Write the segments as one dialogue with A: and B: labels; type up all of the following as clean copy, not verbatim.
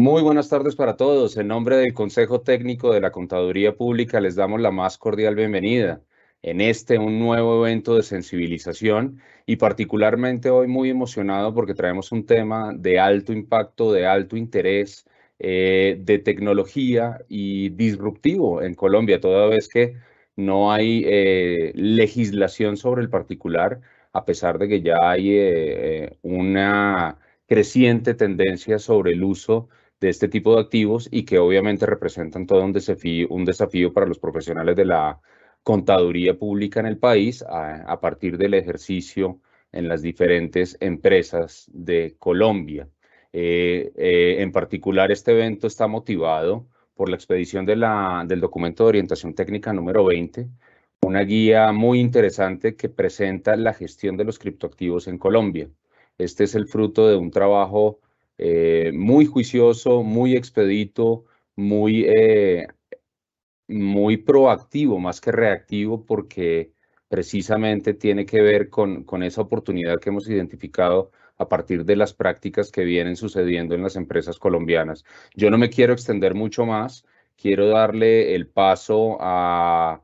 A: Muy buenas tardes para todos. En nombre del Consejo Técnico de la Contaduría Pública les damos la más cordial bienvenida en un nuevo evento de sensibilización y particularmente hoy muy emocionado porque traemos un tema de alto impacto, de alto interés, de tecnología y disruptivo en Colombia, toda vez que no hay legislación sobre el particular, a pesar de que ya hay una creciente tendencia sobre el uso de este tipo de activos y que obviamente representan todo un desafío para los profesionales de la contaduría pública en el país a partir del ejercicio en las diferentes empresas de Colombia. En particular, este evento está motivado por la expedición del documento de orientación técnica número 20, una guía muy interesante que presenta la gestión de los criptoactivos en Colombia. Este es el fruto de un trabajo muy juicioso, muy expedito, muy proactivo más que reactivo, porque precisamente tiene que ver con esa oportunidad que hemos identificado a partir de las prácticas que vienen sucediendo en las empresas colombianas. Yo no me quiero extender mucho más, quiero darle el paso al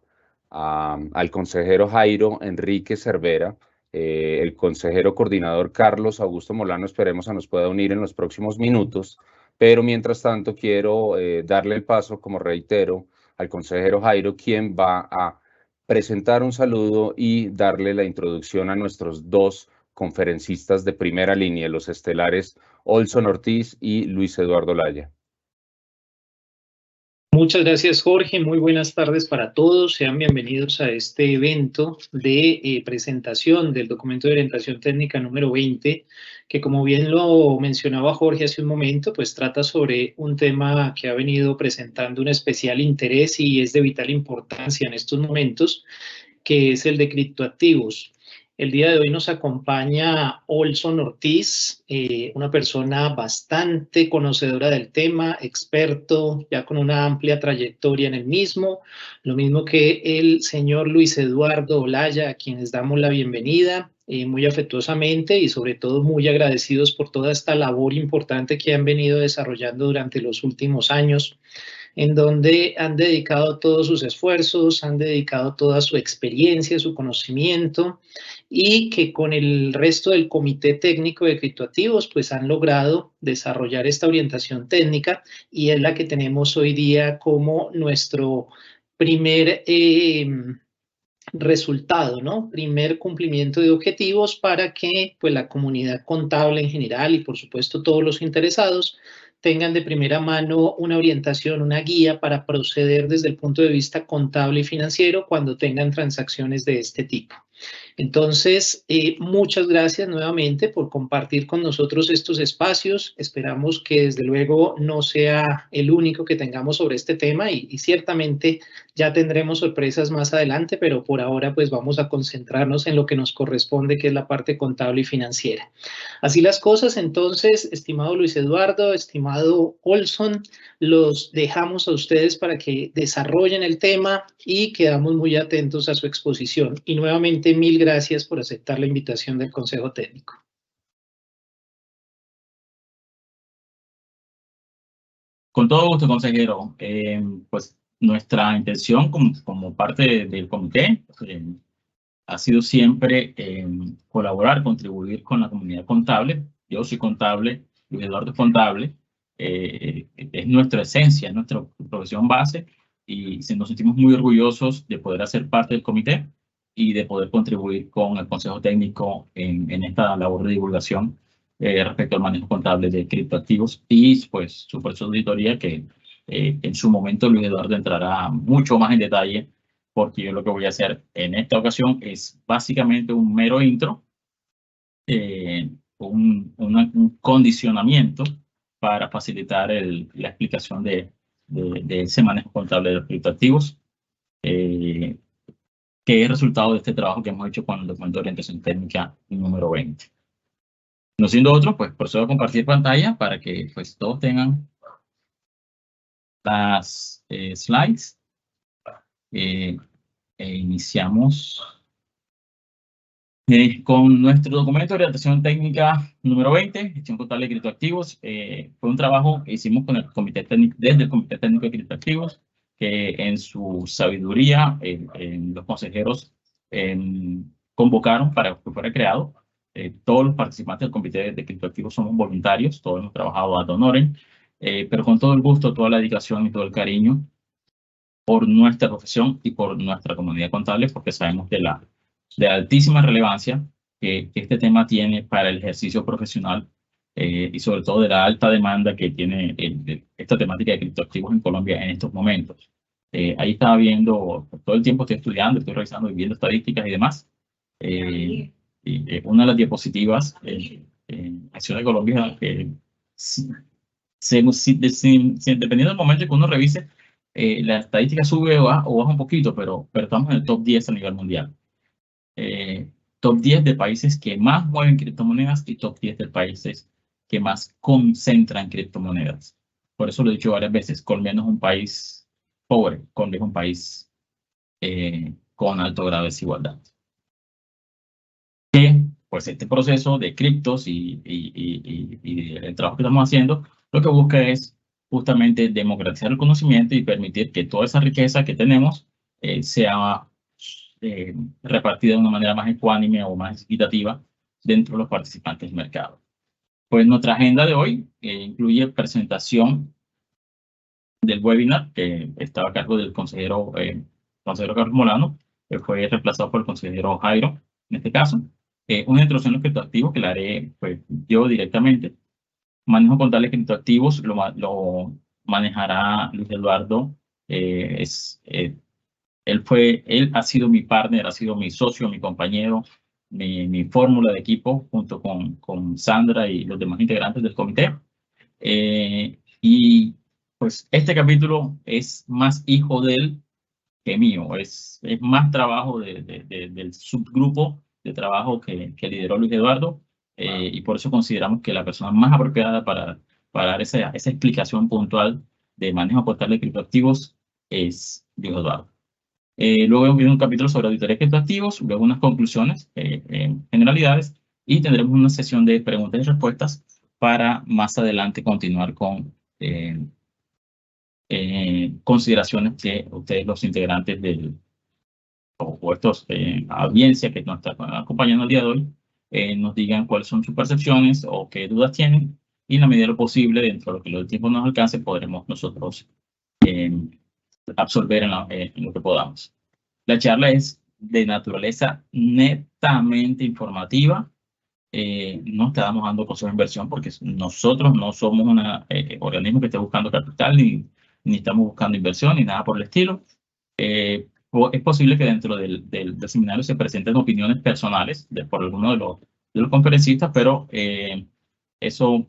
A: consejero Jairo Enrique Cervera. El consejero coordinador Carlos Augusto Molano esperemos a nos pueda unir en los próximos minutos, pero mientras tanto quiero darle el paso, como reitero, al consejero Jairo, quien va a presentar un saludo y darle la introducción a nuestros dos conferencistas de primera línea, los estelares Olson Ortiz y Luis Eduardo Laya.
B: Muchas gracias, Jorge. Muy buenas tardes para todos. Sean bienvenidos a este evento de presentación del documento de orientación técnica número 20, que como bien lo mencionaba Jorge hace un momento, pues trata sobre un tema que ha venido presentando un especial interés y es de vital importancia en estos momentos, que es el de criptoactivos. El día de hoy nos acompaña Olson Ortiz, una persona bastante conocedora del tema, experto, ya con una amplia trayectoria en el mismo, lo mismo que el señor Luis Eduardo Olaya, a quienes damos la bienvenida muy afectuosamente y sobre todo muy agradecidos por toda esta labor importante que han venido desarrollando durante los últimos años, en donde han dedicado todos sus esfuerzos, han dedicado toda su experiencia, su conocimiento, y que con el resto del comité técnico de criptoactivos pues han logrado desarrollar esta orientación técnica, y es la que tenemos hoy día como nuestro primer resultado, ¿no? Primer cumplimiento de objetivos para que pues la comunidad contable en general y por supuesto todos los interesados tengan de primera mano una orientación, una guía para proceder desde el punto de vista contable y financiero cuando tengan transacciones de este tipo. Entonces, muchas gracias nuevamente por compartir con nosotros estos espacios. Esperamos que desde luego no sea el único que tengamos sobre este tema y ciertamente ya tendremos sorpresas más adelante, pero por ahora pues vamos a concentrarnos en lo que nos corresponde, que es la parte contable y financiera. Así las cosas, entonces, estimado Luis Eduardo, estimado Olson, los dejamos a ustedes para que desarrollen el tema y quedamos muy atentos a su exposición. Y nuevamente, mil gracias por aceptar la invitación del Consejo Técnico.
C: Con todo gusto, consejero. Pues nuestra intención como parte del comité ha sido siempre colaborar, contribuir con la comunidad contable. Yo soy contable, Luis Eduardo es contable, es nuestra esencia, es nuestra profesión base y nos sentimos muy orgullosos de poder hacer parte del comité y de poder contribuir con el Consejo Técnico en esta labor de divulgación respecto al manejo contable de criptoactivos y pues su proceso de auditoría que en su momento Luis Eduardo entrará mucho más en detalle, porque yo lo que voy a hacer en esta ocasión es básicamente un mero intro, un condicionamiento para facilitar la explicación de ese manejo contable de los criptoactivos, que es resultado de este trabajo que hemos hecho con el documento de orientación técnica número 20. No siendo otro, pues procedo a compartir pantalla para que pues todos tengan las slides. Iniciamos Con nuestro documento de orientación técnica número 20, gestión contable de criptoactivos, fue un trabajo que hicimos con el comité técnico, desde el Comité Técnico de Criptoactivos, que en su sabiduría los consejeros convocaron para que fuera creado. Todos los participantes del comité de criptoactivos somos voluntarios, todos hemos trabajado ad honorem, pero con todo el gusto, toda la dedicación y todo el cariño por nuestra profesión y por nuestra comunidad contable, porque sabemos de la altísima relevancia que este tema tiene para el ejercicio profesional y sobre todo de la alta demanda que tiene esta temática de criptoactivos en Colombia en estos momentos. Ahí estaba viendo, todo el tiempo estoy estudiando, estoy revisando y viendo estadísticas y demás. Una de las diapositivas en Acción de Colombia, dependiendo del momento en que uno revise, la estadística sube o baja un poquito, pero estamos en el top 10 a nivel mundial. Top 10 de países que más mueven criptomonedas y top 10 de países que más concentran criptomonedas. Por eso lo he dicho varias veces, Colombia no es un país pobre, Colombia es un país con alto grado de desigualdad. Pues este proceso de criptos y el trabajo que estamos haciendo, lo que busca es justamente democratizar el conocimiento y permitir que toda esa riqueza que tenemos sea repartida de una manera más ecuánime o más equitativa dentro de los participantes del mercado. Pues nuestra agenda de hoy incluye presentación del webinar que estaba a cargo del consejero Carlos Molano, que fue reemplazado por el consejero Jairo, en este caso. Una introducción a los criptoactivos que la haré pues, yo directamente. Manejo contable de criptoactivos lo manejará Luis Eduardo. Él ha sido mi partner, ha sido mi socio, mi compañero, mi fórmula de equipo junto con Sandra y los demás integrantes del comité. Y pues este capítulo es más hijo de él que mío, es más trabajo del subgrupo de trabajo que lideró Luis Eduardo, y por eso consideramos que la persona más apropiada para dar esa explicación puntual de manejo contable de criptoactivos es Luis Eduardo. Luego viene un capítulo sobre auditoría de criptoactivos, luego unas conclusiones, generalidades, y tendremos una sesión de preguntas y respuestas para más adelante continuar con consideraciones que ustedes, los integrantes o estos audiencia que nos están acompañando el día de hoy, nos digan cuáles son sus percepciones o qué dudas tienen, y en la medida de lo posible, dentro de lo que el tiempo nos alcance, podremos nosotros absorber en lo que podamos. La charla es de naturaleza netamente informativa. No estamos dando consejos de inversión porque nosotros no somos un organismo que esté buscando capital, ni estamos buscando inversión, ni nada por el estilo. Es posible que dentro del seminario se presenten opiniones personales por alguno de los conferencistas, pero eso,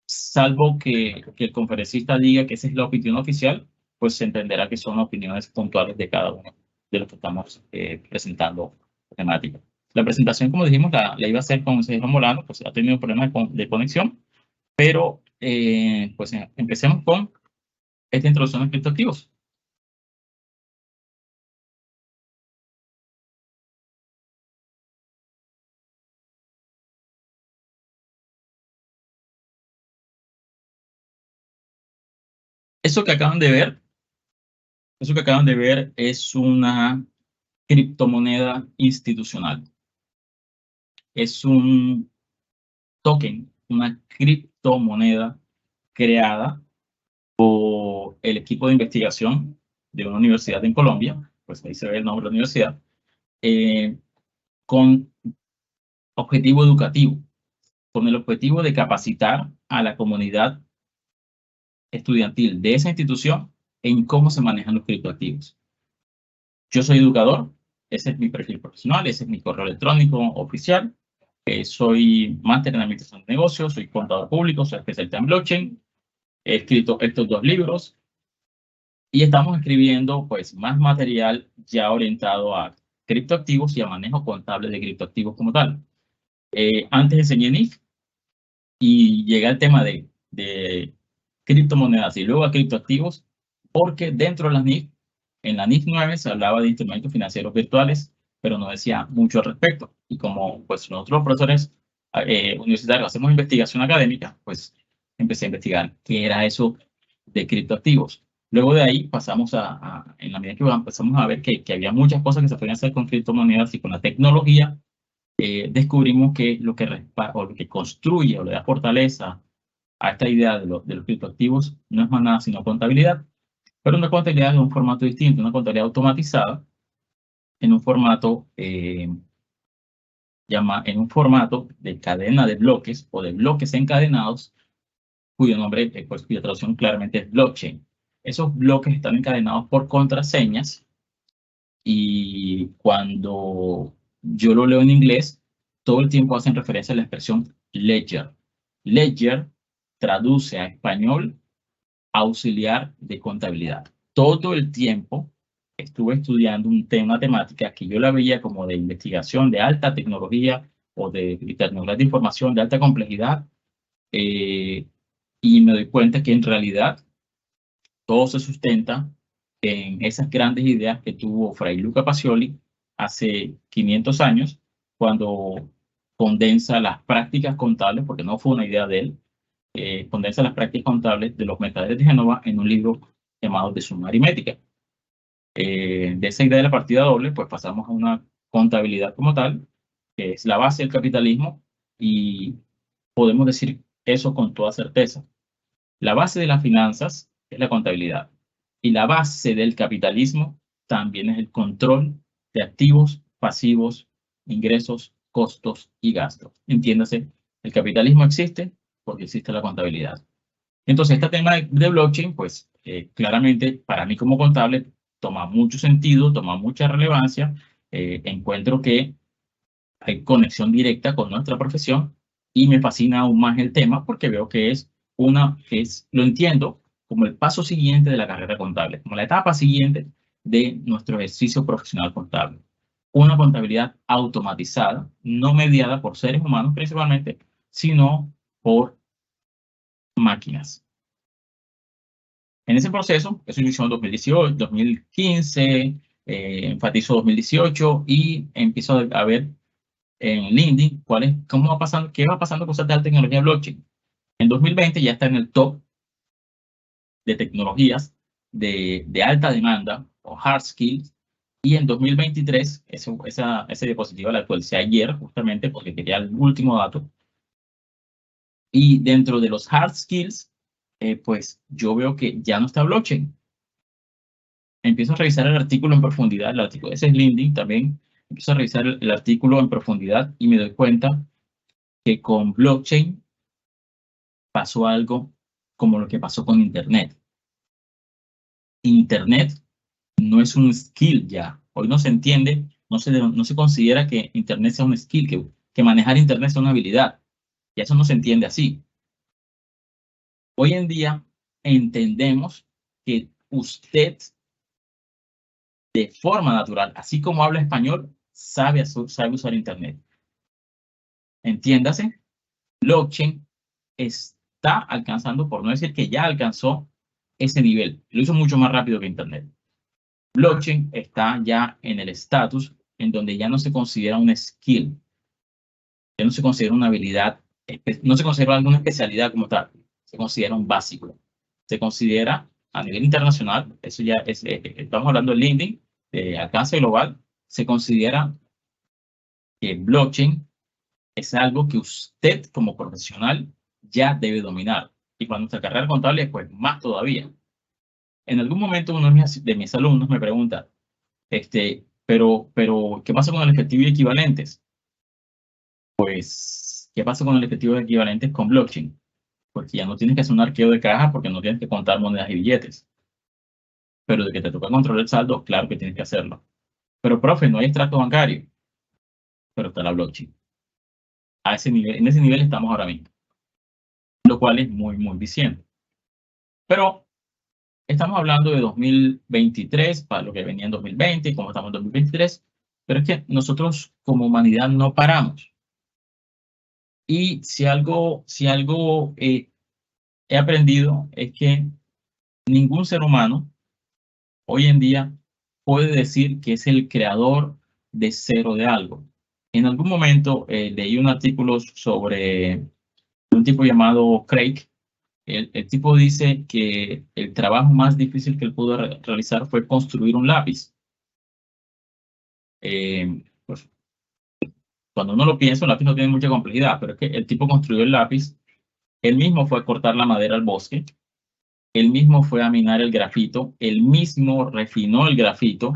C: salvo que el conferencista diga que esa es la opinión oficial, pues se entenderá que son opiniones puntuales de cada uno de los que estamos presentando temática. La presentación, como dijimos, la iba a hacer con el señor Molano, pues ha tenido problemas de conexión, pero pues empecemos con esta introducción a criptoactivos. Eso que acaban de ver es una criptomoneda institucional. Es un token, una criptomoneda creada por el equipo de investigación de una universidad en Colombia, pues ahí se ve el nombre de la universidad, con objetivo educativo, con el objetivo de capacitar a la comunidad estudiantil de esa institución en cómo se manejan los criptoactivos. Yo soy educador, ese es mi perfil profesional, ese es mi correo electrónico oficial. Soy máster en administración de negocios, soy contador público, soy especialista en blockchain. He escrito estos 2 libros y estamos escribiendo pues más material ya orientado a criptoactivos y a manejo contable de criptoactivos como tal. Antes enseñé NIF y llegué al tema de criptomonedas y luego a criptoactivos, porque dentro de las NIF, en la NIF 9 se hablaba de instrumentos financieros virtuales pero no decía mucho al respecto. Y como pues nosotros los profesores universitarios hacemos investigación académica, pues empecé a investigar qué era eso de criptoactivos. Luego de ahí pasamos en la medida que empezamos a ver que había muchas cosas que se podían hacer con criptomonedas y con la tecnología, descubrimos que lo que construye o le da fortaleza a esta idea de los criptoactivos no es más nada sino contabilidad, pero una contabilidad en un formato distinto, una contabilidad automatizada, en un formato, en un formato de cadena de bloques o de bloques encadenados, cuyo nombre, pues, cuya traducción claramente es blockchain. Esos bloques están encadenados por contraseñas y cuando yo lo leo en inglés, todo el tiempo hacen referencia a la expresión ledger. Ledger traduce a español auxiliar de contabilidad. Todo el tiempo estuve estudiando una temática que yo la veía como de investigación de alta tecnología o de tecnología de información de alta complejidad, y me doy cuenta que en realidad todo se sustenta en esas grandes ideas que tuvo Fray Luca Pacioli hace 500 años, cuando condensa las prácticas contables, porque no fue una idea de él, condensa las prácticas contables de los mercaderes de Génova en un libro llamado De Suma Aritmética. De esa idea de la partida doble, pues pasamos a una contabilidad como tal, que es la base del capitalismo, y podemos decir eso con toda certeza. La base de las finanzas es la contabilidad, y la base del capitalismo también es el control de activos, pasivos, ingresos, costos y gastos. Entiéndase, el capitalismo existe porque existe la contabilidad. Entonces, este tema de blockchain, pues claramente para mí como contable toma mucho sentido, toma mucha relevancia. Encuentro que hay conexión directa con nuestra profesión y me fascina aún más el tema porque veo que lo entiendo como el paso siguiente de la carrera contable, como la etapa siguiente de nuestro ejercicio profesional contable. Una contabilidad automatizada, no mediada por seres humanos principalmente, sino por máquinas. En ese proceso, eso inició en 2018, 2015, enfatizo 2018 y empiezo a ver en LinkedIn qué va pasando con esta tecnología blockchain. En 2020 ya está en el top de tecnologías de alta demanda o hard skills, y en 2023, ese diapositiva la actualicé ayer justamente porque quería el último dato, y dentro de los hard skills, pues yo veo que ya no está blockchain. Empiezo a revisar el artículo en profundidad, ese es LinkedIn también, empiezo a revisar el artículo en profundidad y me doy cuenta que con blockchain pasó algo como lo que pasó con Internet. Internet no es un skill ya. Hoy no se entiende, no se considera que Internet sea un skill, que manejar Internet sea una habilidad. Y eso no se entiende así. Hoy en día entendemos que usted, de forma natural, así como habla español, sabe usar Internet. Entiéndase, blockchain está alcanzando, por no decir que ya alcanzó ese nivel. Lo hizo mucho más rápido que Internet. Blockchain está ya en el estatus en donde ya no se considera un skill, ya no se considera una habilidad, no se considera alguna especialidad como tal, se considera un básico. Se considera a nivel internacional, eso ya es, estamos hablando de LinkedIn, de alcance global, se considera que blockchain es algo que usted como profesional ya debe dominar. Y para nuestra carrera contable, pues más todavía. En algún momento uno de mis alumnos me pregunta, pero, ¿qué pasa con el efectivo y equivalentes? Pues, ¿qué pasa con el efectivo y equivalentes con blockchain? Porque ya no tienes que hacer un arqueo de caja porque no tienes que contar monedas y billetes. Pero de que te toca controlar el saldo, claro que tienes que hacerlo. Pero, profe, no hay extracto bancario. Pero está la blockchain. En ese nivel estamos ahora mismo. Lo cual es muy, muy diciente. Pero estamos hablando de 2023, para lo que venía en 2020 y como estamos en 2023. Pero es que nosotros como humanidad no paramos. Y si algo he aprendido es que ningún ser humano hoy en día puede decir que es el creador de cero de algo. En algún momento leí un artículo sobre un tipo llamado Craig. El tipo dice que el trabajo más difícil que él pudo realizar fue construir un lápiz. Pues, cuando uno lo piensa, un lápiz no tiene mucha complejidad, pero es que el tipo construyó el lápiz, él mismo fue a cortar la madera al bosque, él mismo fue a minar el grafito, él mismo refinó el grafito,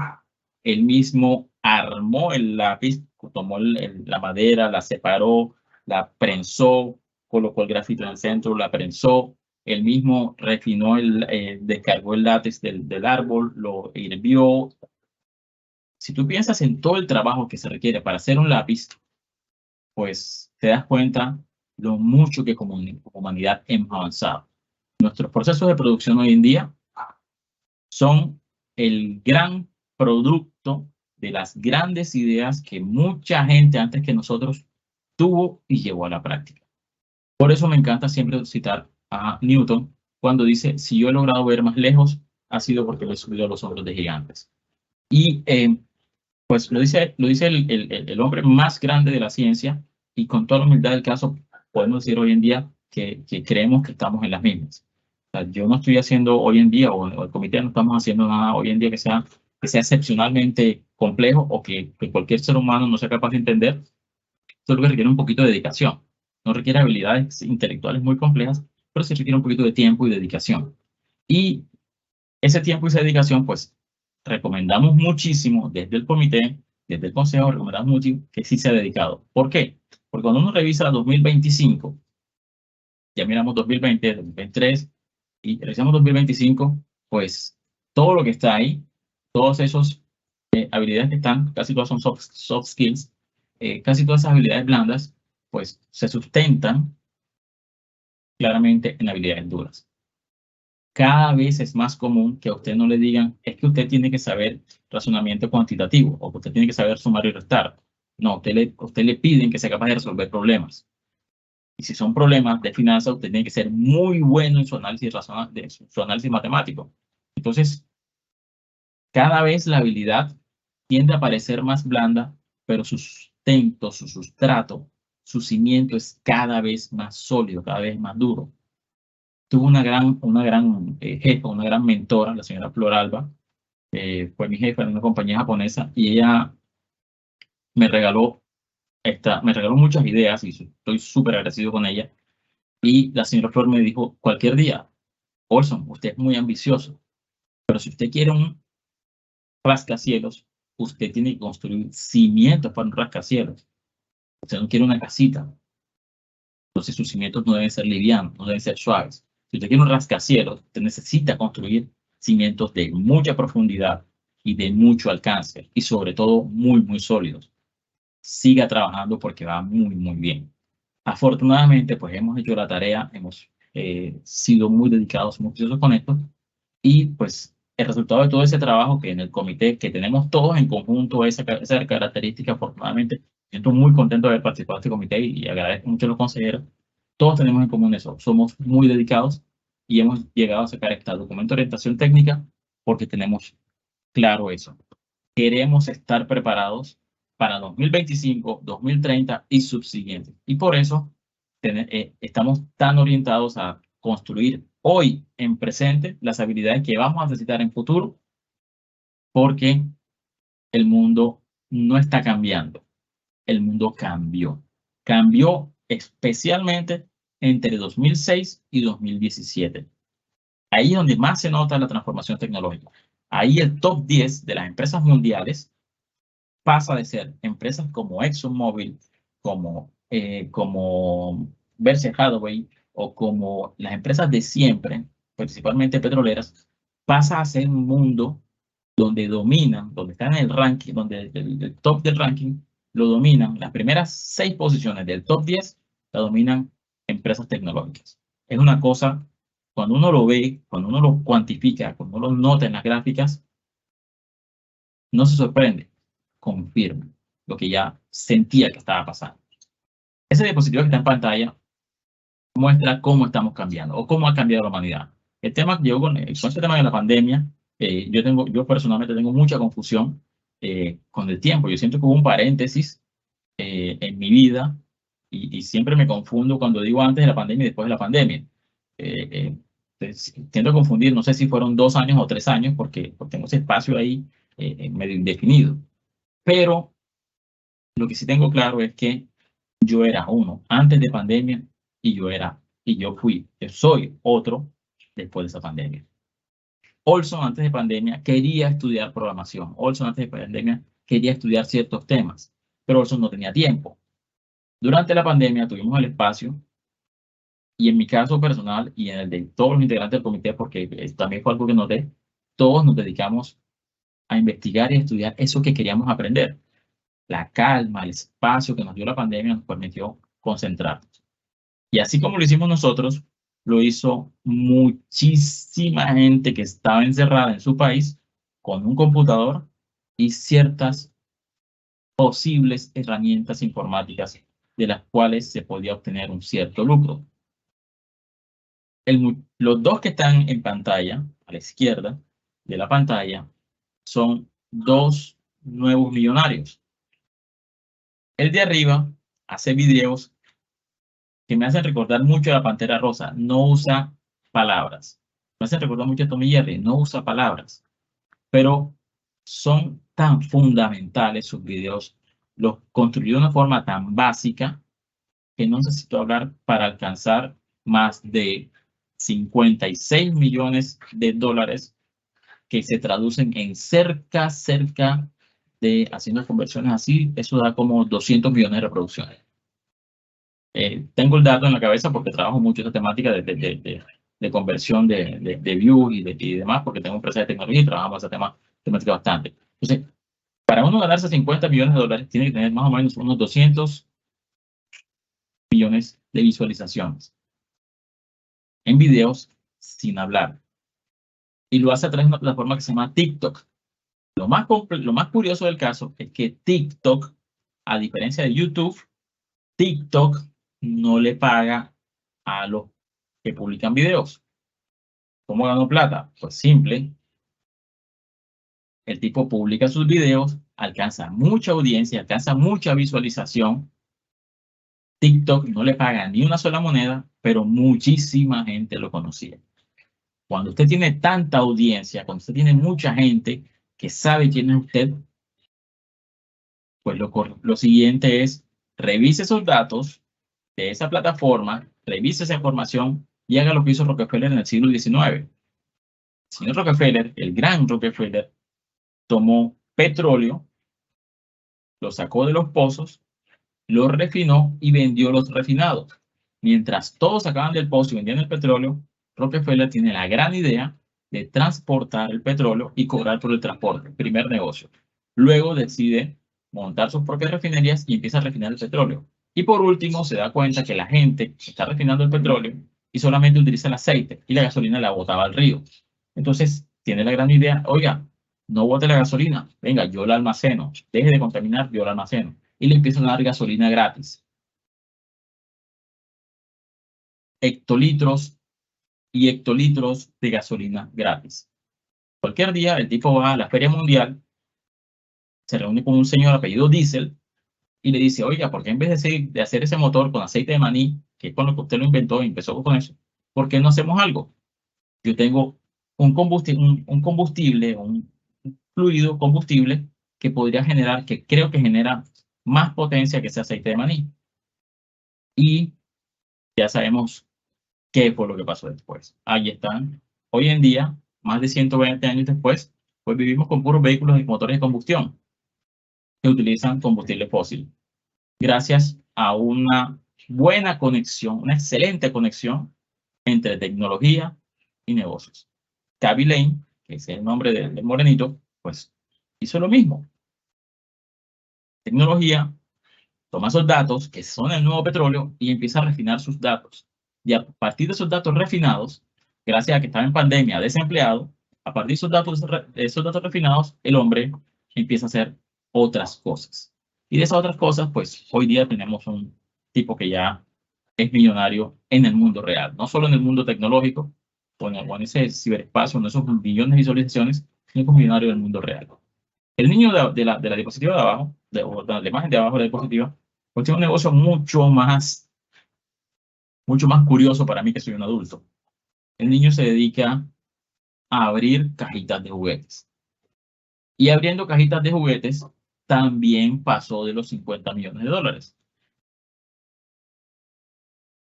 C: él mismo armó el lápiz, tomó la madera, la separó, la prensó, colocó el grafito en el centro, la prensó, él mismo refinó, descargó el látex del árbol, lo hirvió. Si tú piensas en todo el trabajo que se requiere para hacer un lápiz, pues te das cuenta lo mucho que como humanidad hemos avanzado. Nuestros procesos de producción hoy en día son el gran producto de las grandes ideas que mucha gente antes que nosotros tuvo y llevó a la práctica. Por eso me encanta siempre citar a Newton cuando dice, si yo he logrado ver más lejos, ha sido porque lo he subido a los hombros de gigantes. Y pues lo dice el hombre más grande de la ciencia, y con toda la humildad del caso, podemos decir hoy en día que creemos que estamos en las mismas. O sea, yo no estoy haciendo hoy en día, o el comité no estamos haciendo nada hoy en día que sea excepcionalmente complejo o que cualquier ser humano no sea capaz de entender. Solo que requiere un poquito de dedicación. No requiere habilidades intelectuales muy complejas, pero sí requiere un poquito de tiempo y dedicación. Y ese tiempo y esa dedicación, pues, recomendamos muchísimo desde el comité, desde el consejo, recomendamos mucho que sí se ha dedicado. ¿Por qué? Porque cuando uno revisa 2025, ya miramos 2020, 2023, y revisamos 2025, pues, todo lo que está ahí, todas esas habilidades que están, casi todas son soft skills, casi todas esas habilidades blandas, pues, se sustentan claramente en habilidades duras. Cada vez es más común que a usted no le digan, es que usted tiene que saber razonamiento cuantitativo o que usted tiene que saber sumar y restar. No, usted le piden que sea capaz de resolver problemas. Y si son problemas de finanzas, usted tiene que ser muy bueno en su análisis, su análisis matemático. Entonces, cada vez la habilidad tiende a parecer más blanda, pero su sustento, su sustrato, su cimiento es cada vez más sólido, cada vez más duro. Tuve una gran jefa, una gran mentora, la señora Floralba, fue mi jefa en una compañía japonesa, y ella me regaló muchas ideas y estoy súper agradecido con ella. Y la señora Flor me dijo, cualquier día, Olson, usted es muy ambicioso, pero si usted quiere un rascacielos, usted tiene que construir cimientos para un rascacielos. Usted no quiere una casita. Entonces sus cimientos no deben ser livianos, no deben ser suaves. Si usted quiere un rascacielos, usted necesita construir cimientos de mucha profundidad y de mucho alcance, y sobre todo muy, muy sólidos. Siga trabajando porque va muy, muy bien. Afortunadamente, pues hemos hecho la tarea, hemos sido muy dedicados, muy juiciosos con esto, y pues el resultado de todo ese trabajo que en el comité, que tenemos todos en conjunto esa característica, afortunadamente, siento muy contento de haber participado de este comité y agradezco mucho a los consejeros. Todos tenemos en común eso, somos muy dedicados y hemos llegado a sacar este documento de orientación técnica porque tenemos claro eso. Queremos estar preparados para 2025, 2030 y subsiguientes. Y por eso estamos tan orientados a construir hoy en presente las habilidades que vamos a necesitar en futuro, porque el mundo no está cambiando, el mundo cambió. Cambió especialmente entre 2006 y 2017. Ahí es donde más se nota la transformación tecnológica. Ahí el top 10 de las empresas mundiales pasa de ser empresas como ExxonMobil, como Berkshire Hathaway o como las empresas de siempre, principalmente petroleras, pasa a ser un mundo donde dominan, donde están en el ranking, donde el top del ranking lo dominan, las primeras 6 posiciones del top 10 la dominan empresas tecnológicas. Es una cosa, cuando uno lo ve, cuando uno lo cuantifica, cuando uno lo nota en las gráficas, no se sorprende, confirma lo que ya sentía que estaba pasando. Ese diapositivo que está en pantalla muestra cómo estamos cambiando o cómo ha cambiado la humanidad. El tema llegó con este tema de la pandemia. Yo personalmente tengo mucha confusión con el tiempo. Yo siento que hubo un paréntesis en mi vida y siempre me confundo cuando digo antes de la pandemia y después de la pandemia. Tiendo a confundir, no sé si fueron 2 años o 3 años, porque tengo ese espacio ahí medio indefinido. Pero lo que sí tengo claro es que yo era uno antes de pandemia y yo soy otro después de esa pandemia. Olson antes de pandemia quería estudiar programación. Olson antes de pandemia quería estudiar ciertos temas, pero Olson no tenía tiempo. Durante la pandemia tuvimos el espacio y en mi caso personal y en el de todos los integrantes del comité, porque también fue algo que noté, todos nos dedicamos a investigar y a estudiar eso que queríamos aprender. La calma, el espacio que nos dio la pandemia nos permitió concentrarnos. Y así como lo hicimos nosotros, lo hizo muchísima gente que estaba encerrada en su país con un computador y ciertas posibles herramientas informáticas de las cuales se podía obtener un cierto lucro. Los dos que están en pantalla, a la izquierda de la pantalla, son 2 nuevos millonarios. El de arriba hace videos que me hacen recordar mucho a la Pantera Rosa. No usa palabras. Me hacen recordar mucho a Tom y Jerry. No usa palabras. Pero son tan fundamentales sus videos. Los construyó de una forma tan básica que no necesito hablar para alcanzar más de 56 millones de dólares que se traducen en cerca de, haciendo conversiones así, eso da como 200 millones de reproducciones. Tengo el dato en la cabeza porque trabajo mucho esa temática de conversión de views y demás, porque tengo empresas de tecnología y trabajamos esa temática bastante. Entonces, para uno ganarse 50 millones de dólares, tiene que tener más o menos unos 200 millones de visualizaciones en videos sin hablar. Y lo hace a través de una plataforma que se llama TikTok. Lo más curioso del caso es que TikTok, a diferencia de YouTube, TikTok no le paga a los que publican videos. ¿Cómo ganó plata? Pues simple. El tipo publica sus videos, alcanza mucha audiencia, alcanza mucha visualización. TikTok no le paga ni una sola moneda, pero muchísima gente lo conocía. Cuando usted tiene tanta audiencia, cuando usted tiene mucha gente que sabe quién es usted, pues lo siguiente es revise esos datos de esa plataforma, revise esa información y haga lo que hizo Rockefeller en el siglo XIX. El señor Rockefeller, el gran Rockefeller, tomó petróleo, lo sacó de los pozos, lo refinó y vendió los refinados. Mientras todos sacaban del pozo y vendían el petróleo, Rockefeller tiene la gran idea de transportar el petróleo y cobrar por el transporte, primer negocio. Luego decide montar sus propias refinerías y empieza a refinar el petróleo. Y por último se da cuenta que la gente está refinando el petróleo y solamente utiliza el aceite y la gasolina la botaba al río. Entonces tiene la gran idea, oiga, no bote la gasolina, venga, yo la almaceno, deje de contaminar, yo la almaceno. Y le empiezan a dar gasolina gratis. Hectolitros y hectolitros de gasolina gratis. Cualquier día el tipo va a la Feria Mundial, se reúne con un señor apellido Diesel y le dice, oiga, ¿por qué en vez de hacer ese motor con aceite de maní, que es con lo que usted lo inventó y empezó con eso, ¿por qué no hacemos algo? Yo tengo un combustible, un fluido combustible que podría generar, que creo que genera más potencia que ese aceite de maní. Y ya sabemos qué fue lo que pasó después. Ahí están. Hoy en día, más de 120 años después, pues vivimos con puros vehículos y motores de combustión que utilizan combustible fósil. Gracias a una buena conexión, una excelente conexión entre tecnología y negocios. Kaby Lane, que es el nombre del morenito, pues hizo lo mismo. Tecnología, toma esos datos, que son el nuevo petróleo, y empieza a refinar sus datos. Y a partir de esos datos refinados, gracias a que estaba en pandemia, desempleado, a partir de esos datos refinados, el hombre empieza a hacer otras cosas. Y de esas otras cosas, pues hoy día tenemos un tipo que ya es millonario en el mundo real, no solo en el mundo tecnológico, o en ese ciberespacio, en esos millones de visualizaciones, sino como millonario en el mundo real. El niño de la diapositiva de abajo, o de la imagen de abajo de la diapositiva, pues tiene un negocio mucho más curioso para mí, que soy un adulto. El niño se dedica a abrir cajitas de juguetes. Y abriendo cajitas de juguetes, también pasó de los 50 millones de dólares.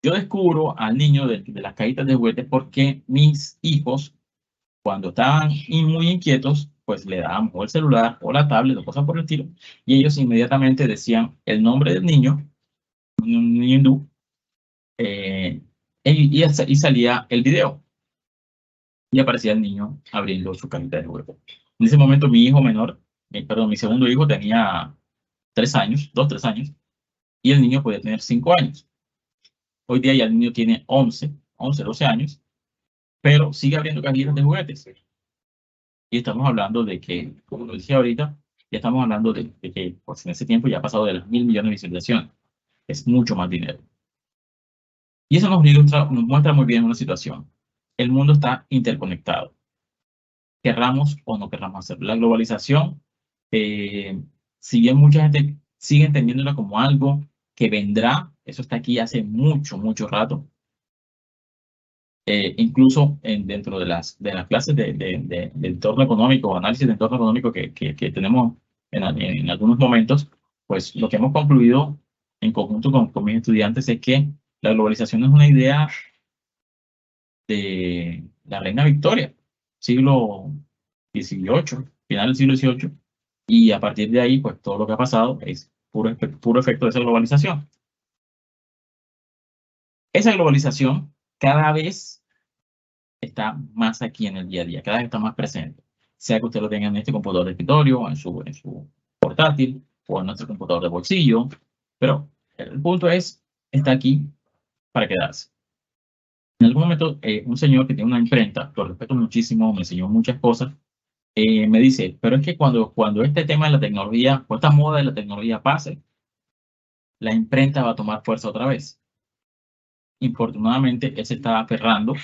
C: Yo descubro al niño de las cajitas de juguetes porque mis hijos, cuando estaban muy inquietos, pues le daban o el celular o la tablet o cosas por el estilo, y ellos inmediatamente decían el nombre del niño, un niño hindú, y salía el video. Y aparecía el niño abriendo su cajita de juguetes. En ese momento mi hijo menor, mi segundo hijo tenía 3 años, 2, 3 años, y el niño podía tener 5 años. Hoy día ya el niño tiene 11, 12 años, pero sigue abriendo cajitas de juguetes. Y estamos hablando de que, como lo decía ahorita, ya estamos hablando de que pues, en ese tiempo ya ha pasado de las 1.000 millones de visualizaciones. Es mucho más dinero. Y eso nos muestra muy bien una situación. El mundo está interconectado. Querramos o no querramos hacerlo. La globalización, si bien mucha gente sigue entendiéndola como algo que vendrá, eso está aquí hace mucho, mucho rato. Incluso dentro de las clases de entorno económico o análisis de entorno económico que tenemos en algunos momentos, pues lo que hemos concluido en conjunto con mis estudiantes es que la globalización es una idea de la reina Victoria, siglo XVIII, final del siglo XVIII, y a partir de ahí, pues todo lo que ha pasado es puro efecto de esa globalización. Esa globalización cada vez está más aquí en el día a día, cada vez está más presente. Sea que usted lo tenga en este computador de escritorio, en su portátil, o en nuestro computador de bolsillo, pero el punto es, está aquí para quedarse. En algún momento, un señor que tiene una imprenta, lo respeto muchísimo, me enseñó muchas cosas, me dice, pero es que cuando este tema de la tecnología, o esta moda de la tecnología pase, la imprenta va a tomar fuerza otra vez. Infortunadamente, él se está aferrando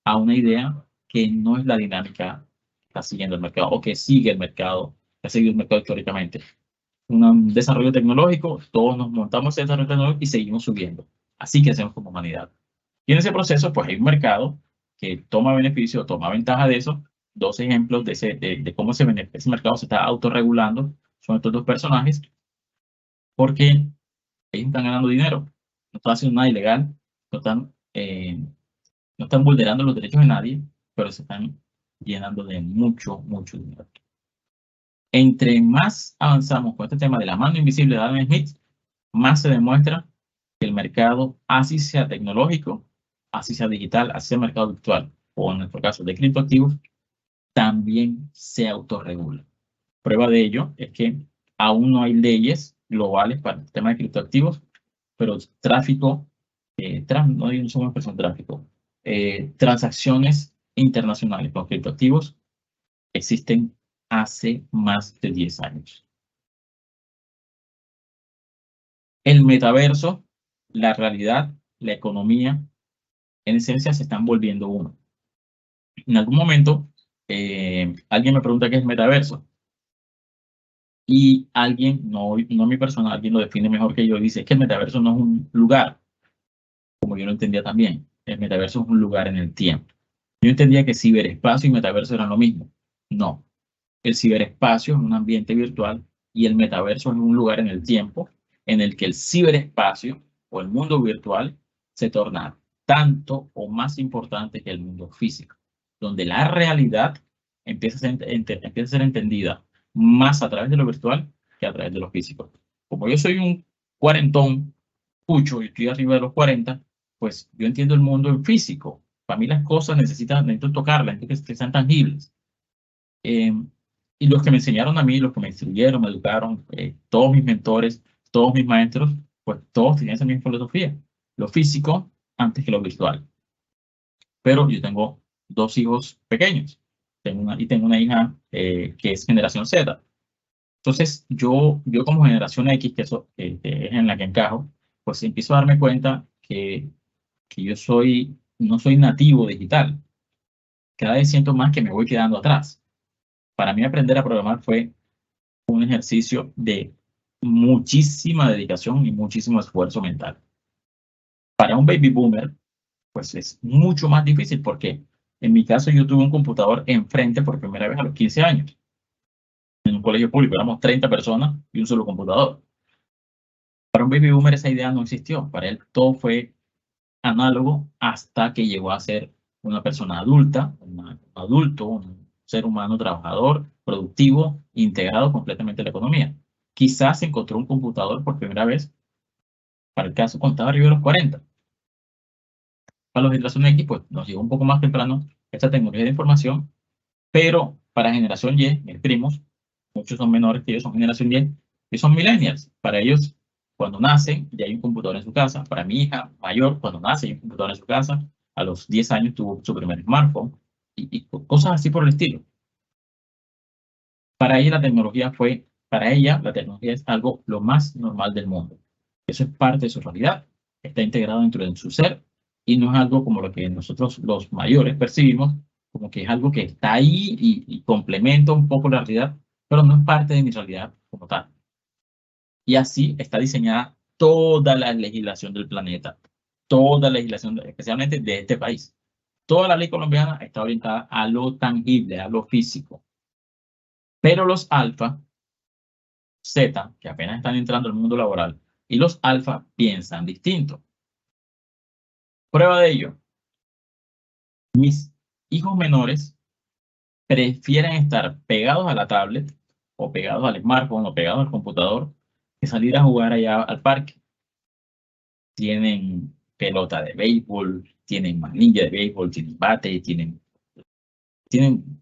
C: a una idea que no es la dinámica que está siguiendo el mercado o que sigue el mercado, que ha seguido el mercado históricamente. Un desarrollo tecnológico, todos nos montamos en ese desarrollo tecnológico y seguimos subiendo. Así que hacemos como humanidad. Y en ese proceso, pues hay un mercado que toma beneficio, toma ventaja de eso. 2 ejemplos de cómo ese mercado se está autorregulando son estos 2 personajes, porque ellos están ganando dinero, no están haciendo nada ilegal, no están vulnerando los derechos de nadie, pero se están llenando de mucho, mucho dinero. Entre más avanzamos con este tema de la mano invisible de Adam Smith, más se demuestra que el mercado, así sea tecnológico, así sea digital, así sea mercado virtual, o en nuestro caso de criptoactivos, también se autorregula. Prueba de ello es que aún no hay leyes globales para el tema de criptoactivos, pero tráfico, no hay una expresión tráfico, transacciones internacionales con criptoactivos existen hace más de 10 años. El metaverso, la realidad, la economía, en esencia se están volviendo uno. En algún momento, alguien me pregunta qué es el metaverso. Y alguien, no mi persona, alguien lo define mejor que yo, dice que el metaverso no es un lugar, como yo lo entendía también. El metaverso es un lugar en el tiempo. Yo entendía que ciberespacio y metaverso eran lo mismo. No. El ciberespacio es un ambiente virtual y el metaverso es un lugar en el tiempo en el que el ciberespacio o el mundo virtual se torna tanto o más importante que el mundo físico, donde la realidad empieza a ser entendida más a través de lo virtual que a través de lo físico. Como yo soy un cuarentón, pucho, y estoy arriba de los 40, pues yo entiendo el mundo en físico. Para mí las cosas necesito tocarlas, necesito que sean tangibles. Y los que me enseñaron a mí, los que me instruyeron, me educaron, todos mis mentores, todos mis maestros, pues todos tenían esa misma filosofía. Lo físico antes que lo virtual. Pero yo tengo 2 hijos pequeños. Tengo una hija que es generación Z. Entonces, yo como generación X, que es en la que encajo, pues empiezo a darme cuenta que yo no soy nativo digital. Cada vez siento más que me voy quedando atrás. Para mí aprender a programar fue un ejercicio de muchísima dedicación y muchísimo esfuerzo mental. Para un baby boomer, pues es mucho más difícil porque en mi caso yo tuve un computador enfrente por primera vez a los 15 años. En un colegio público éramos 30 personas y un solo computador. Para un baby boomer esa idea no existió. Para él todo fue análogo hasta que llegó a ser una persona adulta, un adulto, un ser humano trabajador, productivo, integrado completamente en la economía. Quizás encontró un computador por primera vez, para el caso contaba arriba de los 40. Para los de generación X, pues nos llegó un poco más temprano esta tecnología de información, pero para generación Y, mis primos, muchos son menores que ellos, son generación Y, y son millennials. Para ellos, cuando nacen, ya hay un computador en su casa. Para mi hija mayor, cuando nace, hay un computador en su casa. A los 10 años tuvo su primer smartphone y cosas así por el estilo. Para ella la tecnología es algo lo más normal del mundo. Eso es parte de su realidad, está integrado dentro de su ser y no es algo como lo que nosotros los mayores percibimos, como que es algo que está ahí y complementa un poco la realidad, pero no es parte de mi realidad como tal. Y así está diseñada toda la legislación del planeta, toda la legislación, especialmente de este país. Toda la ley colombiana está orientada a lo tangible, a lo físico. Pero los alfa, Z, que apenas están entrando al mundo laboral, y los alfa piensan distinto. Prueba de ello, mis hijos menores prefieren estar pegados a la tablet, o pegados al smartphone, o pegados al computador, que salir a jugar allá al parque. Tienen pelota de béisbol, tienen manilla de béisbol, tienen bate, tienen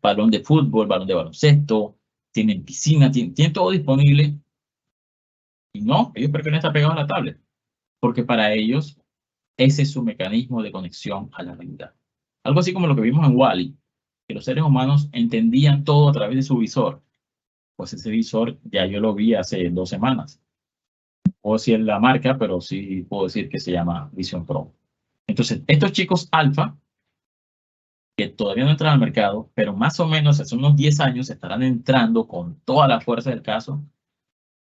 C: balón de fútbol, balón de baloncesto, tienen piscina, tienen todo disponible. Y no, ellos prefieren estar pegados a la tablet, porque para ellos ese es su mecanismo de conexión a la realidad. Algo así como lo que vimos en WALL-E, que los seres humanos entendían todo a través de su visor. Pues ese visor ya yo lo vi hace 2 semanas. No puedo decir la marca, pero sí puedo decir que se llama Vision Pro. Entonces, estos chicos alfa, que todavía no entran al mercado, pero más o menos hace unos 10 años estarán entrando con toda la fuerza del caso,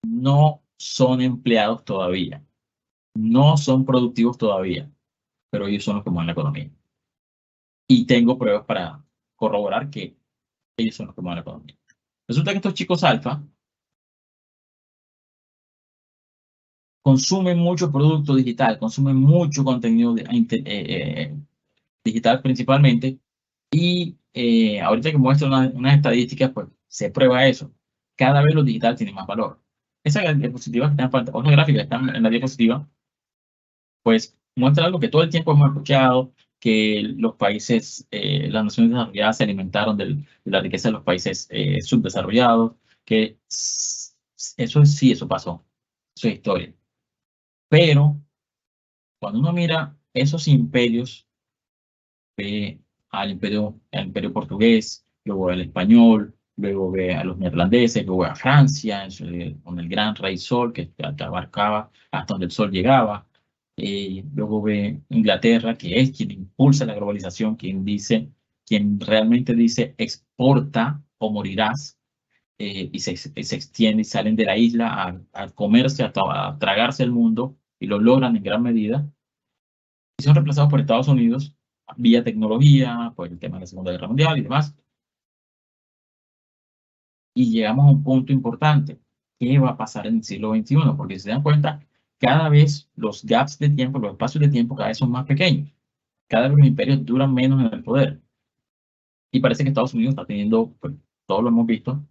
C: no son empleados todavía, no son productivos todavía, pero ellos son los que mueven la economía. Y tengo pruebas para corroborar que ellos son los que mueven la economía. Resulta que estos chicos alfa consumen mucho producto digital, consumen mucho contenido digital principalmente, y ahorita que muestro unas estadísticas, pues se prueba eso. Cada vez lo digital tiene más valor. Esa diapositiva que está en pantalla, otra gráfica que está en la diapositiva, pues muestra algo que todo el tiempo hemos escuchado, que los países, las naciones desarrolladas se alimentaron de la riqueza de los países subdesarrollados, que eso pasó, eso es historia. Pero cuando uno mira esos imperios, ve al imperio portugués, luego al español, luego ve a los neerlandeses, luego a Francia, con el gran rey Sol, que abarcaba hasta donde el sol llegaba. Luego ve Inglaterra, que es quien impulsa la globalización, quien realmente dice exporta o morirás, y se extiende y salen de la isla a comerse, a tragarse el mundo, y lo logran en gran medida. Y son reemplazados por Estados Unidos vía tecnología, por el tema de la Segunda Guerra Mundial y demás. Y llegamos a un punto importante. ¿Qué va a pasar en el siglo XXI? Porque si se dan cuenta, cada vez los gaps de tiempo, los espacios de tiempo cada vez son más pequeños. Cada vez los imperios duran menos en el poder. Y parece que Estados Unidos está teniendo, pues, todos lo hemos visto,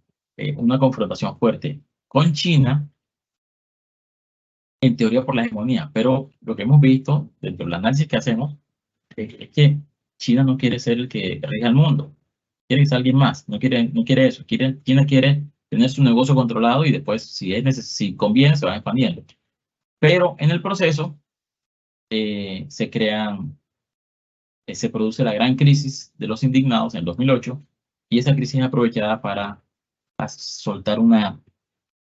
C: una confrontación fuerte con China, en teoría por la hegemonía. Pero lo que hemos visto, dentro del análisis que hacemos, es que China no quiere ser el que rija el mundo. Quiere que sea alguien más. No quiere eso. China quiere tener su negocio controlado y después, si conviene, se van expandiendo. Pero en el proceso se produce la gran crisis de los indignados en el 2008, y esa crisis es aprovechada para soltar una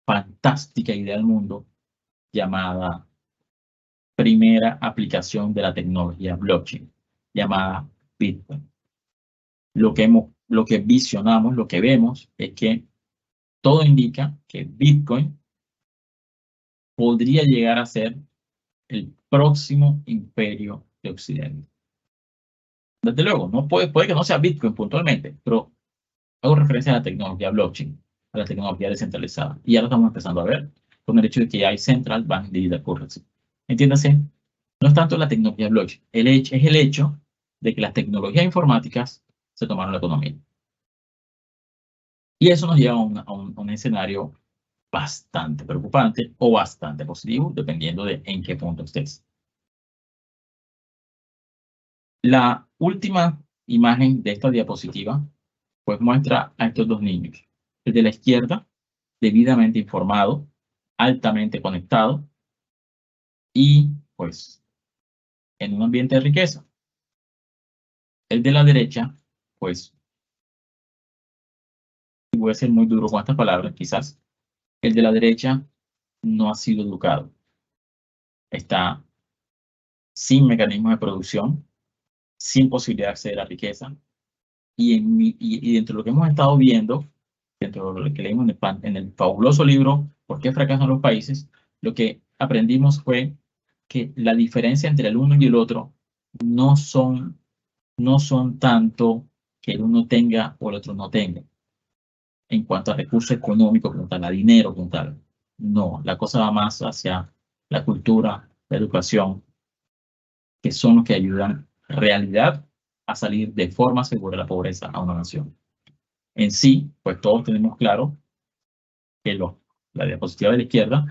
C: fantástica idea al mundo llamada primera aplicación de la tecnología blockchain, llamada Bitcoin. Lo que visionamos, lo que vemos es que todo indica que Bitcoin podría llegar a ser el próximo imperio de Occidente. Desde luego, no puede que no sea Bitcoin puntualmente, pero hago referencia a la tecnología blockchain, a la tecnología descentralizada. Y ya lo estamos empezando a ver con el hecho de que ya hay Central Bank Digital Currency. Entiéndase, no es tanto la tecnología blockchain, es el hecho de que las tecnologías informáticas se tomaron la economía. Y eso nos lleva a un escenario bastante preocupante o bastante positivo, dependiendo de en qué punto estés. La última imagen de esta diapositiva pues muestra a estos dos niños. El de la izquierda, debidamente informado, altamente conectado y pues en un ambiente de riqueza. El de la derecha, pues voy a ser muy duro con estas palabras, quizás. El de la derecha no ha sido educado. Está sin mecanismos de producción, sin posibilidad de acceder a riqueza. Y dentro de lo que hemos estado viendo, dentro de lo que leímos en el fabuloso libro ¿Por qué fracasan los países?, lo que aprendimos fue que la diferencia entre el uno y el otro no son tanto que el uno tenga o el otro no tenga, en cuanto a recursos económicos como tal, a dinero como tal. No, la cosa va más hacia la cultura, la educación, que son los que ayudan en realidad a salir de forma segura de la pobreza a una nación. En sí, pues todos tenemos claro que la diapositiva de la izquierda,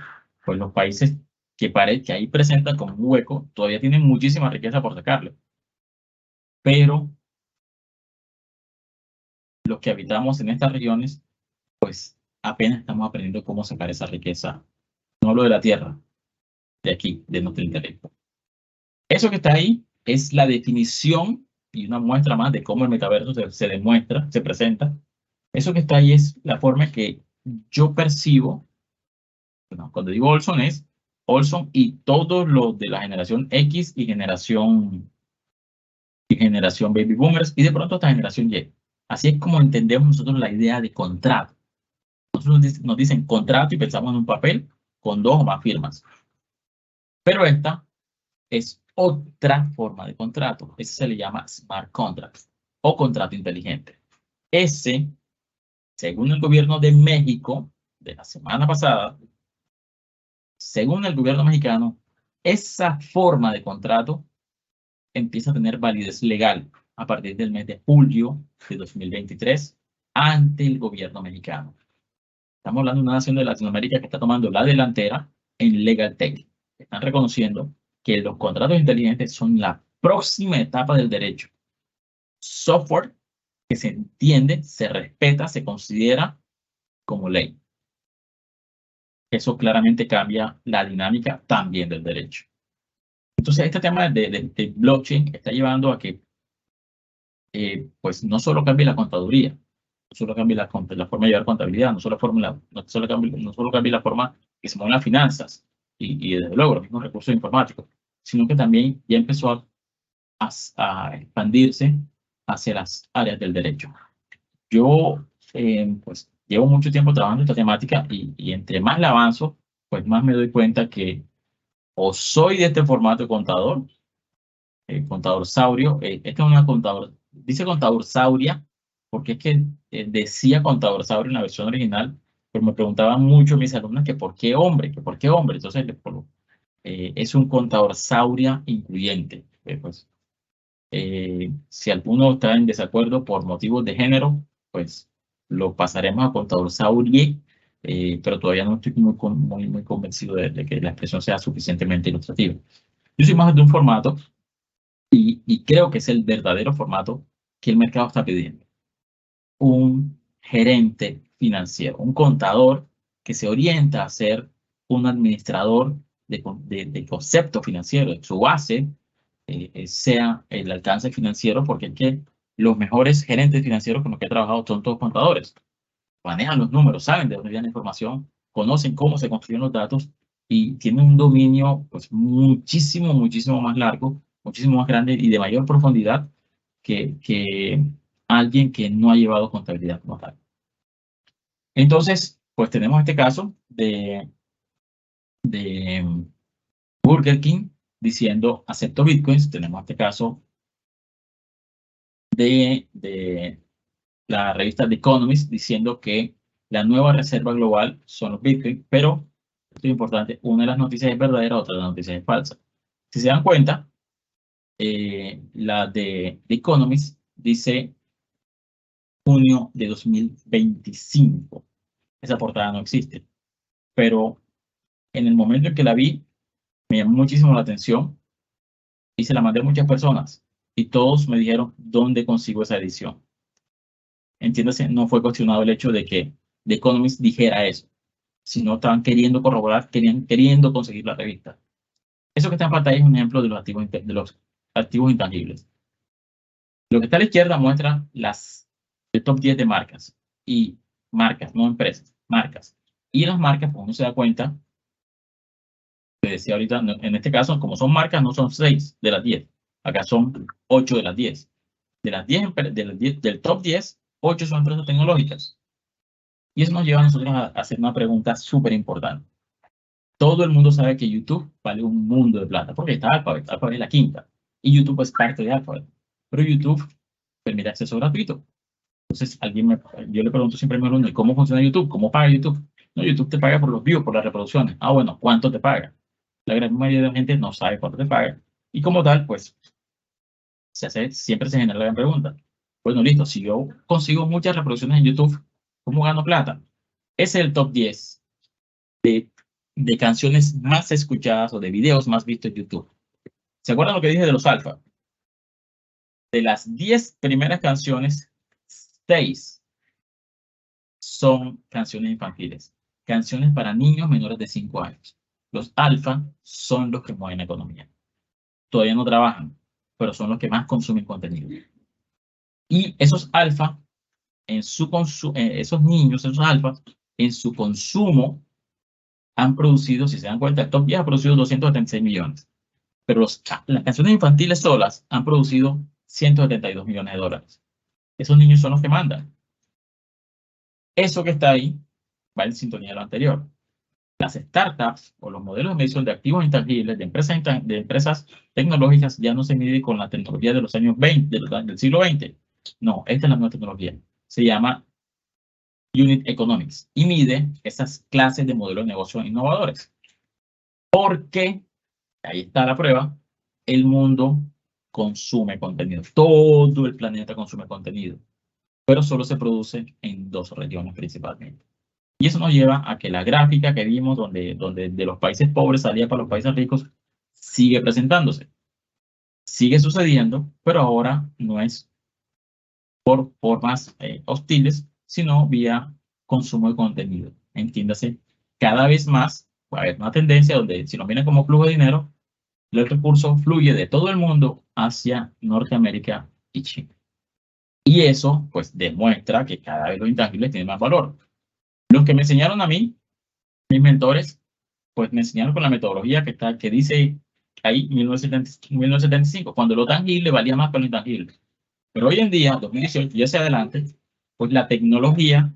C: pues los países que ahí presentan como un hueco, todavía tienen muchísima riqueza por sacarle. Pero los que habitamos en estas regiones, pues apenas estamos aprendiendo cómo sacar esa riqueza. No hablo de la tierra, de aquí, de nuestro intelecto. Eso que está ahí es la definición y una muestra más de cómo el metaverso se demuestra, se presenta. Eso que está ahí es la forma que yo percibo, bueno, cuando digo Olson es Olson y todos los de la generación X y generación Baby Boomers y de pronto hasta generación Y. Así es como entendemos nosotros la idea de contrato. Nosotros nos dicen contrato y pensamos en un papel con 2 o más firmas. Pero esta es otra forma de contrato. Ese se le llama smart contract o contrato inteligente. Ese, según el gobierno de México, de la semana pasada, según el gobierno mexicano, esa forma de contrato empieza a tener validez legal a partir del mes de julio de 2023 ante el gobierno mexicano. Estamos hablando de una nación de Latinoamérica que está tomando la delantera en Legal Tech. Están reconociendo que los contratos inteligentes son la próxima etapa del derecho. Software que se entiende, se respeta, se considera como ley. Eso claramente cambia la dinámica también del derecho. Entonces, este tema de blockchain está llevando a que pues no solo cambie la contaduría, no solo cambie la forma de llevar contabilidad, no solo cambie la forma que se mueven las finanzas y desde luego los mismos recursos informáticos, sino que también ya empezó a expandirse hacia las áreas del derecho. Yo pues llevo mucho tiempo trabajando en esta temática y entre más la avanzo, pues más me doy cuenta que o soy de este formato de contador, contador saurio, esta es una contador, dice contador sauria, porque es que decía contador saurio en la versión original, pero me preguntaban mucho mis alumnas que por qué hombre, entonces es un contador sauria incluyente. Pues, si alguno está en desacuerdo por motivos de género, pues lo pasaremos a contador saurie, pero todavía no estoy muy convencido de que la expresión sea suficientemente ilustrativa. Yo soy más de un formato y creo que es el verdadero formato que el mercado está pidiendo. Un gerente financiero, un contador que se orienta a ser un administrador de concepto financiero, su base sea el alcance financiero, porque es que los mejores gerentes financieros con los que he trabajado son todos contadores. Manejan los números, saben de dónde viene la información, conocen cómo se construyen los datos y tienen un dominio pues, muchísimo más largo, muchísimo más grande y de mayor profundidad que alguien que no ha llevado contabilidad como tal. Entonces, pues tenemos este caso de Burger King diciendo acepto bitcoins. Tenemos este caso de la revista The Economist diciendo que la nueva reserva global son los bitcoins, pero esto es importante, una de las noticias es verdadera, otra de las noticias es falsa. Si se dan cuenta, la de The Economist dice junio de 2025. Esa portada no existe, pero en el momento en que la vi, me llamó muchísimo la atención y se la mandé a muchas personas y todos me dijeron dónde consigo esa edición. Entiéndase, no fue cuestionado el hecho de que The Economist dijera eso, sino estaban queriendo corroborar, queriendo conseguir la revista. Eso que está en pantalla es un ejemplo de los activos intangibles. Lo que está a la izquierda muestra el top 10 de marcas, y marcas, no empresas, marcas. Y las marcas, como uno se da cuenta, te decía ahorita, en este caso, como son marcas, no son 6 de las 10. Acá son 8 de las 10. Del top 10, 8 son empresas tecnológicas. Y eso nos lleva a nosotros a hacer una pregunta súper importante. Todo el mundo sabe que YouTube vale un mundo de plata, porque está Alphabet. Alphabet es la quinta. Y YouTube es parte de Alphabet. Pero YouTube permite acceso gratuito. Entonces, yo le pregunto siempre a mi alumno, ¿cómo funciona YouTube? ¿Cómo paga YouTube? No, YouTube te paga por los views, por las reproducciones. Ah, bueno, ¿cuánto te paga? La gran mayoría de la gente no sabe cuánto te paga. Y como tal, pues, siempre se genera la gran pregunta. Bueno, listo, si yo consigo muchas reproducciones en YouTube, ¿cómo gano plata? Ese es el top 10 de canciones más escuchadas o de videos más vistos en YouTube. ¿Se acuerdan lo que dije de los alfa? De las 10 primeras canciones, 6 son canciones infantiles, canciones para niños menores de 5 años. Los alfa son los que mueven la economía. Todavía no trabajan, pero son los que más consumen contenido. Y esos alfa, esos niños, esos alfas, en su consumo, han producido, si se dan cuenta, el top 10 ha producido 276 millones. Pero las canciones infantiles solas han producido 172 millones de dólares. Esos niños son los que mandan. Eso que está ahí va en sintonía de lo anterior. Las startups o los modelos de medición de activos intangibles de empresas tecnológicas ya no se miden con la tecnología de los años 20, del siglo XX. No, esta es la nueva tecnología. Se llama Unit Economics y mide esas clases de modelos de negocio innovadores. Porque, ahí está la prueba, el mundo consume contenido. Todo el planeta consume contenido, pero solo se produce en 2 regiones principalmente. Y eso nos lleva a que la gráfica que vimos donde de los países pobres salía para los países ricos sigue presentándose. Sigue sucediendo, pero ahora no es por formas hostiles, sino vía consumo de contenido. Entiéndase, cada vez más va a haber una tendencia donde, si nos viene como flujo de dinero, el recurso fluye de todo el mundo hacia Norteamérica y China. Y eso, pues, demuestra que cada vez los intangibles tienen más valor. Los que me enseñaron a mí, mis mentores, pues me enseñaron con la metodología que dice ahí 1975, cuando lo tangible valía más que lo intangible. Pero hoy en día, 2018 y hacia adelante, pues la tecnología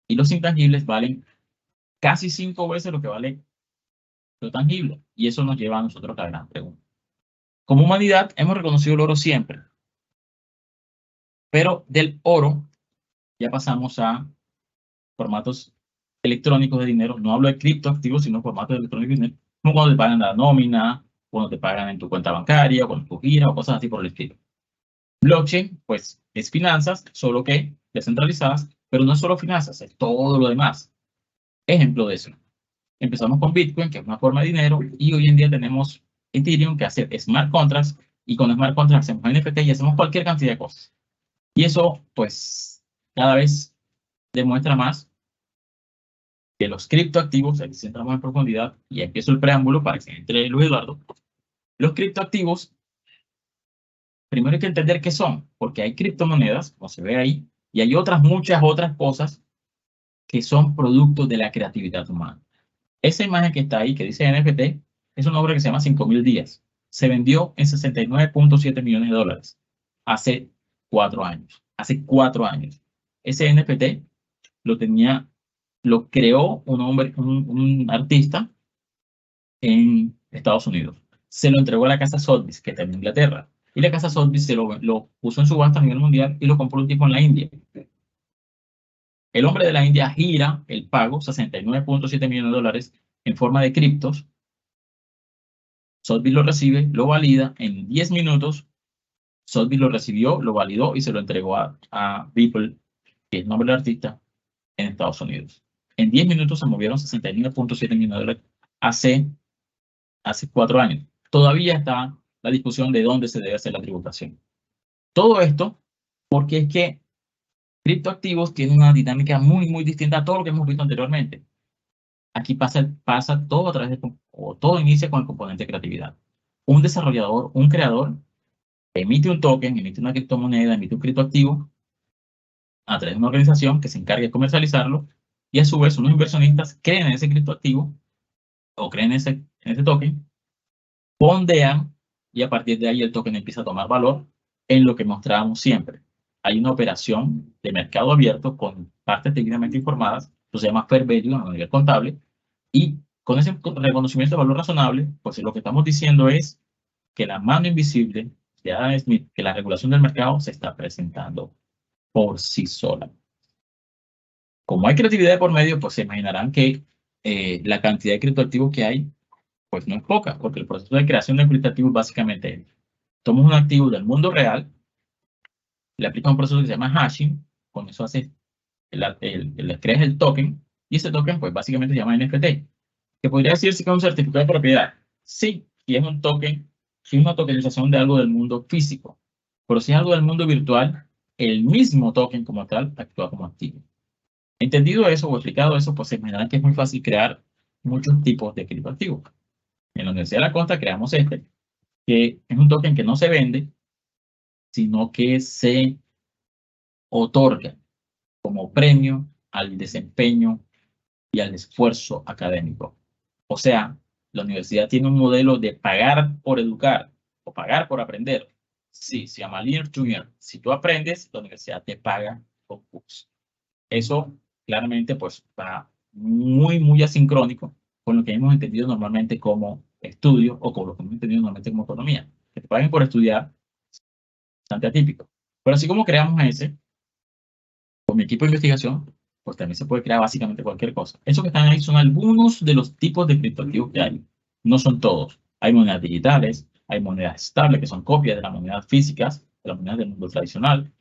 C: y los intangibles valen casi 5 veces lo que vale lo tangible. Y eso nos lleva a nosotros a la gran pregunta. Como humanidad hemos reconocido el oro siempre, pero del oro ya pasamos a formatos electrónicos de dinero. No hablo de criptoactivos, sino formatos electrónicos de dinero, como cuando te pagan la nómina, cuando te pagan en tu cuenta bancaria, cuando tú giras o cosas así por el estilo. Blockchain, pues, es finanzas, solo que descentralizadas, pero no es solo finanzas, es todo lo demás. Ejemplo de eso. Empezamos con Bitcoin, que es una forma de dinero, y hoy en día tenemos Ethereum, que hace smart contracts, y con smart contracts hacemos NFT y hacemos cualquier cantidad de cosas. Y eso, pues, cada vez demuestra más que los criptoactivos, aquí entramos en profundidad, y empiezo el preámbulo para que entre Luis Eduardo. Los criptoactivos, primero hay que entender qué son, porque hay criptomonedas, como se ve ahí, y hay muchas otras cosas que son productos de la creatividad humana. Esa imagen que está ahí, que dice NFT, es una obra que se llama 5.000 días. Se vendió en 69.7 millones de dólares hace 4 años. Hace 4 años. Ese NFT lo tenía lo creó un hombre, un artista en Estados Unidos. Se lo entregó a la casa Sotheby's, que está en Inglaterra. Y la casa Sotheby's lo puso en subasta a nivel mundial y lo compró un tipo en la India. El hombre de la India gira el pago, 69.7 millones de dólares, en forma de criptos. Sotheby's lo recibe, lo valida en 10 minutos. Sotheby's lo recibió, lo validó y se lo entregó a Beeple, que es el nombre del artista, en Estados Unidos. En 10 minutos se movieron 69.7 millones de dólares hace 4 años. Todavía está la discusión de dónde se debe hacer la tributación. Todo esto porque es que criptoactivos tienen una dinámica muy distinta a todo lo que hemos visto anteriormente. Aquí pasa todo a través o todo inicia con el componente de creatividad. Un desarrollador, un creador, emite un token, emite una criptomoneda, emite un criptoactivo a través de una organización que se encargue de comercializarlo y a su vez unos inversionistas creen en ese criptoactivo o creen en ese token, fondean y a partir de ahí el token empieza a tomar valor en lo que mostrábamos siempre. Hay una operación de mercado abierto con partes debidamente informadas, eso se llama fair value a nivel contable, y con ese reconocimiento de valor razonable, pues lo que estamos diciendo es que la mano invisible de Adam Smith, que la regulación del mercado se está presentando por sí sola. Como hay creatividad de por medio, pues se imaginarán que la cantidad de criptoactivos que hay, pues no es poca, porque el proceso de creación de criptoactivos básicamente tomas un activo del mundo real, le aplicas un proceso que se llama hashing, con eso haces, creas el token, y ese token pues básicamente se llama NFT, que podría decirse que es un certificado de propiedad. Sí, y es un token, sí es una tokenización de algo del mundo físico, pero si es algo del mundo virtual, el mismo token como tal actúa como activo. Entendido eso o explicado eso, pues se imaginarán que es muy fácil crear muchos tipos de criptoactivos. En la Universidad de la Costa creamos este, que es un token que no se vende, sino que se otorga como premio al desempeño y al esfuerzo académico. O sea, la universidad tiene un modelo de pagar por educar o pagar por aprender. Sí, se llama Learn to Earn. Si tú aprendes, la universidad te paga con cursos. Eso claramente pues está muy asincrónico con lo que hemos entendido normalmente como estudio o con lo que hemos entendido normalmente como economía. Que te paguen por estudiar, bastante atípico. Pero así como creamos ese, con mi equipo de investigación, pues también se puede crear básicamente cualquier cosa. Eso que están ahí son algunos de los tipos de criptoactivos que hay. No son todos. Hay monedas digitales, hay monedas estables que son copias de las monedas físicas, de las monedas del mundo tradicional.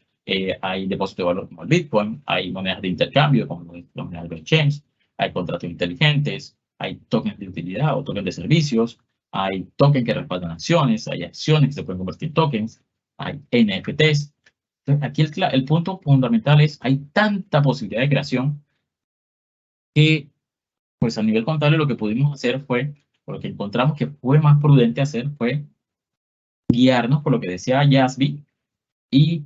C: Hay depósitos de valor como el Bitcoin, hay monedas de intercambio como las monedas de exchange, hay contratos inteligentes, hay tokens de utilidad o tokens de servicios, hay tokens que respaldan acciones, hay acciones que se pueden convertir en tokens, hay NFTs. Aquí el punto fundamental es, hay tanta posibilidad de creación que, pues a nivel contable lo que pudimos hacer fue, o lo que encontramos que fue más prudente hacer fue guiarnos por lo que decía Yasby y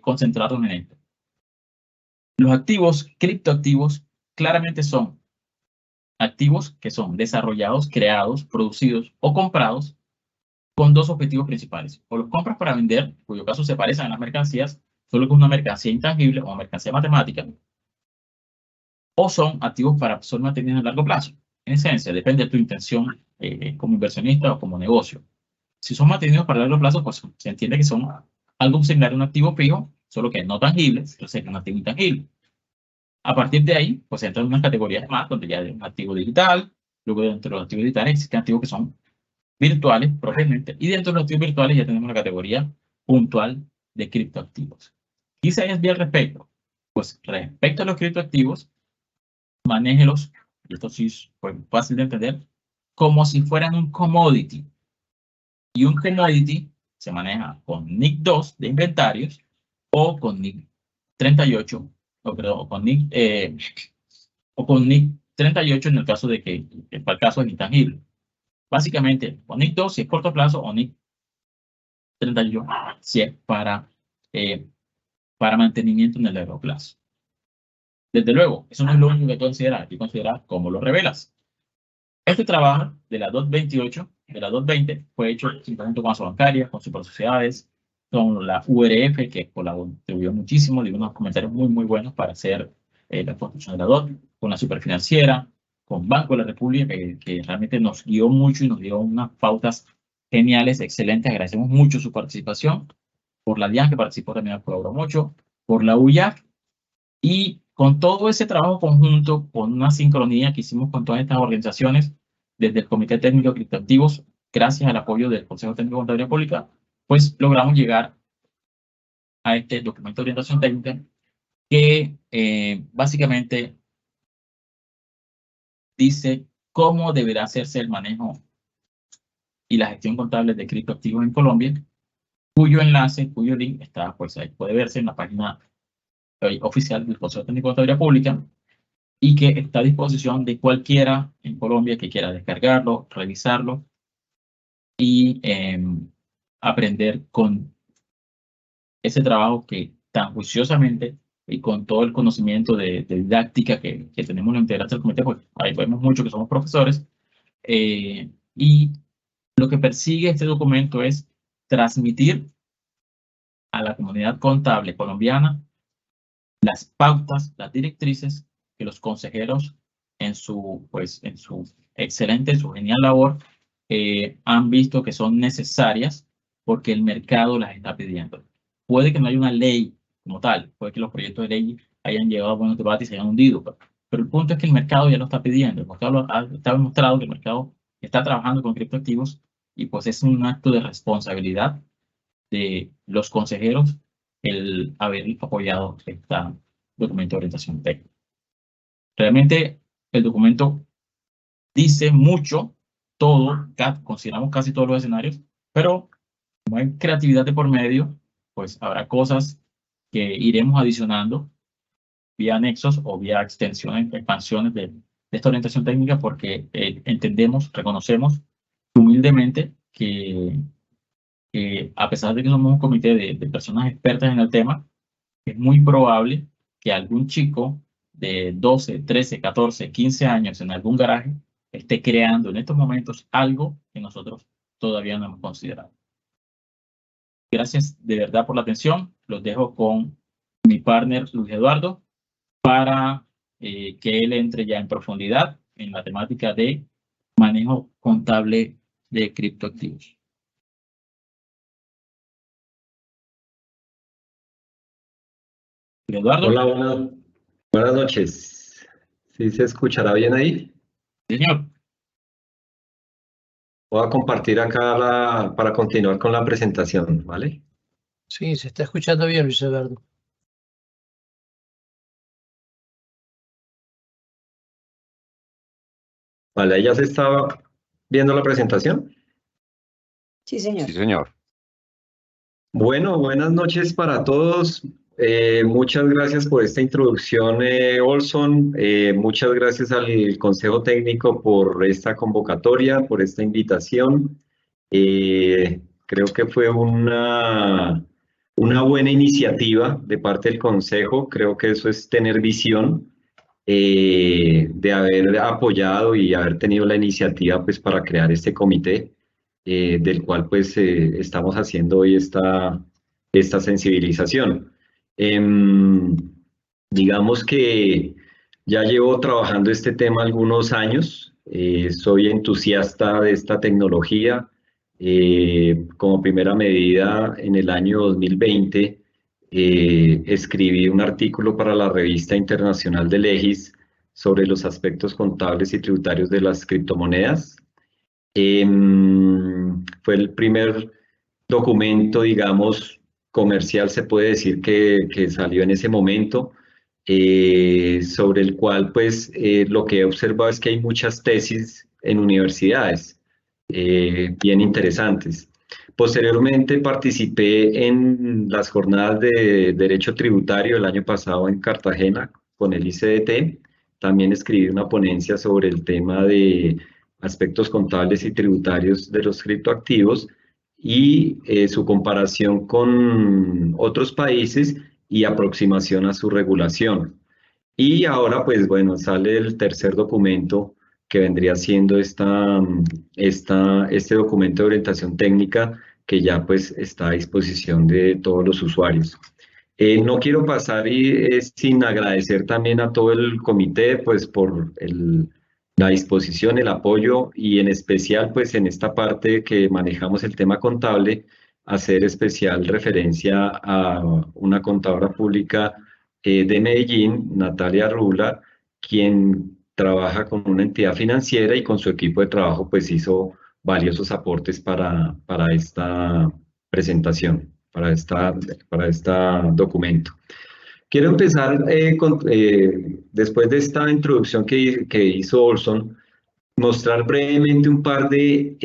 C: concentrarnos en esto. Los activos, criptoactivos, claramente son activos que son desarrollados, creados, producidos o comprados con dos objetivos principales. O los compras para vender, en cuyo caso se parecen a las mercancías, solo que es una mercancía intangible o una mercancía matemática, o son activos para ser mantenidos a largo plazo. En esencia, depende de tu intención como inversionista o como negocio. Si son mantenidos para largo plazo, pues se entiende que son algo similar a un activo fijo, solo que no tangible, entonces es un activo intangible. A partir de ahí, pues entran unas categorías más, donde ya hay un activo digital, luego dentro de los activos digitales existen activos que son virtuales propiamente, y dentro de los activos virtuales ya tenemos una categoría puntual de criptoactivos. ¿Qué se desvía al respecto? Pues respecto a los criptoactivos, manéjelos, y esto sí es fácil de entender, como si fueran un commodity. Y un commodity se maneja con NIC 2 de inventarios o con NIC 38, o con NIC 38 en el caso de que para el caso es intangible. Básicamente, o NIC 2 si es corto plazo, o NIC 38 si es para mantenimiento en el largo plazo. Desde luego, eso no es lo único que considerar, hay que considerar cómo lo revelas. Este trabajo de la 228, de la 220, fue hecho simplemente con su bancaria, con sus sociedades, con la URF, que contribuyó muchísimo, dio unos comentarios muy buenos para hacer la construcción de la DOT, con la Superfinanciera, con Banco de la República, que realmente nos guió mucho y nos dio unas pautas geniales, excelentes. Agradecemos mucho su participación. Por la DIAN, que participó también, nos colaboró mucho, por la UIAC, y con todo ese trabajo conjunto, con una sincronía que hicimos con todas estas organizaciones, desde el Comité Técnico de Criptoactivos, gracias al apoyo del Consejo Técnico de Contaduría Pública, pues logramos llegar a este documento de orientación técnica que básicamente dice cómo deberá hacerse el manejo y la gestión contable de criptoactivos en Colombia, cuyo enlace, cuyo link está, pues ahí puede verse en la página oficial del Consejo Técnico de Contaduría Pública, y que está a disposición de cualquiera en Colombia que quiera descargarlo, revisarlo y aprender con ese trabajo que tan juiciosamente y con todo el conocimiento de didáctica que tenemos los integrantes del comité, pues ahí vemos mucho que somos profesores, y lo que persigue este documento es transmitir a la comunidad contable colombiana las pautas, las directrices que los consejeros en su excelente, su genial labor, han visto que son necesarias porque el mercado las está pidiendo. Puede que no haya una ley como tal, puede que los proyectos de ley hayan llegado a buenos debates y se hayan hundido, pero el punto es que el mercado ya lo está pidiendo. El mercado está demostrado que el mercado está trabajando con criptoactivos, y pues es un acto de responsabilidad de los consejeros el haber apoyado este documento de orientación técnica. Realmente el documento dice mucho, todo, consideramos casi todos los escenarios, pero como hay creatividad de por medio, pues habrá cosas que iremos adicionando vía anexos o vía extensiones, expansiones de esta orientación técnica, porque entendemos, reconocemos humildemente que a pesar de que somos un comité de personas expertas en el tema, es muy probable que algún chico de 12, 13, 14, 15 años en algún garaje esté creando en estos momentos algo que nosotros todavía no hemos considerado. Gracias de verdad por la atención. Los dejo con mi partner Luis Eduardo para que él entre ya en profundidad en la temática de manejo contable de criptoactivos. Eduardo.
D: Hola, buenas noches. ¿Sí se escuchará bien ahí?
C: Señor.
D: Voy a compartir acá para continuar con la presentación, ¿vale?
E: Sí, se está escuchando bien, Luis Eduardo.
D: Vale, ahí ya se estaba viendo la presentación.
F: Sí, señor.
A: Sí, señor.
D: Bueno, buenas noches para todos. Muchas gracias por esta introducción, Olson. Muchas gracias al Consejo Técnico por esta convocatoria, por esta invitación. Creo que fue una buena iniciativa de parte del Consejo. Creo que eso es tener visión, de haber apoyado y haber tenido la iniciativa pues, para crear este comité, del cual pues estamos haciendo hoy esta sensibilización. Digamos que ya llevo trabajando este tema algunos años, soy entusiasta de esta tecnología. Como primera medida, en el año 2020 escribí un artículo para la revista internacional de Legis sobre los aspectos contables y tributarios de las criptomonedas. Fue el primer documento, digamos, comercial, se puede decir, que salió en ese momento, sobre el cual, pues, lo que he observado es que hay muchas tesis en universidades, bien interesantes. Posteriormente participé en las jornadas de Derecho Tributario el año pasado en Cartagena con el ICDT. También escribí una ponencia sobre el tema de aspectos contables y tributarios de los criptoactivos y su comparación con otros países y aproximación a su regulación. Y ahora, pues bueno, sale el tercer documento que vendría siendo este documento de orientación técnica que ya pues está a disposición de todos los usuarios. No quiero pasar sin agradecer también a todo el comité pues por la disposición, el apoyo y en especial pues en esta parte que manejamos el tema contable, hacer especial referencia a una contadora pública de Medellín, Natalia Rula, quien trabaja con una entidad financiera y con su equipo de trabajo pues hizo valiosos aportes para esta presentación, para este documento. Quiero empezar después de esta introducción que hizo Olson, mostrar brevemente un par de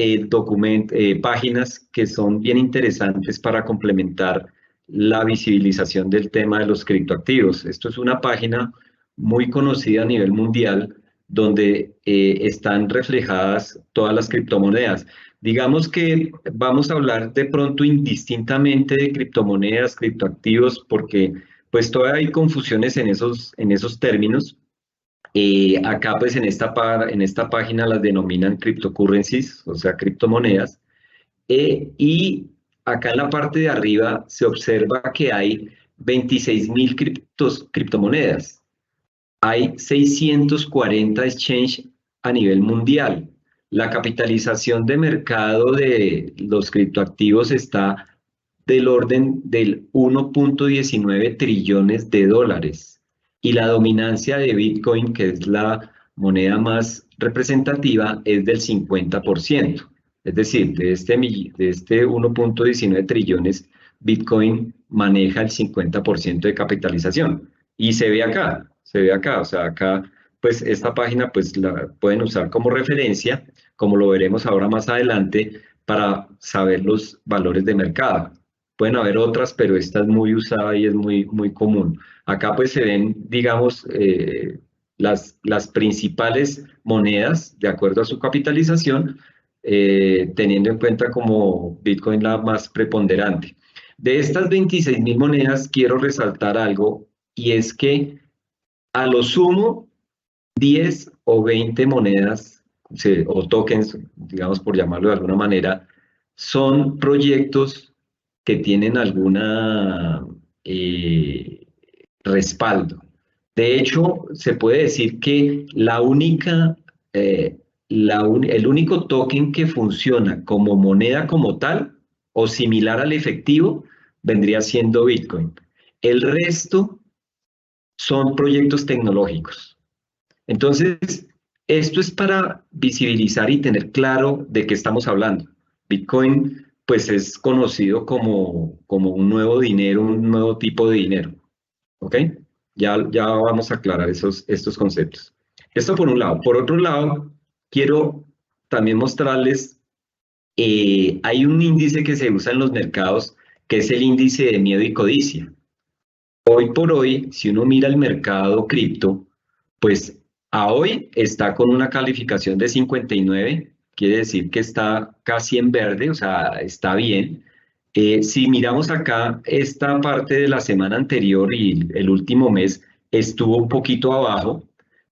D: páginas que son bien interesantes para complementar la visibilización del tema de los criptoactivos. Esto es una página muy conocida a nivel mundial donde están reflejadas todas las criptomonedas. Digamos que vamos a hablar de pronto indistintamente de criptomonedas, criptoactivos, porque pues todavía hay confusiones en esos términos. Acá pues en esta página las denominan cryptocurrencies, o sea, criptomonedas. Y acá en la parte de arriba se observa que hay 26.000 criptomonedas. Hay 640 exchange a nivel mundial. La capitalización de mercado de los criptoactivos está del orden del 1.19 trillones de dólares. Y la dominancia de Bitcoin, que es la moneda más representativa, es del 50%. Es decir, de este 1.19 trillones, Bitcoin maneja el 50% de capitalización. Y se ve acá, o sea, acá, pues esta página pues la pueden usar como referencia, como lo veremos ahora más adelante, para saber los valores de mercado. Pueden haber otras, pero esta es muy usada y es muy común. Acá pues se ven, digamos, las principales monedas de acuerdo a su capitalización, teniendo en cuenta como Bitcoin la más preponderante. De estas 26.000 monedas quiero resaltar algo, y es que a lo sumo 10 o 20 monedas o tokens, digamos por llamarlo de alguna manera, son proyectos que tienen alguna respaldo. De hecho, se puede decir que el único token que funciona como moneda como tal o similar al efectivo vendría siendo Bitcoin. El resto son proyectos tecnológicos. Entonces, esto es para visibilizar y tener claro de qué estamos hablando. Bitcoin, pues, es conocido como un nuevo dinero, un nuevo tipo de dinero. ¿Ok? Ya vamos a aclarar estos conceptos. Esto por un lado. Por otro lado, quiero también mostrarles, hay un índice que se usa en los mercados, que es el índice de miedo y codicia. Hoy por hoy, si uno mira el mercado cripto, pues a hoy está con una calificación de 59, quiere decir que está casi en verde, o sea, está bien. Si miramos acá, esta parte de la semana anterior y el último mes estuvo un poquito abajo,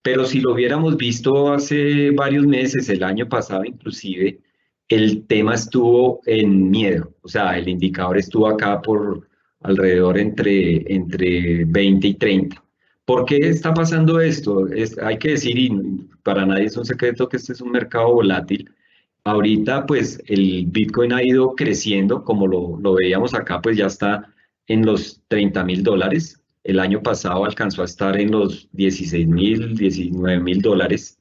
D: pero si lo hubiéramos visto hace varios meses, el año pasado inclusive, el tema estuvo en miedo, o sea, el indicador estuvo acá por alrededor entre 20 y 30. ¿Por qué está pasando esto? Hay que decir, y para nadie es un secreto, que este es un mercado volátil. Ahorita, pues, el Bitcoin ha ido creciendo, como lo veíamos acá, pues ya está en los $30.000. El año pasado alcanzó a estar en los 16.000, 19.000 dólares.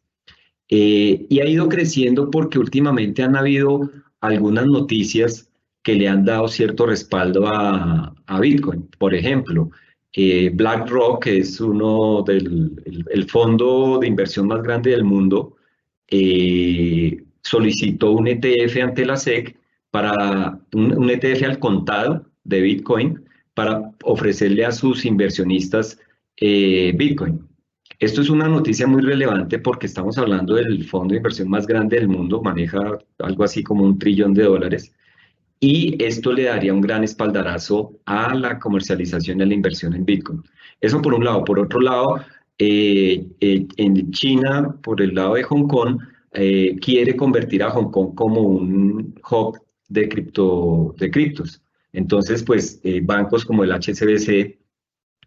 D: Y ha ido creciendo porque últimamente han habido algunas noticias que le han dado cierto respaldo a Bitcoin. Por ejemplo, BlackRock, que es el fondo de inversión más grande del mundo, solicitó un ETF ante la SEC para un ETF al contado de Bitcoin para ofrecerle a sus inversionistas Bitcoin. Esto es una noticia muy relevante porque estamos hablando del fondo de inversión más grande del mundo, maneja algo así como $1 trillón, y esto le daría un gran espaldarazo a la comercialización y a la inversión en Bitcoin. Eso por un lado. Por otro lado, en China, por el lado de Hong Kong, quiere convertir a Hong Kong como un hub de criptos. Entonces, pues, bancos como el HSBC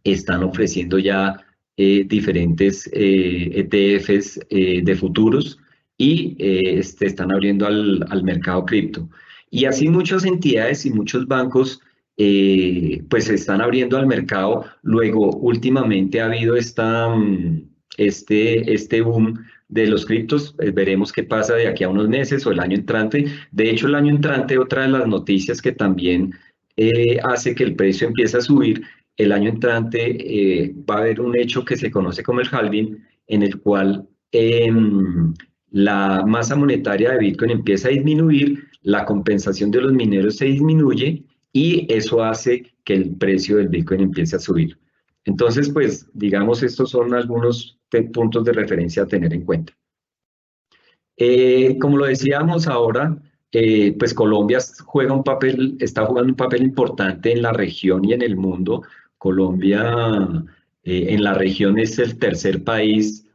D: están ofreciendo ya diferentes ETFs de futuros y están abriendo al mercado cripto. Y así muchas entidades y muchos bancos pues se están abriendo al mercado. Luego, últimamente ha habido este boom de los criptos. Veremos qué pasa de aquí a unos meses o el año entrante. De hecho, el año entrante, otra de las noticias que también hace que el precio empiece a subir, el año entrante va a haber un hecho que se conoce como el halving, en el cual la masa monetaria de Bitcoin empieza a disminuir, la compensación de los mineros se disminuye y eso hace que el precio del Bitcoin empiece a subir. Entonces, pues, digamos, estos son algunos puntos de referencia a tener en cuenta. Como lo decíamos ahora, pues Colombia está jugando un papel importante en la región y en el mundo. Colombia en la región es el tercer país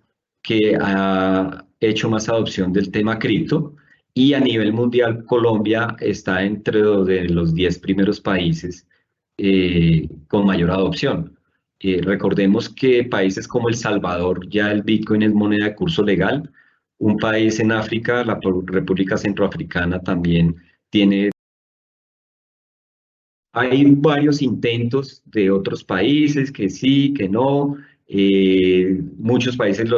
D: que ha hecho más adopción del tema cripto, y a nivel mundial Colombia está entre los 10 primeros países con mayor adopción. Recordemos que países como El Salvador ya el Bitcoin es moneda de curso legal. Un país en África, la República Centroafricana, también tiene. Hay varios intentos de otros países que sí, que no. Muchos países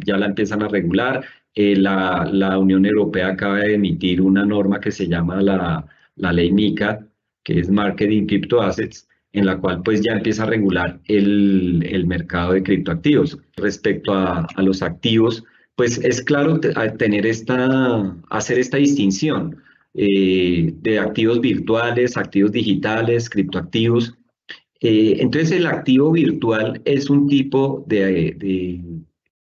D: ya la empiezan a regular. La Unión Europea acaba de emitir una norma que se llama la ley MiCA, que es Marketing Crypto Assets, en la cual pues ya empieza a regular el mercado de criptoactivos. Respecto a los activos, pues es claro hacer esta distinción de activos virtuales, activos digitales, criptoactivos. Entonces el activo virtual es un tipo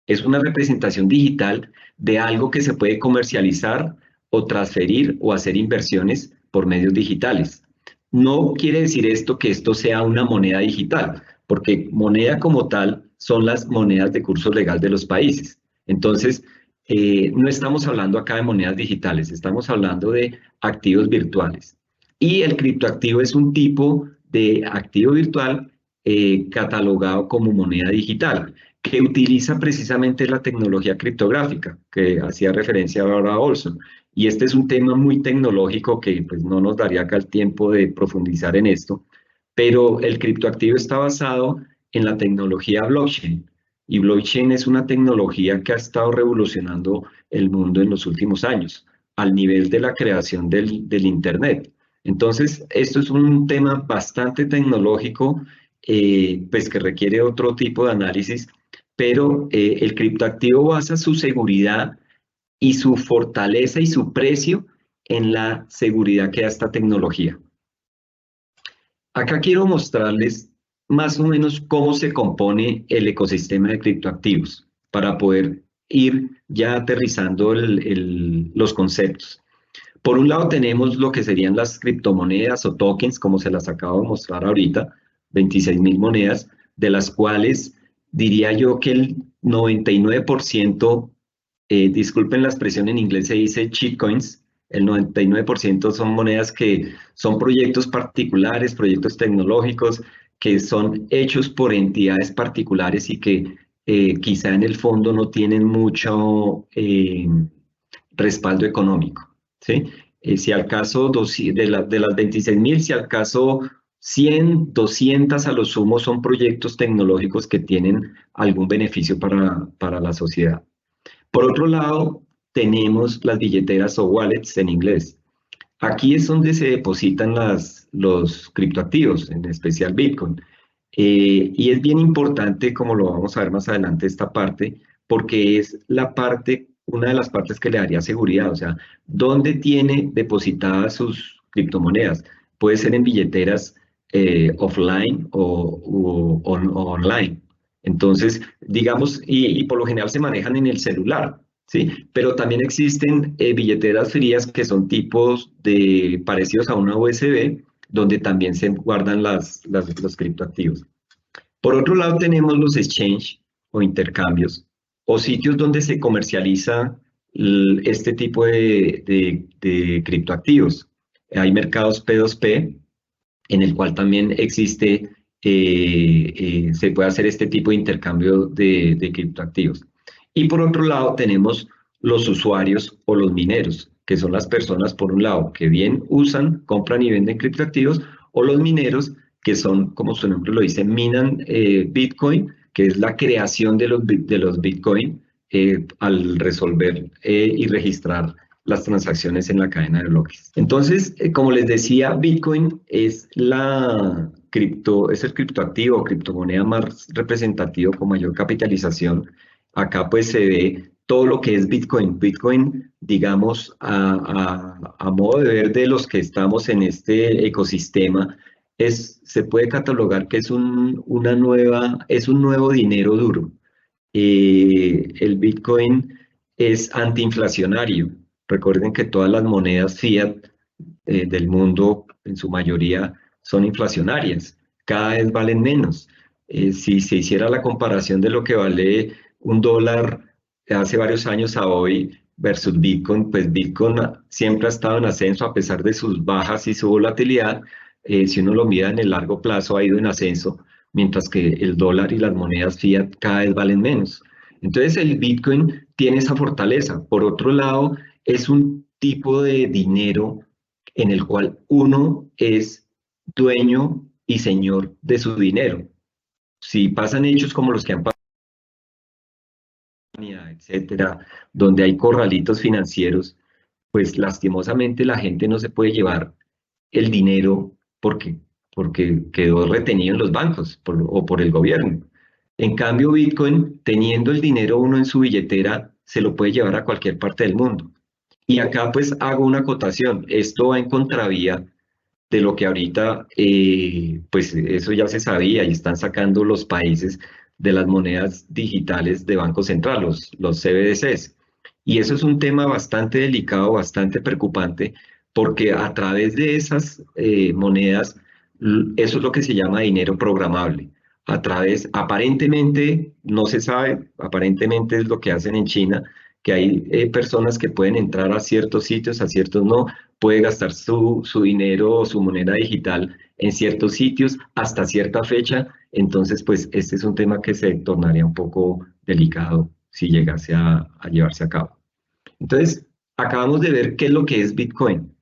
D: es una representación digital de algo que se puede comercializar o transferir o hacer inversiones por medios digitales. No quiere decir esto que esto sea una moneda digital, porque moneda como tal son las monedas de curso legal de los países. Entonces, no estamos hablando acá de monedas digitales, estamos hablando de activos virtuales. Y el criptoactivo es un tipo de activo virtual catalogado como moneda digital, que utiliza precisamente la tecnología criptográfica, que hacía referencia ahora a Olson. Y este es un tema muy tecnológico que pues, no nos daría acá el tiempo de profundizar en esto, pero el criptoactivo está basado en la tecnología blockchain. Y blockchain es una tecnología que ha estado revolucionando el mundo en los últimos años, al nivel de la creación del Internet. Entonces, esto es un tema bastante tecnológico, pues que requiere otro tipo de análisis, pero el criptoactivo basa su seguridad y su fortaleza y su precio en la seguridad que da esta tecnología. Acá quiero mostrarles más o menos cómo se compone el ecosistema de criptoactivos para poder ir ya aterrizando los conceptos. Por un lado tenemos lo que serían las criptomonedas o tokens, como se las acabo de mostrar ahorita, 26.000 monedas, de las cuales diría yo que el 99%, disculpen la expresión en inglés, se dice shitcoins, el 99% son monedas que son proyectos particulares, proyectos tecnológicos, que son hechos por entidades particulares y que quizá en el fondo no tienen mucho respaldo económico, ¿sí? Si al caso de las 26.000, si al caso 100, 200 a lo sumo son proyectos tecnológicos que tienen algún beneficio para la sociedad. Por otro lado, tenemos las billeteras o wallets en inglés. Aquí es donde se depositan los criptoactivos, en especial Bitcoin. Y es bien importante, como lo vamos a ver más adelante, esta parte, porque es una de las partes que le daría seguridad. O sea, ¿dónde tiene depositadas sus criptomonedas? Puede ser en billeteras offline o online. Entonces, digamos, y por lo general se manejan en el celular, ¿sí? Pero también existen billeteras frías que son tipos parecidos a una USB, donde también se guardan los criptoactivos. Por otro lado, tenemos los exchange o intercambios, o sitios donde se comercializa este tipo de criptoactivos. Hay mercados P2P, en el cual también existe se puede hacer este tipo de intercambio de criptoactivos. Y por otro lado tenemos los usuarios o los mineros, que son las personas, por un lado, que bien usan, compran y venden criptoactivos, o los mineros, que son, como su nombre lo dice, minan Bitcoin, que es la creación de los Bitcoin al resolver y registrar las transacciones en la cadena de bloques. Entonces, como les decía, Bitcoin es es el criptoactivo o criptomoneda más representativo con mayor capitalización. Acá pues se ve todo lo que es Bitcoin. Bitcoin, digamos, a modo de ver de los que estamos en este ecosistema, se puede catalogar que es un nuevo dinero duro. El Bitcoin es antiinflacionario. Recuerden que todas las monedas fiat del mundo, en su mayoría, son inflacionarias. Cada vez valen menos. Si se hiciera la comparación de lo que vale un dólar hace varios años a hoy versus Bitcoin, pues Bitcoin siempre ha estado en ascenso a pesar de sus bajas y su volatilidad. Si uno lo mira en el largo plazo, ha ido en ascenso, mientras que el dólar y las monedas fiat cada vez valen menos. Entonces el Bitcoin tiene esa fortaleza. Por otro lado, es un tipo de dinero en el cual uno es dueño y señor de su dinero. Si pasan hechos como los que han pasado, etcétera, donde hay corralitos financieros, pues lastimosamente la gente no se puede llevar el dinero porque quedó retenido en los bancos o por el gobierno. En cambio, Bitcoin, teniendo el dinero uno en su billetera, se lo puede llevar a cualquier parte del mundo. Y acá pues hago una acotación. Esto va en contravía de lo que ahorita, pues eso ya se sabía y están sacando los países de las monedas digitales de Banco Central, los CBDCs. Y eso es un tema bastante delicado, bastante preocupante, porque a través de esas monedas, eso es lo que se llama dinero programable. Aparentemente, no se sabe, aparentemente es lo que hacen en China, que hay personas que pueden entrar a ciertos sitios, a ciertos no, puede gastar su dinero o su moneda digital en ciertos sitios hasta cierta fecha. Entonces, pues este es un tema que se tornaría un poco delicado si llegase a llevarse a cabo. Entonces, acabamos de ver qué es lo que es Bitcoin.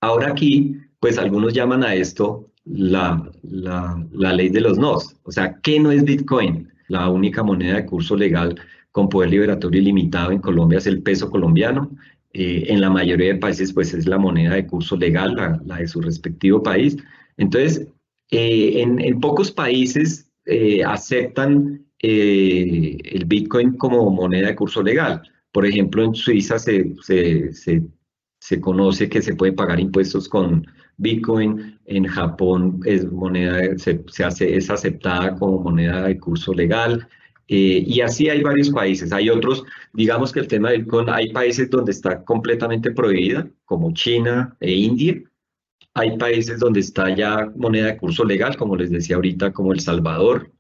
D: Ahora aquí, pues algunos llaman a esto la ley de los nos. O sea, ¿qué no es Bitcoin? La única moneda de curso legal con poder liberatorio ilimitado en Colombia es el peso colombiano. En la mayoría de países, pues es la moneda de curso legal, la de su respectivo país. Entonces, en pocos países aceptan el Bitcoin como moneda de curso legal. Por ejemplo, en Suiza se conoce que se puede pagar impuestos con Bitcoin. En Japón es aceptada como moneda de curso legal. Y así hay varios países. Hay otros, digamos que el tema del Bitcoin, hay países donde está completamente prohibida, como China e India. Hay países donde está ya moneda de curso legal, como les decía ahorita, como El Salvador.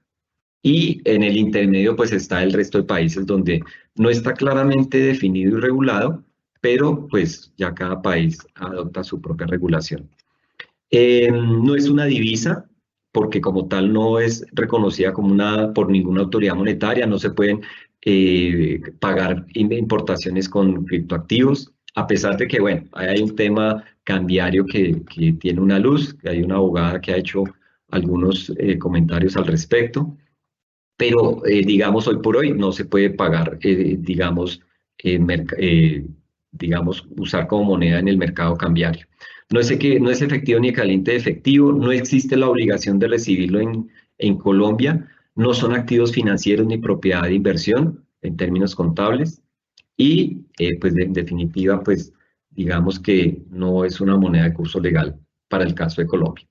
D: Y en el intermedio, pues está el resto de países donde no está claramente definido y regulado, pero pues ya cada país adopta su propia regulación. No es una divisa, porque como tal no es reconocida como por ninguna autoridad monetaria, no se pueden pagar importaciones con criptoactivos, a pesar de que, bueno, hay un tema cambiario que tiene una luz, que hay una abogada que ha hecho algunos comentarios al respecto, pero digamos hoy por hoy no se puede pagar, digamos, usar como moneda en el mercado cambiario. No es efectivo ni caliente de efectivo, no existe la obligación de recibirlo en Colombia, no son activos financieros ni propiedad de inversión en términos contables y pues en definitiva pues digamos que no es una moneda de curso legal para el caso de Colombia.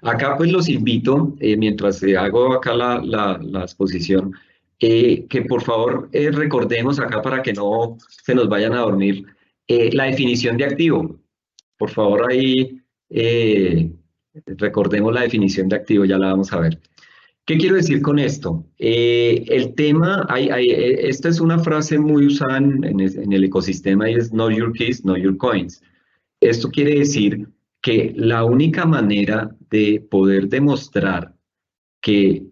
D: Acá pues los invito, mientras hago acá la exposición, que por favor recordemos acá para que no se nos vayan a dormir la definición de activo. Por favor ahí recordemos la definición de activo, ya la vamos a ver. ¿Qué quiero decir con esto? El tema, esta es una frase muy usada en el ecosistema y es Know Your Keys, Know Your Coins. Esto quiere decir que la única manera de poder demostrar que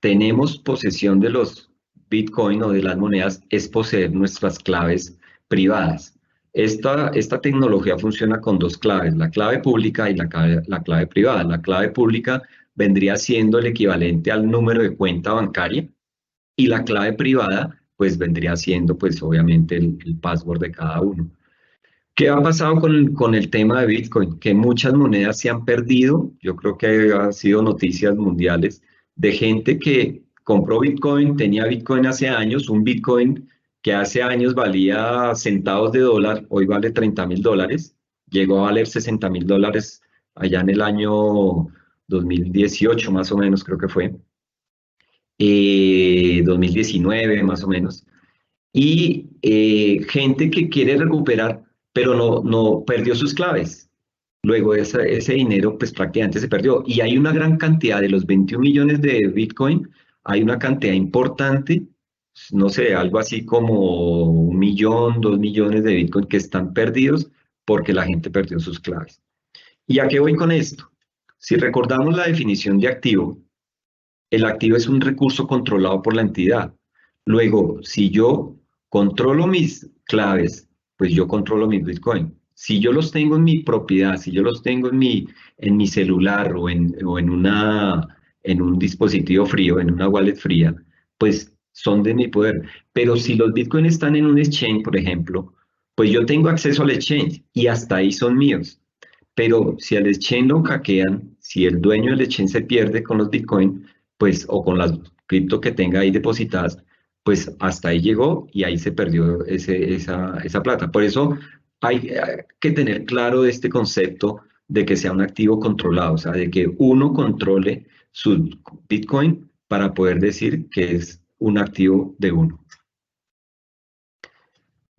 D: tenemos posesión de los Bitcoin o de las monedas es poseer nuestras claves privadas. Esta tecnología funciona con dos claves, la clave pública y la clave privada. La clave pública vendría siendo el equivalente al número de cuenta bancaria y la clave privada pues vendría siendo pues obviamente el password de cada uno. ¿Qué ha pasado con el tema de Bitcoin? Que muchas monedas se han perdido, yo creo que han sido noticias mundiales, de gente que compró Bitcoin, tenía Bitcoin hace años, un Bitcoin que hace años valía centavos de dólar, hoy vale $30.000, llegó a valer $60.000 allá en el año 2018 más o menos, creo que fue, 2019 más o menos, y gente que quiere recuperar, pero no perdió sus claves. Luego ese dinero pues prácticamente se perdió. Y hay una gran cantidad de los 21 millones de Bitcoin, hay una cantidad importante, no sé, algo así como 1 millón, 2 millones de Bitcoin que están perdidos porque la gente perdió sus claves. ¿Y a qué voy con esto? Si recordamos la definición de activo, el activo es un recurso controlado por la entidad. Luego, si yo controlo mis claves, pues yo controlo mis Bitcoin. Si yo los tengo en mi propiedad, si yo los tengo en mi celular o en un dispositivo frío, en una wallet fría, pues son de mi poder. Pero si los Bitcoin están en un exchange, por ejemplo, pues yo tengo acceso al exchange y hasta ahí son míos. Pero si al exchange lo hackean, si el dueño del exchange se pierde con los Bitcoin, pues, o con las cripto que tenga ahí depositadas, pues hasta ahí llegó y ahí se perdió esa plata. Por eso hay que tener claro este concepto de que sea un activo controlado, o sea, de que uno controle su Bitcoin para poder decir que es un activo de uno.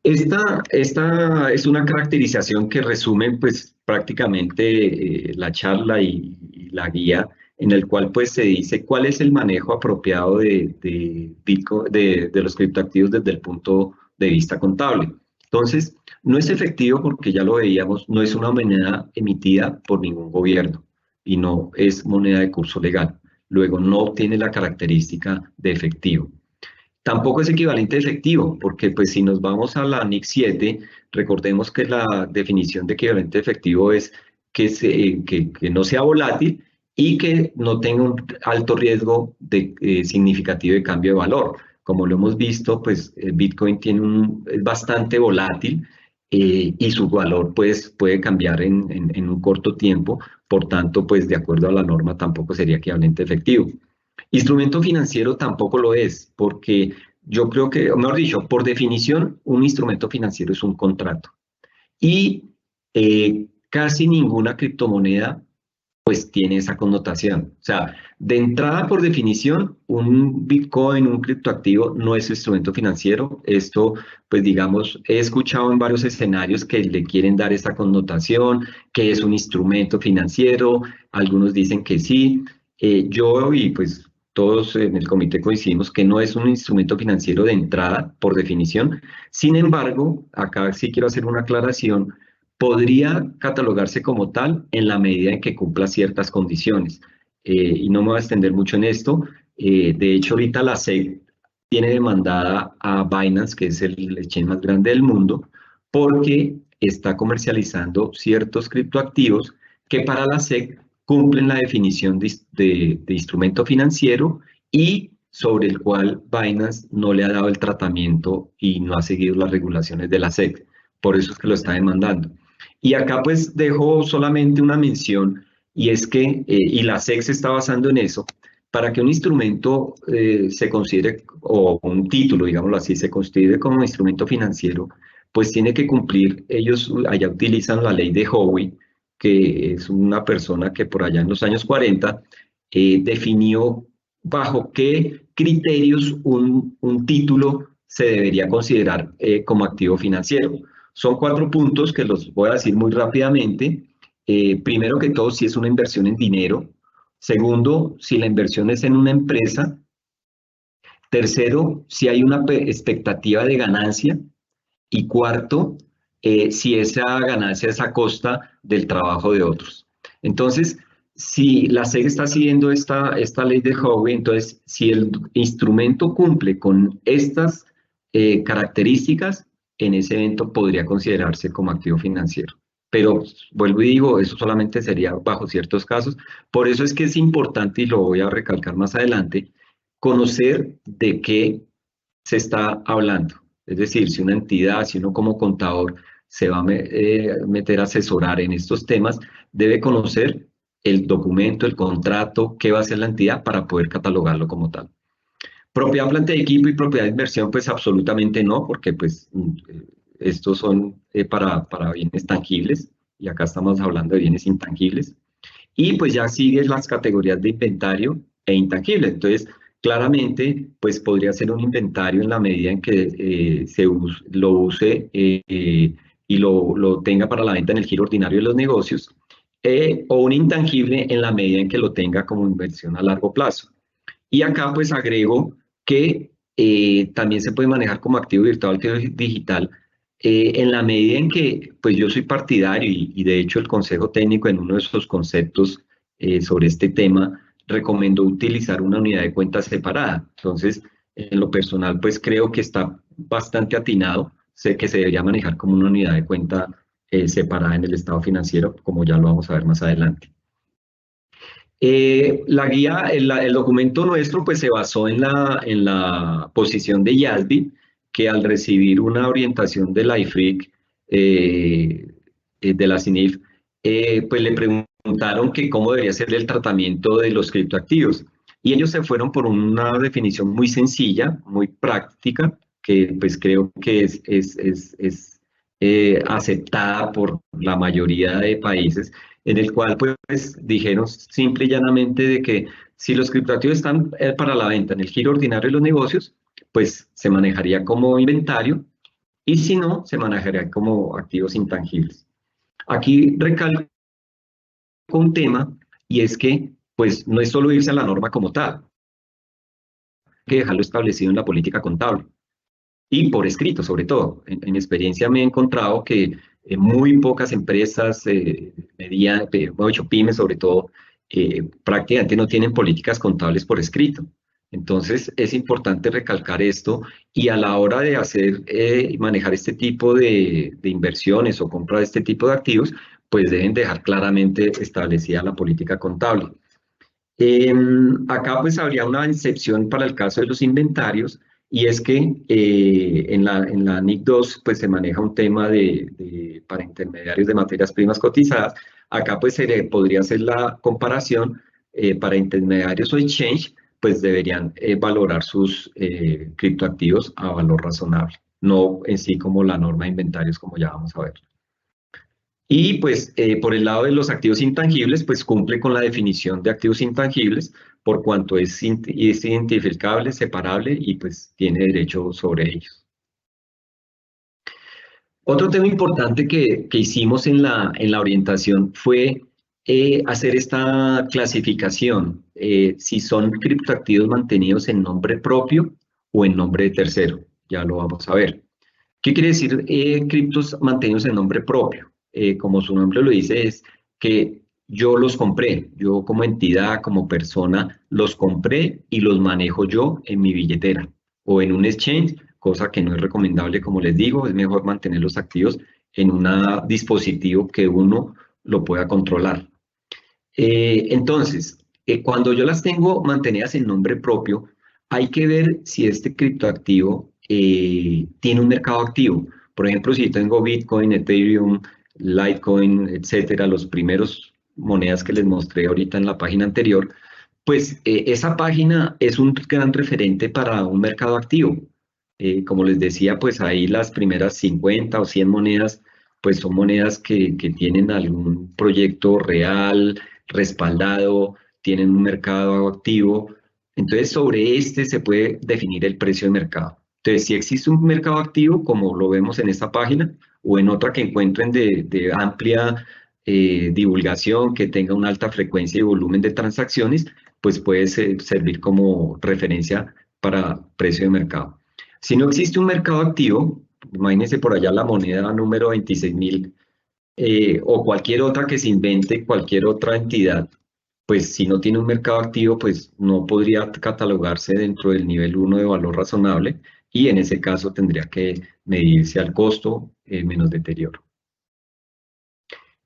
D: Esta es una caracterización que resume pues prácticamente la charla y la guía en el cual pues se dice cuál es el manejo apropiado de Bitcoin, de los criptoactivos desde el punto de vista contable. Entonces, no es efectivo porque ya lo veíamos, no es una moneda emitida por ningún gobierno y no es moneda de curso legal. Luego, no tiene la característica de efectivo. Tampoco es equivalente a efectivo, porque pues si nos vamos a la NIC 7, recordemos que la definición de equivalente a efectivo es que no sea volátil y que no tenga un alto riesgo significativo de cambio de valor. Como lo hemos visto, pues Bitcoin es bastante volátil y su valor pues, puede cambiar en un corto tiempo, por tanto, pues de acuerdo a la norma tampoco sería equivalente a efectivo. Instrumento financiero tampoco lo es, porque yo creo que, mejor dicho, por definición, un instrumento financiero es un contrato. Y casi ninguna criptomoneda pues tiene esa connotación. O sea, de entrada, por definición, un Bitcoin, un criptoactivo, no es instrumento financiero. Esto, pues digamos, he escuchado en varios escenarios que le quieren dar esta connotación, que es un instrumento financiero. Algunos dicen que sí. Yo y pues todos en el comité coincidimos que no es un instrumento financiero de entrada, por definición. Sin embargo, acá sí quiero hacer una aclaración, podría catalogarse como tal en la medida en que cumpla ciertas condiciones. Y no me voy a extender mucho en esto. De hecho, ahorita la SEC tiene demandada a Binance, que es el exchange más grande del mundo, porque está comercializando ciertos criptoactivos que para la SEC cumplen la definición de instrumento financiero y sobre el cual Binance no le ha dado el tratamiento y no ha seguido las regulaciones de la SEC. Por eso es que lo está demandando. Y acá pues dejo solamente una mención y es que, y la SEC se está basando en eso, para que un instrumento se considere, o un título, digámoslo así, se considere como instrumento financiero, pues tiene que cumplir, ellos allá utilizan la ley de Howey, que es una persona que por allá en los años 40 definió bajo qué criterios un título se debería considerar como activo financiero. Son 4 puntos que los voy a decir muy rápidamente. Primero que todo, si es una inversión en dinero. Segundo, si la inversión es en una empresa. Tercero, si hay una expectativa de ganancia. Y cuarto, si esa ganancia es a costa del trabajo de otros. Entonces, si la SEC está siguiendo esta ley de Howey, entonces si el instrumento cumple con estas características, en ese evento podría considerarse como activo financiero. Pero vuelvo y digo, eso solamente sería bajo ciertos casos. Por eso es que es importante, y lo voy a recalcar más adelante, conocer de qué se está hablando. Es decir, si una entidad, si uno como contador se va a meter a asesorar en estos temas, debe conocer el documento, el contrato, qué va a hacer la entidad para poder catalogarlo como tal. Propiedad, planta de equipo y propiedad de inversión, pues absolutamente no, porque pues estos son para bienes tangibles y acá estamos hablando de bienes intangibles. Y pues ya siguen las categorías de inventario e intangible. Entonces, claramente, pues podría ser un inventario en la medida en que lo use y lo tenga para la venta en el giro ordinario de los negocios, o un intangible en la medida en que lo tenga como inversión a largo plazo. Y acá pues agrego que también se puede manejar como activo virtual, activo digital, en la medida en que pues yo soy partidario y de hecho el Consejo Técnico en uno de sus conceptos sobre este tema recomendó utilizar una unidad de cuenta separada. Entonces, en lo personal pues creo que está bastante atinado, sé que se debería manejar como una unidad de cuenta separada en el estado financiero, como ya lo vamos a ver más adelante. La guía, el documento nuestro pues se basó en la posición de IASB, que al recibir una orientación de la IFRIC, de la CINIF, pues le preguntaron que cómo debería ser el tratamiento de los criptoactivos. Y ellos se fueron por una definición muy sencilla, muy práctica, que pues creo que es aceptada por la mayoría de países, en el cual pues dijeron simple y llanamente de que si los criptoactivos están para la venta en el giro ordinario de los negocios, pues se manejaría como inventario, y si no, se manejaría como activos intangibles. Aquí recalco un tema, y es que pues no es solo irse a la norma como tal, hay que dejarlo establecido en la política contable. Y por escrito, sobre todo. En experiencia me he encontrado que muy pocas empresas, medianas, pymes sobre todo, prácticamente no tienen políticas contables por escrito. Entonces es importante recalcar esto, y a la hora de hacer y manejar este tipo de inversiones o compra de este tipo de activos, pues deben dejar claramente establecida la política contable. Acá pues habría una excepción para el caso de los inventarios, y es que en la NIC 2 pues se maneja un tema para intermediarios de materias primas cotizadas. Acá pues se le podría hacer la comparación para intermediarios o exchange, pues deberían valorar sus criptoactivos a valor razonable, no en sí como la norma de inventarios, como ya vamos a ver. Y pues por el lado de los activos intangibles, pues cumple con la definición de activos intangibles, por cuanto es identificable, separable y pues tiene derecho sobre ellos. Otro tema importante que hicimos en la orientación fue hacer esta clasificación, si son criptoactivos mantenidos en nombre propio o en nombre de tercero. Ya lo vamos a ver. ¿Qué quiere decir criptos mantenidos en nombre propio? Como su nombre lo dice, es que yo los compré, yo como entidad, como persona, los compré y los manejo yo en mi billetera o en un exchange, cosa que no es recomendable, como les digo, es mejor mantener los activos en un dispositivo que uno lo pueda controlar. Entonces, cuando yo las tengo mantenidas en nombre propio, hay que ver si este criptoactivo tiene un mercado activo. Por ejemplo, si tengo Bitcoin, Ethereum, Litecoin, etcétera, los primeros monedas que les mostré ahorita en la página anterior, pues esa página es un gran referente para un mercado activo. Como les decía, pues ahí las primeras 50 o 100 monedas, pues son monedas que tienen algún proyecto real, respaldado, tienen un mercado activo. Entonces, sobre este se puede definir el precio de mercado. Entonces, si existe un mercado activo, como lo vemos en esta página, o en otra que encuentren de amplia divulgación, que tenga una alta frecuencia y volumen de transacciones, pues puede servir como referencia para precio de mercado. Si no existe un mercado activo, imagínense por allá la moneda número 26.000, o cualquier otra que se invente, cualquier otra entidad, pues si no tiene un mercado activo, pues no podría catalogarse dentro del nivel 1 de valor razonable y en ese caso tendría que medirse al costo menos deterioro.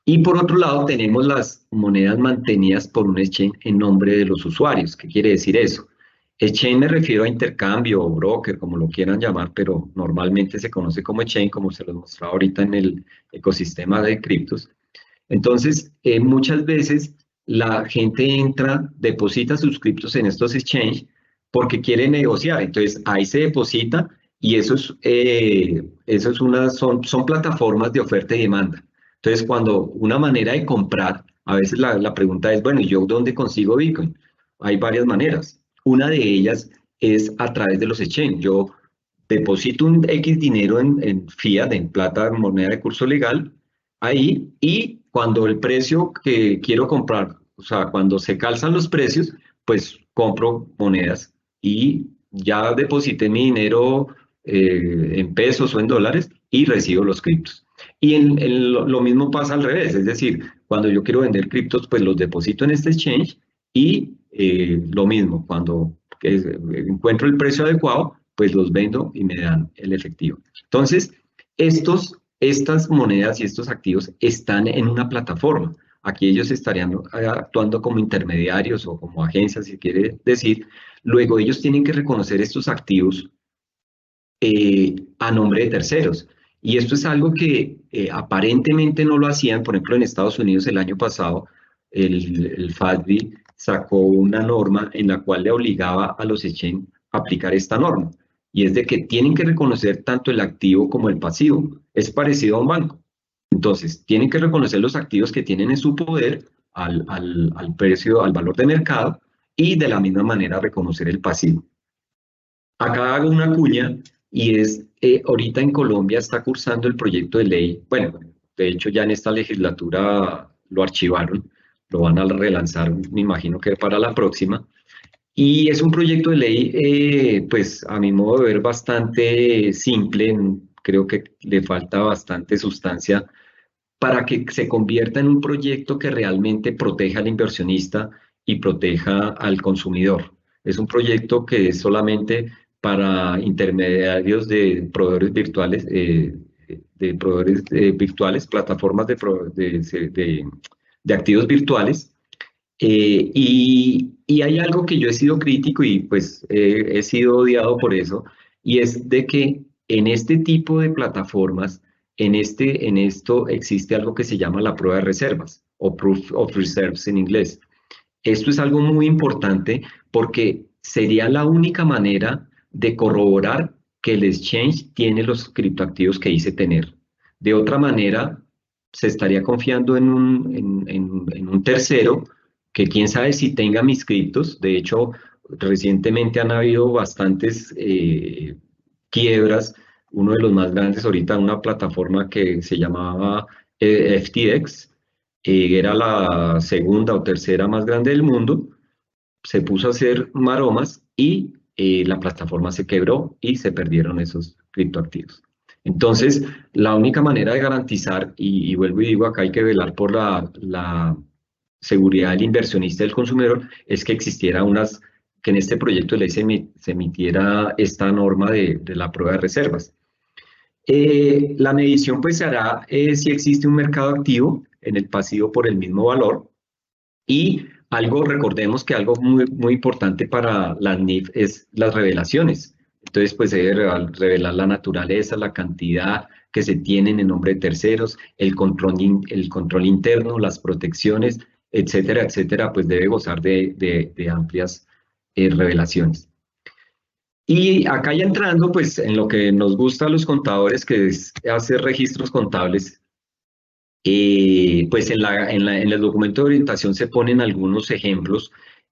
D: Y por otro lado tenemos las monedas mantenidas por un exchange en nombre de los usuarios. ¿Qué quiere decir eso? Exchange me refiero a intercambio o broker, como lo quieran llamar, pero normalmente se conoce como exchange, como se los mostraba ahorita en el ecosistema de criptos. Entonces, muchas veces la gente entra, deposita sus criptos en estos exchanges porque quiere negociar. Entonces, ahí se deposita y son plataformas de oferta y demanda. Entonces, cuando una manera de comprar, a veces la pregunta es, bueno, ¿y yo dónde consigo Bitcoin? Hay varias maneras. Una de ellas es a través de los exchanges. Yo deposito un X dinero en fiat, en plata, moneda de curso legal, ahí, y cuando el precio que quiero comprar, o sea, cuando se calzan los precios, pues compro monedas y ya deposité mi dinero en pesos o en dólares y recibo los criptos. Y lo mismo pasa al revés, es decir, cuando yo quiero vender criptos, pues los deposito en este exchange y lo mismo, cuando encuentro el precio adecuado, pues los vendo y me dan el efectivo. Entonces, estas monedas y estos activos están en una plataforma. Aquí ellos estarían actuando como intermediarios o como agencias, si quiere decir. Luego ellos tienen que reconocer estos activos a nombre de terceros. Y esto es algo que aparentemente no lo hacían. Por ejemplo, en Estados Unidos el año pasado, el FASB sacó una norma en la cual le obligaba a los exchanges a aplicar esta norma. Y es de que tienen que reconocer tanto el activo como el pasivo. Es parecido a un banco. Entonces, tienen que reconocer los activos que tienen en su poder al precio, al valor de mercado, y de la misma manera reconocer el pasivo. Acá hago una cuña y es, ahorita en Colombia está cursando el proyecto de ley, bueno, de hecho ya en esta legislatura lo archivaron, lo van a relanzar, me imagino que para la próxima, y es un proyecto de ley, pues a mi modo de ver, bastante simple, creo que le falta bastante sustancia para que se convierta en un proyecto que realmente proteja al inversionista y proteja al consumidor. Es un proyecto que es solamente para intermediarios de proveedores virtuales, plataformas de activos virtuales. Y hay algo que yo he sido crítico y pues he sido odiado por eso, y es de que en este tipo de plataformas, en esto existe algo que se llama la prueba de reservas, o Proof of Reserves en inglés. Esto es algo muy importante porque sería la única manera de corroborar que el exchange tiene los criptoactivos que dice tener. De otra manera, se estaría confiando en un tercero que quién sabe si tenga mis criptos. De hecho, recientemente han habido bastantes quiebras. Uno de los más grandes ahorita, una plataforma que se llamaba FTX, era la segunda o tercera más grande del mundo, se puso a hacer maromas y la plataforma se quebró y se perdieron esos criptoactivos. Entonces, la única manera de garantizar, y vuelvo y digo, acá hay que velar por la seguridad del inversionista y del consumidor, es que existiera que en este proyecto de ley se emitiera esta norma de la prueba de reservas. La medición pues se hará si existe un mercado activo en el pasivo por el mismo valor, y recordemos que algo muy, muy importante para la NIF es las revelaciones. Entonces, pues se debe revelar la naturaleza, la cantidad que se tienen en nombre de terceros, el control interno, las protecciones, etcétera, etcétera, pues debe gozar de amplias revelaciones. Y acá ya entrando, pues en lo que nos gusta a los contadores, que es hacer registros contables, pues en el documento de orientación se ponen algunos ejemplos.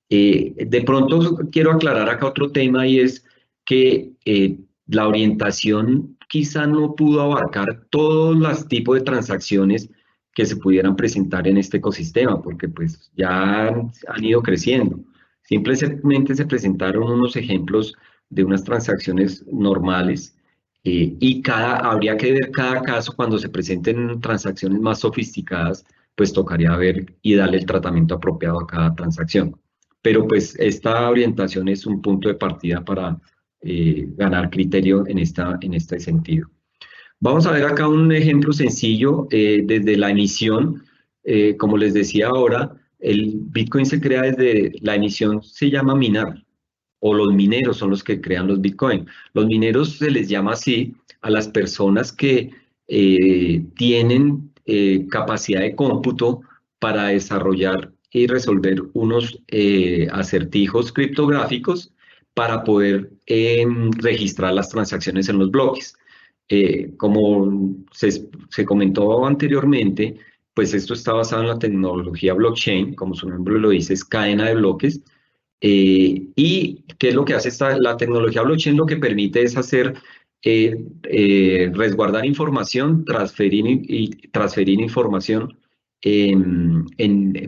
D: De pronto quiero aclarar acá otro tema, y es que la orientación quizá no pudo abarcar todos los tipos de transacciones que se pudieran presentar en este ecosistema, porque pues ya han ido creciendo. Simplemente se presentaron unos ejemplos de unas transacciones normales, y habría que ver cada caso cuando se presenten transacciones más sofisticadas, pues tocaría ver y darle el tratamiento apropiado a cada transacción. Pero pues esta orientación es un punto de partida para ganar criterio en este sentido. Vamos a ver acá un ejemplo sencillo desde la emisión. Como les decía ahora, el Bitcoin se crea desde la emisión, se llama minar, o los mineros son los que crean los Bitcoin. Los mineros se les llama así a las personas que tienen capacidad de cómputo para desarrollar y resolver unos acertijos criptográficos para poder registrar las transacciones en los bloques. Como se comentó anteriormente, pues esto está basado en la tecnología blockchain, como su nombre lo dice, es cadena de bloques. ¿Y qué es lo que hace la tecnología blockchain? Lo que permite es hacer, resguardar información, transferir información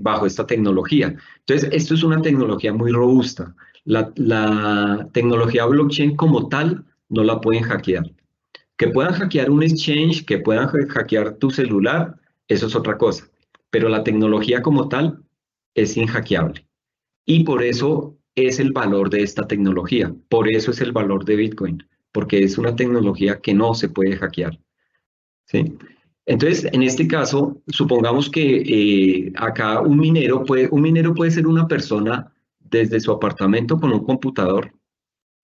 D: bajo esta tecnología. Entonces, esto es una tecnología muy robusta. La tecnología blockchain como tal no la pueden hackear. Que puedan hackear un exchange, que puedan hackear tu celular, eso es otra cosa. Pero la tecnología como tal es inhackeable. Y por eso es el valor de esta tecnología. Por eso es el valor de Bitcoin. Porque es una tecnología que no se puede hackear. ¿Sí? Entonces, en este caso, supongamos que acá un minero puede ser una persona desde su apartamento con un computador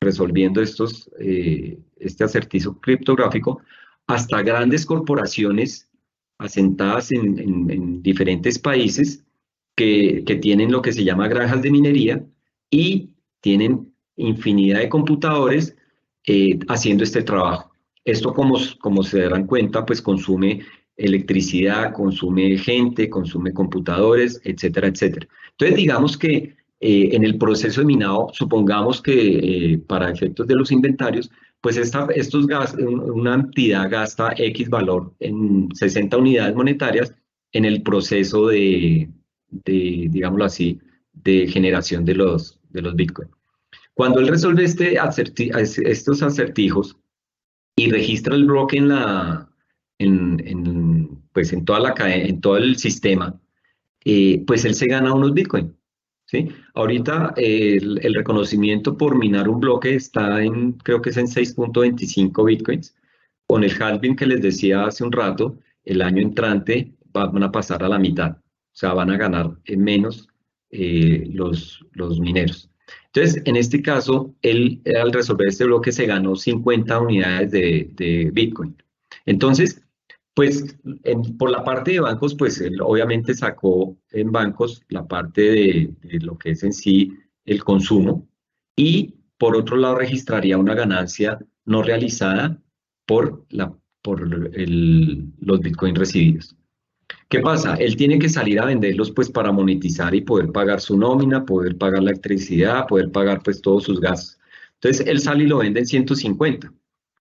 D: resolviendo este acertijo criptográfico, hasta grandes corporaciones asentadas en diferentes países que tienen lo que se llama granjas de minería y tienen infinidad de computadores haciendo este trabajo. Esto, como se darán cuenta, pues consume electricidad, consume gente, consume computadores, etcétera, etcétera. Entonces, digamos que en el proceso de minado, supongamos que para efectos de los inventarios, pues una entidad gasta X valor en 60 unidades monetarias en el proceso digámoslo así, de generación de los Bitcoin. Cuando él resuelve estos acertijos y registra el bloque pues en toda la cadena, en todo el sistema, pues él se gana unos Bitcoin. ¿Sí? Ahorita el reconocimiento por minar un bloque está creo que es en 6.25 Bitcoins. Con el halving que les decía hace un rato, el año entrante van a pasar a la mitad. O sea, van a ganar menos los mineros. Entonces, en este caso, él al resolver este bloque se ganó 50 unidades de Bitcoin. Entonces, pues por la parte de bancos, pues él obviamente sacó en bancos la parte de lo que es en sí el consumo y por otro lado registraría una ganancia no realizada por los Bitcoin recibidos. ¿Qué pasa? Él tiene que salir a venderlos pues para monetizar y poder pagar su nómina, poder pagar la electricidad, poder pagar pues todos sus gastos. Entonces él sale y lo vende en 150.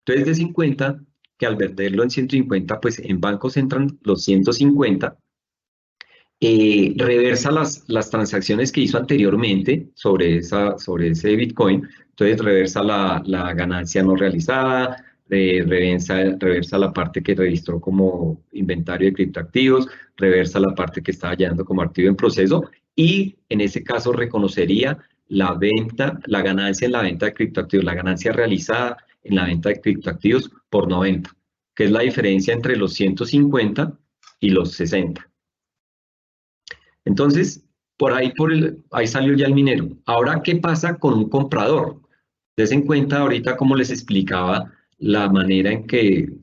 D: Entonces de 50, que al venderlo en 150, pues en bancos entran los 150, reversa las transacciones que hizo anteriormente sobre ese Bitcoin, entonces reversa la ganancia no realizada, reversa la parte que registró como inventario de criptoactivos, reversa la parte que estaba hallando como activo en proceso y en ese caso reconocería la ganancia en la venta de criptoactivos, la ganancia realizada en la venta de criptoactivos por 90, que es la diferencia entre los 150 y los 60. Entonces, ahí salió ya el minero. Ahora, ¿qué pasa con un comprador? Des en cuenta ahorita, como les explicaba, la manera en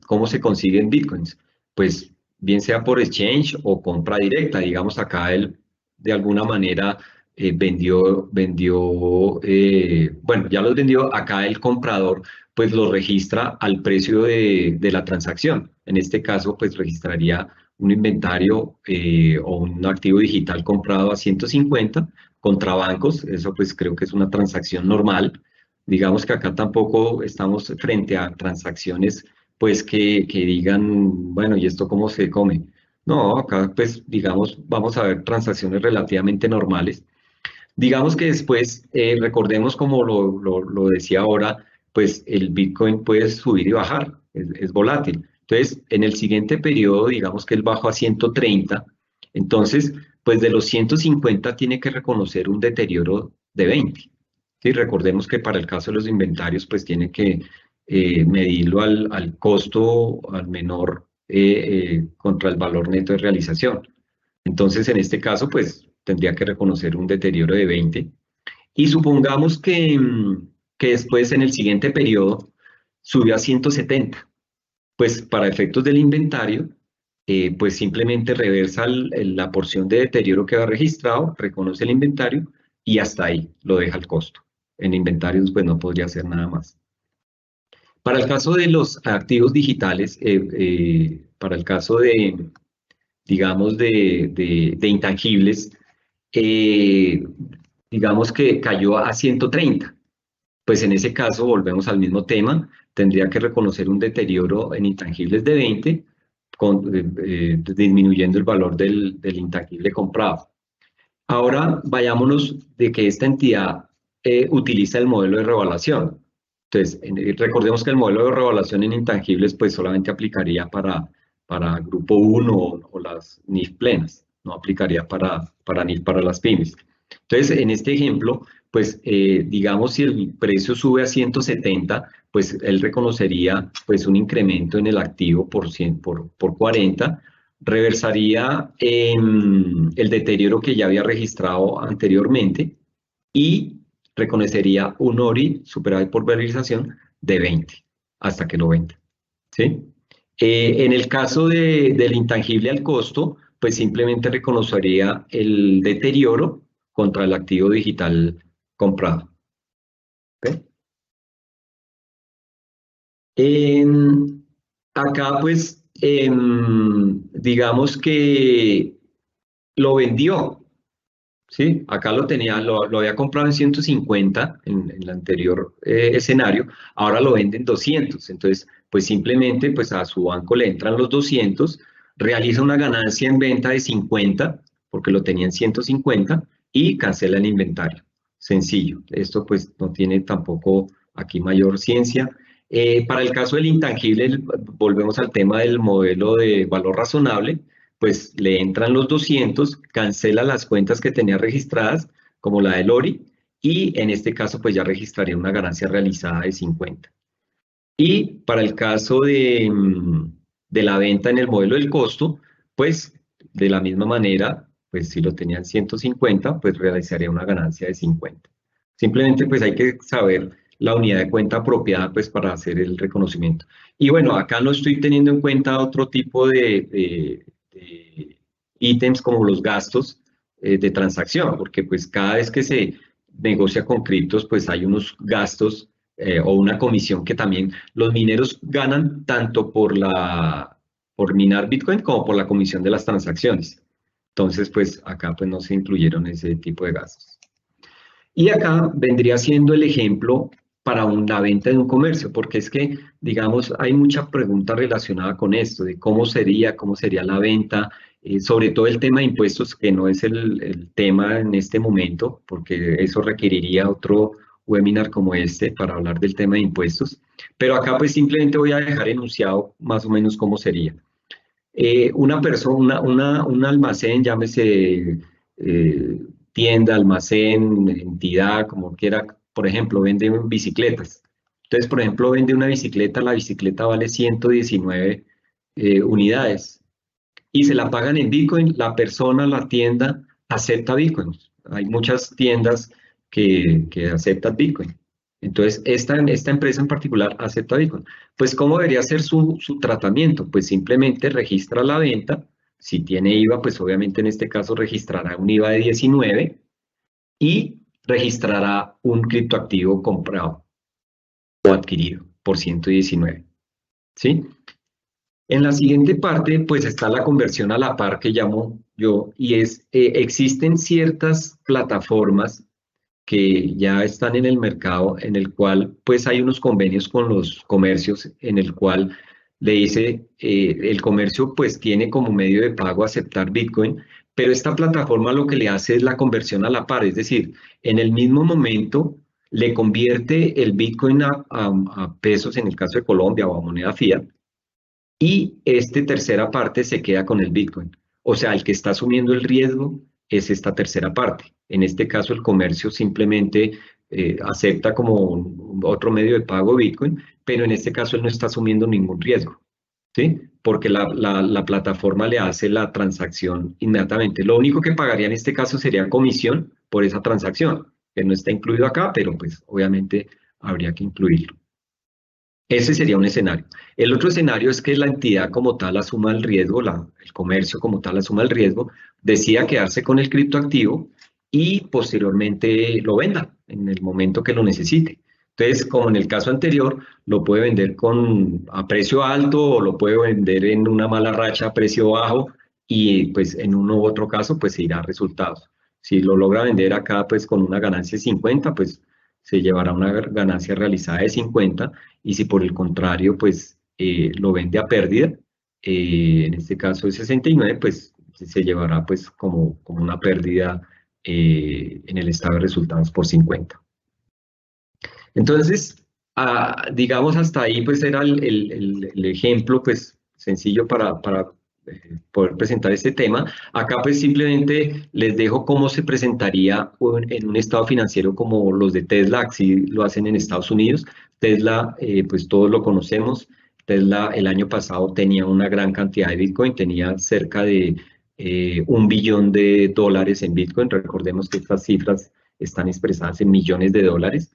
D: cómo se consiguen Bitcoins. Pues bien sea por exchange o compra directa. Digamos, acá él de alguna manera bueno, ya los vendió. Acá el comprador pues lo registra al precio de la transacción. En este caso, pues registraría un inventario o un activo digital comprado a 150 contra bancos. Eso pues creo que es una transacción normal. Digamos que acá tampoco estamos frente a transacciones pues que digan, bueno, ¿y esto cómo se come? No, acá pues digamos, vamos a ver transacciones relativamente normales. Digamos que después, recordemos como lo decía ahora, pues el Bitcoin puede subir y bajar, es volátil. Entonces, en el siguiente periodo, digamos que él bajó a 130 Entonces, pues de los 150 tiene que reconocer un deterioro de 20. ¿Sí? Recordemos que para el caso de los inventarios, pues tiene que medirlo al costo, al menor contra el valor neto de realización. Entonces, en este caso, pues tendría que reconocer un deterioro de 20. Y supongamos que después en el siguiente periodo subió a 170. Pues para efectos del inventario, pues simplemente reversa la porción de deterioro que va registrado, reconoce el inventario y hasta ahí lo deja el costo. En inventarios pues no podría hacer nada más. Para el caso de los activos digitales, para el caso de, digamos, de intangibles, digamos que cayó a 130. Pues en ese caso volvemos al mismo tema, tendría que reconocer un deterioro en intangibles de 20, disminuyendo el valor del intangible comprado. Ahora vayámonos de que esta entidad utiliza el modelo de revaluación. Entonces, recordemos que el modelo de revaluación en intangibles pues solamente aplicaría para grupo 1 o las NIF plenas, no aplicaría para NIF para las pymes. Entonces, en este ejemplo, pues digamos si el precio sube a 170, pues él reconocería pues un incremento en el activo por 40, reversaría el deterioro que ya había registrado anteriormente y reconocería un ORI, superávit por valorización, de 20 hasta que lo venda. ¿Sí? En el caso del intangible al costo, pues simplemente reconocería el deterioro contra el activo digital comprado. ¿Okay? Acá pues digamos que lo vendió, ¿sí? Acá lo tenía, lo había comprado en 150 en el anterior escenario, ahora lo vende en 200, entonces pues simplemente pues a su banco le entran los 200, realiza una ganancia en venta de 50, porque lo tenía en 150, y cancela el inventario. Sencillo, esto pues no tiene tampoco aquí mayor ciencia. Para el caso del intangible, volvemos al tema del modelo de valor razonable, pues le entran los 200, cancela las cuentas que tenía registradas, como la del ORI, y en este caso pues ya registraría una ganancia realizada de 50. Y para el caso de la venta en el modelo del costo, pues de la misma manera, pues si lo tenía en 150, pues realizaría una ganancia de 50. Simplemente pues hay que saber la unidad de cuenta apropiada pues para hacer el reconocimiento. Y bueno, acá no estoy teniendo en cuenta otro tipo de ítems como los gastos de transacción, porque pues cada vez que se negocia con criptos, pues hay unos gastos o una comisión que también los mineros ganan tanto por minar Bitcoin como por la comisión de las transacciones. Entonces, pues acá pues no se incluyeron ese tipo de gastos. Y acá vendría siendo el ejemplo para la venta de un comercio, porque es que, digamos, hay mucha pregunta relacionada con esto, de cómo sería la venta, sobre todo el tema de impuestos, que no es el tema en este momento, porque eso requeriría otro webinar como este para hablar del tema de impuestos. Pero acá pues simplemente voy a dejar enunciado más o menos cómo sería. Una persona, un almacén, llámese tienda, almacén, entidad, como quiera, por ejemplo, vende bicicletas. Entonces, por ejemplo, vende una bicicleta, la bicicleta vale 119 unidades y se la pagan en Bitcoin, la persona, la tienda, acepta Bitcoin. Hay muchas tiendas que aceptan Bitcoin. Entonces, esta empresa en particular acepta Bitcoin. Pues, ¿cómo debería ser su tratamiento? Pues simplemente registra la venta. Si tiene IVA, pues obviamente en este caso registrará un IVA de 19 y registrará un criptoactivo comprado o adquirido por 119. ¿Sí? En la siguiente parte, pues está la conversión a la par que llamo yo, y existen ciertas plataformas que ya están en el mercado, en el cual pues hay unos convenios con los comercios, en el cual le dice, el comercio pues tiene como medio de pago aceptar Bitcoin, pero esta plataforma lo que le hace es la conversión a la par, es decir, en el mismo momento le convierte el Bitcoin a pesos en el caso de Colombia o a moneda fiat, y esta tercera parte se queda con el Bitcoin. O sea, el que está asumiendo el riesgo es esta tercera parte. En este caso, el comercio simplemente acepta como otro medio de pago Bitcoin, pero en este caso él no está asumiendo ningún riesgo, ¿sí? Porque la plataforma le hace la transacción inmediatamente. Lo único que pagaría en este caso sería comisión por esa transacción, que no está incluido acá, pero pues obviamente habría que incluirlo. Ese sería un escenario. El otro escenario es que la entidad como tal asuma el riesgo, el comercio como tal asuma el riesgo, decida quedarse con el criptoactivo y posteriormente lo venda en el momento que lo necesite. Entonces, como en el caso anterior, lo puede vender a precio alto o lo puede vender en una mala racha a precio bajo y pues en uno u otro caso pues se irá a resultados. Si lo logra vender acá pues con una ganancia de 50, pues se llevará una ganancia realizada de 50 y si por el contrario pues lo vende a pérdida, en este caso de 69, pues se llevará pues como una pérdida en el estado de resultados por 50. Entonces, digamos hasta ahí pues era el ejemplo pues sencillo para poder presentar este tema. Acá pues simplemente les dejo cómo se presentaría en un estado financiero como los de Tesla, así lo hacen en Estados Unidos. Tesla, pues todos lo conocemos. Tesla el año pasado tenía una gran cantidad de Bitcoin, tenía cerca de $1 billón en Bitcoin. Recordemos que estas cifras están expresadas en millones de dólares.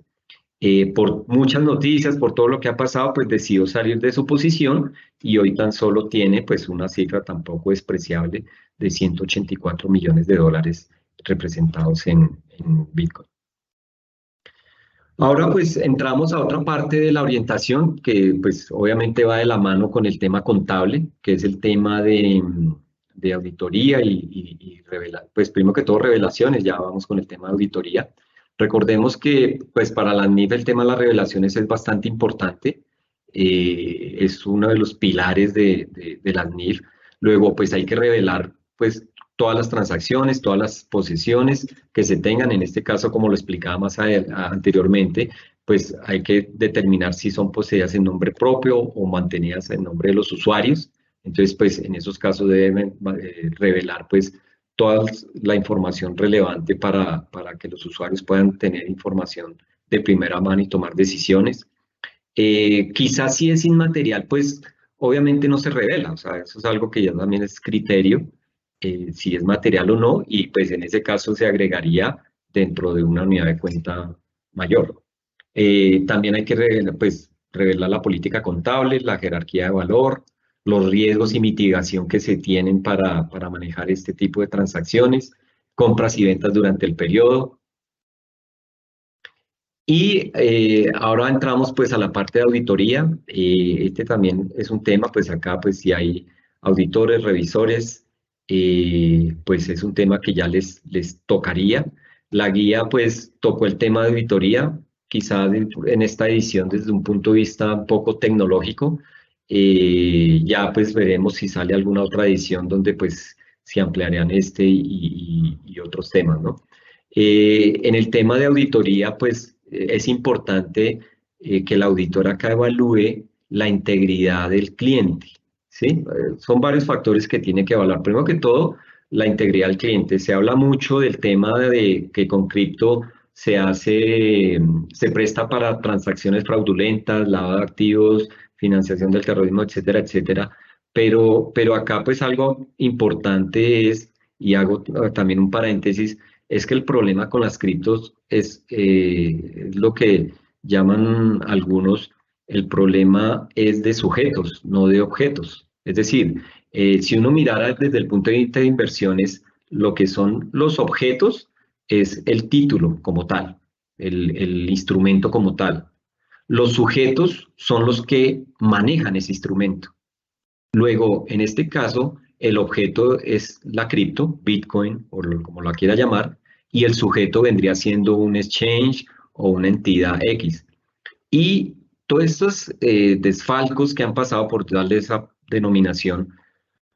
D: Por muchas noticias, por todo lo que ha pasado, pues decidió salir de su posición y hoy tan solo tiene pues una cifra tampoco despreciable de $184 millones representados en Bitcoin. Ahora pues entramos a otra parte de la orientación que pues obviamente va de la mano con el tema contable, que es el tema de auditoría y pues primero que todo revelaciones, ya vamos con el tema de auditoría. Recordemos que pues para la ANMIF el tema de las revelaciones es bastante importante, es uno de los pilares de la ANMIF. Luego pues hay que revelar pues todas las transacciones, todas las posesiones que se tengan, en este caso como lo explicaba más anteriormente, pues hay que determinar si son poseídas en nombre propio o mantenidas en nombre de los usuarios. Entonces pues en esos casos deben revelar pues toda la información relevante para que los usuarios puedan tener información de primera mano y tomar decisiones. Quizás si es inmaterial, pues obviamente no se revela, o sea, eso es algo que ya también es criterio, si es material o no, y pues en ese caso se agregaría dentro de una unidad de cuenta mayor. También hay que revelar la política contable, la jerarquía de valor, los riesgos y mitigación que se tienen para manejar este tipo de transacciones, compras y ventas durante el periodo. Y ahora entramos pues a la parte de auditoría. Este también es un tema, pues acá pues si hay auditores, revisores, pues es un tema que ya les tocaría. La guía pues tocó el tema de auditoría, quizás en esta edición desde un punto de vista un poco tecnológico. Ya pues veremos si sale alguna otra edición donde pues se ampliarían este y otros temas, ¿no? En el tema de auditoría pues es importante que el auditor acá evalúe la integridad del cliente, ¿sí? Son varios factores que tiene que evaluar. Primero que todo, la integridad del cliente. Se habla mucho del tema de que con cripto se presta para transacciones fraudulentas, lavado de activos, financiación del terrorismo, etcétera, etcétera. Pero acá pues algo importante es, y hago también un paréntesis, es que el problema con las criptos es lo que llaman algunos, el problema es de sujetos, no de objetos. Es decir, si uno mirara desde el punto de vista de inversiones, lo que son los objetos es el título como tal, el instrumento como tal. Los sujetos son los que manejan ese instrumento. Luego, en este caso, el objeto es la cripto, Bitcoin, o como la quiera llamar, y el sujeto vendría siendo un exchange o una entidad X. Y todos estos desfalcos que han pasado por darle esa denominación,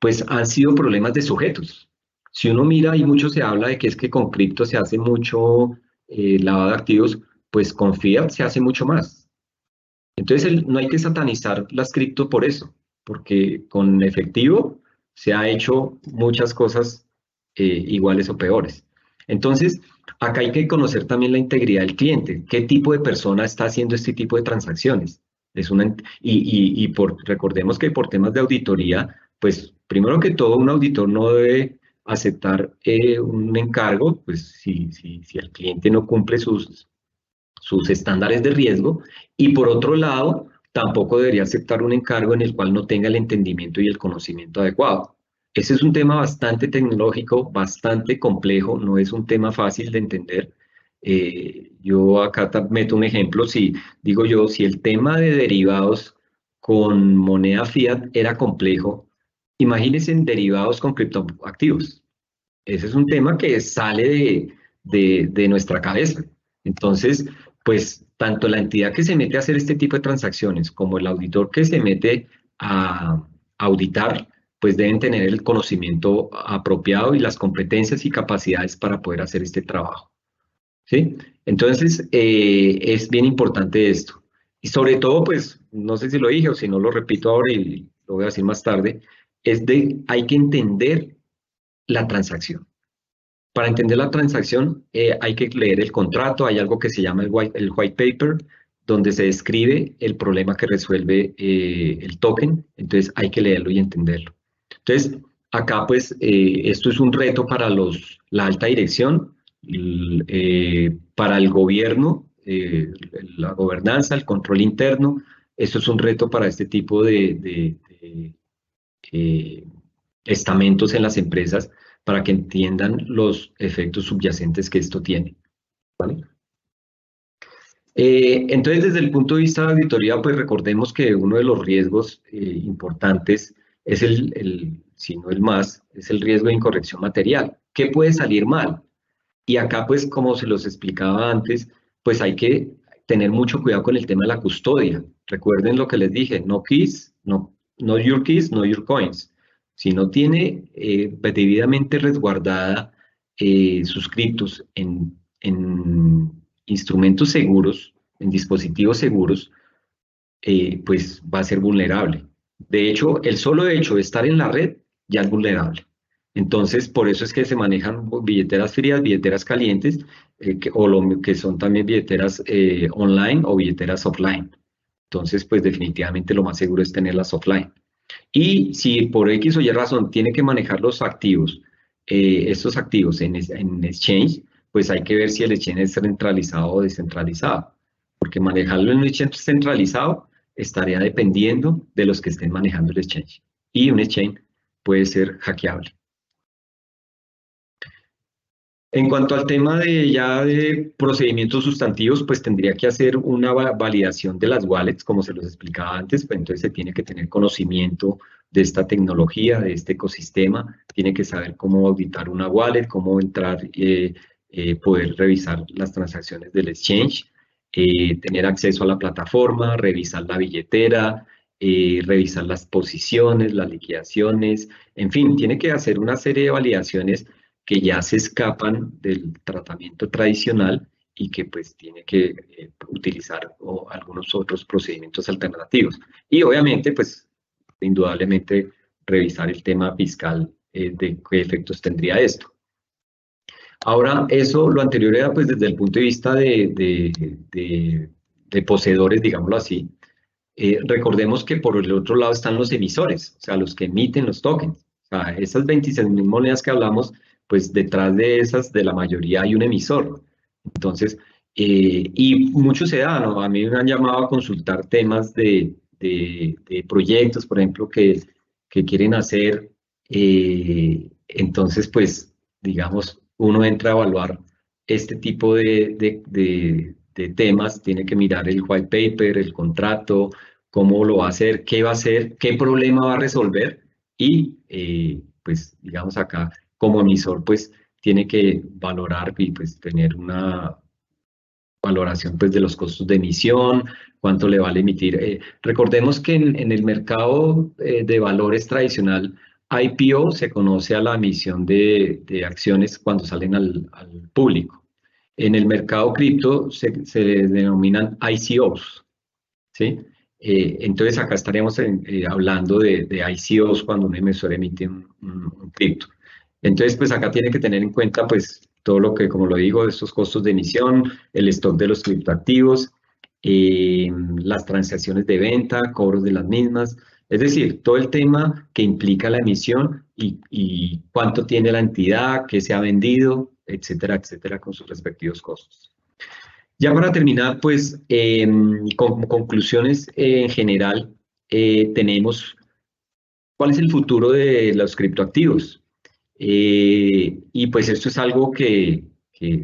D: pues han sido problemas de sujetos. Si uno mira, y mucho se habla de que es que con cripto se hace mucho lavado de activos, pues con fiat se hace mucho más. Entonces no hay que satanizar las cripto por eso, porque con efectivo se ha hecho muchas cosas iguales o peores. Entonces, acá hay que conocer también la integridad del cliente. ¿Qué tipo de persona está haciendo este tipo de transacciones? Recordemos que por temas de auditoría, pues primero que todo, un auditor no debe aceptar un encargo, pues si el cliente no cumple sus estándares de riesgo, y por otro lado, tampoco debería aceptar un encargo en el cual no tenga el entendimiento y el conocimiento adecuado. Ese es un tema bastante tecnológico, bastante complejo, no es un tema fácil de entender. Yo acá meto un ejemplo, si el tema de derivados con moneda fiat era complejo, imagínense en derivados con criptoactivos. Ese es un tema que sale de nuestra cabeza. Entonces, pues tanto la entidad que se mete a hacer este tipo de transacciones como el auditor que se mete a auditar, pues deben tener el conocimiento apropiado y las competencias y capacidades para poder hacer este trabajo. ¿Sí? Entonces, es bien importante esto. Y sobre todo, pues, no sé si lo dije o si no lo repito ahora y lo voy a decir más tarde, hay que entender la transacción. Para entender la transacción hay que leer el contrato, hay algo que se llama el white paper, donde se describe el problema que resuelve el token, entonces hay que leerlo y entenderlo. Entonces, acá pues esto es un reto para la alta dirección, para el gobierno, la gobernanza, el control interno, esto es un reto para este tipo de estamentos en las empresas, para que entiendan los efectos subyacentes que esto tiene. ¿Vale? Entonces, desde el punto de vista de auditoría, pues recordemos que uno de los riesgos importantes es si no el más, es el riesgo de incorrección material. ¿Qué puede salir mal? Y acá, pues, como se los explicaba antes, pues hay que tener mucho cuidado con el tema de la custodia. Recuerden lo que les dije, no keys, no your keys, no your coins. Si no tiene debidamente resguardada sus criptos en instrumentos seguros, en dispositivos seguros, pues va a ser vulnerable. De hecho, el solo hecho de estar en la red ya es vulnerable. Entonces, por eso es que se manejan billeteras frías, billeteras calientes, que son también billeteras online o billeteras offline. Entonces, pues definitivamente lo más seguro es tenerlas offline. Y si por X o Y razón tiene que manejar los activos, estos activos en exchange, pues hay que ver si el exchange es centralizado o descentralizado. Porque manejarlo en un exchange centralizado estaría dependiendo de los que estén manejando el exchange. Y un exchange puede ser hackeable. En cuanto al tema de procedimientos sustantivos, pues tendría que hacer una validación de las wallets, como se los explicaba antes, pues entonces se tiene que tener conocimiento de esta tecnología, de este ecosistema, tiene que saber cómo auditar una wallet, cómo entrar, poder revisar las transacciones del exchange, tener acceso a la plataforma, revisar la billetera, revisar las posiciones, las liquidaciones, en fin, tiene que hacer una serie de validaciones que ya se escapan del tratamiento tradicional y que pues tiene que utilizar algunos otros procedimientos alternativos. Y obviamente pues indudablemente revisar el tema fiscal de qué efectos tendría esto. Ahora, lo anterior era pues desde el punto de vista de poseedores, digámoslo así. Recordemos que por el otro lado están los emisores, o sea, los que emiten los tokens. O sea, esas 26.000 monedas que hablamos, pues detrás de esas, de la mayoría hay un emisor. Entonces, y mucho se da, ¿no? A mí me han llamado a consultar temas de proyectos, por ejemplo, que quieren hacer. Entonces, pues, digamos, uno entra a evaluar este tipo de temas, tiene que mirar el white paper, el contrato, cómo lo va a hacer, qué va a hacer, qué problema va a resolver y, pues, digamos acá, como emisor, pues, tiene que valorar y, pues, tener una valoración, pues, de los costos de emisión, cuánto le vale emitir. Recordemos que en el mercado de valores tradicional, IPO se conoce a la emisión de acciones cuando salen al público. En el mercado cripto se denominan ICOs, ¿sí? Entonces acá estaríamos hablando de ICOs cuando un emisor emite un cripto. Entonces, pues acá tiene que tener en cuenta pues todo lo que, como lo digo, estos costos de emisión, el stock de los criptoactivos, las transacciones de venta, cobros de las mismas, es decir, todo el tema que implica la emisión y cuánto tiene la entidad, qué se ha vendido, etcétera, etcétera, con sus respectivos costos. Ya para terminar, pues, con conclusiones en general, tenemos cuál es el futuro de los criptoactivos. Y pues esto es algo que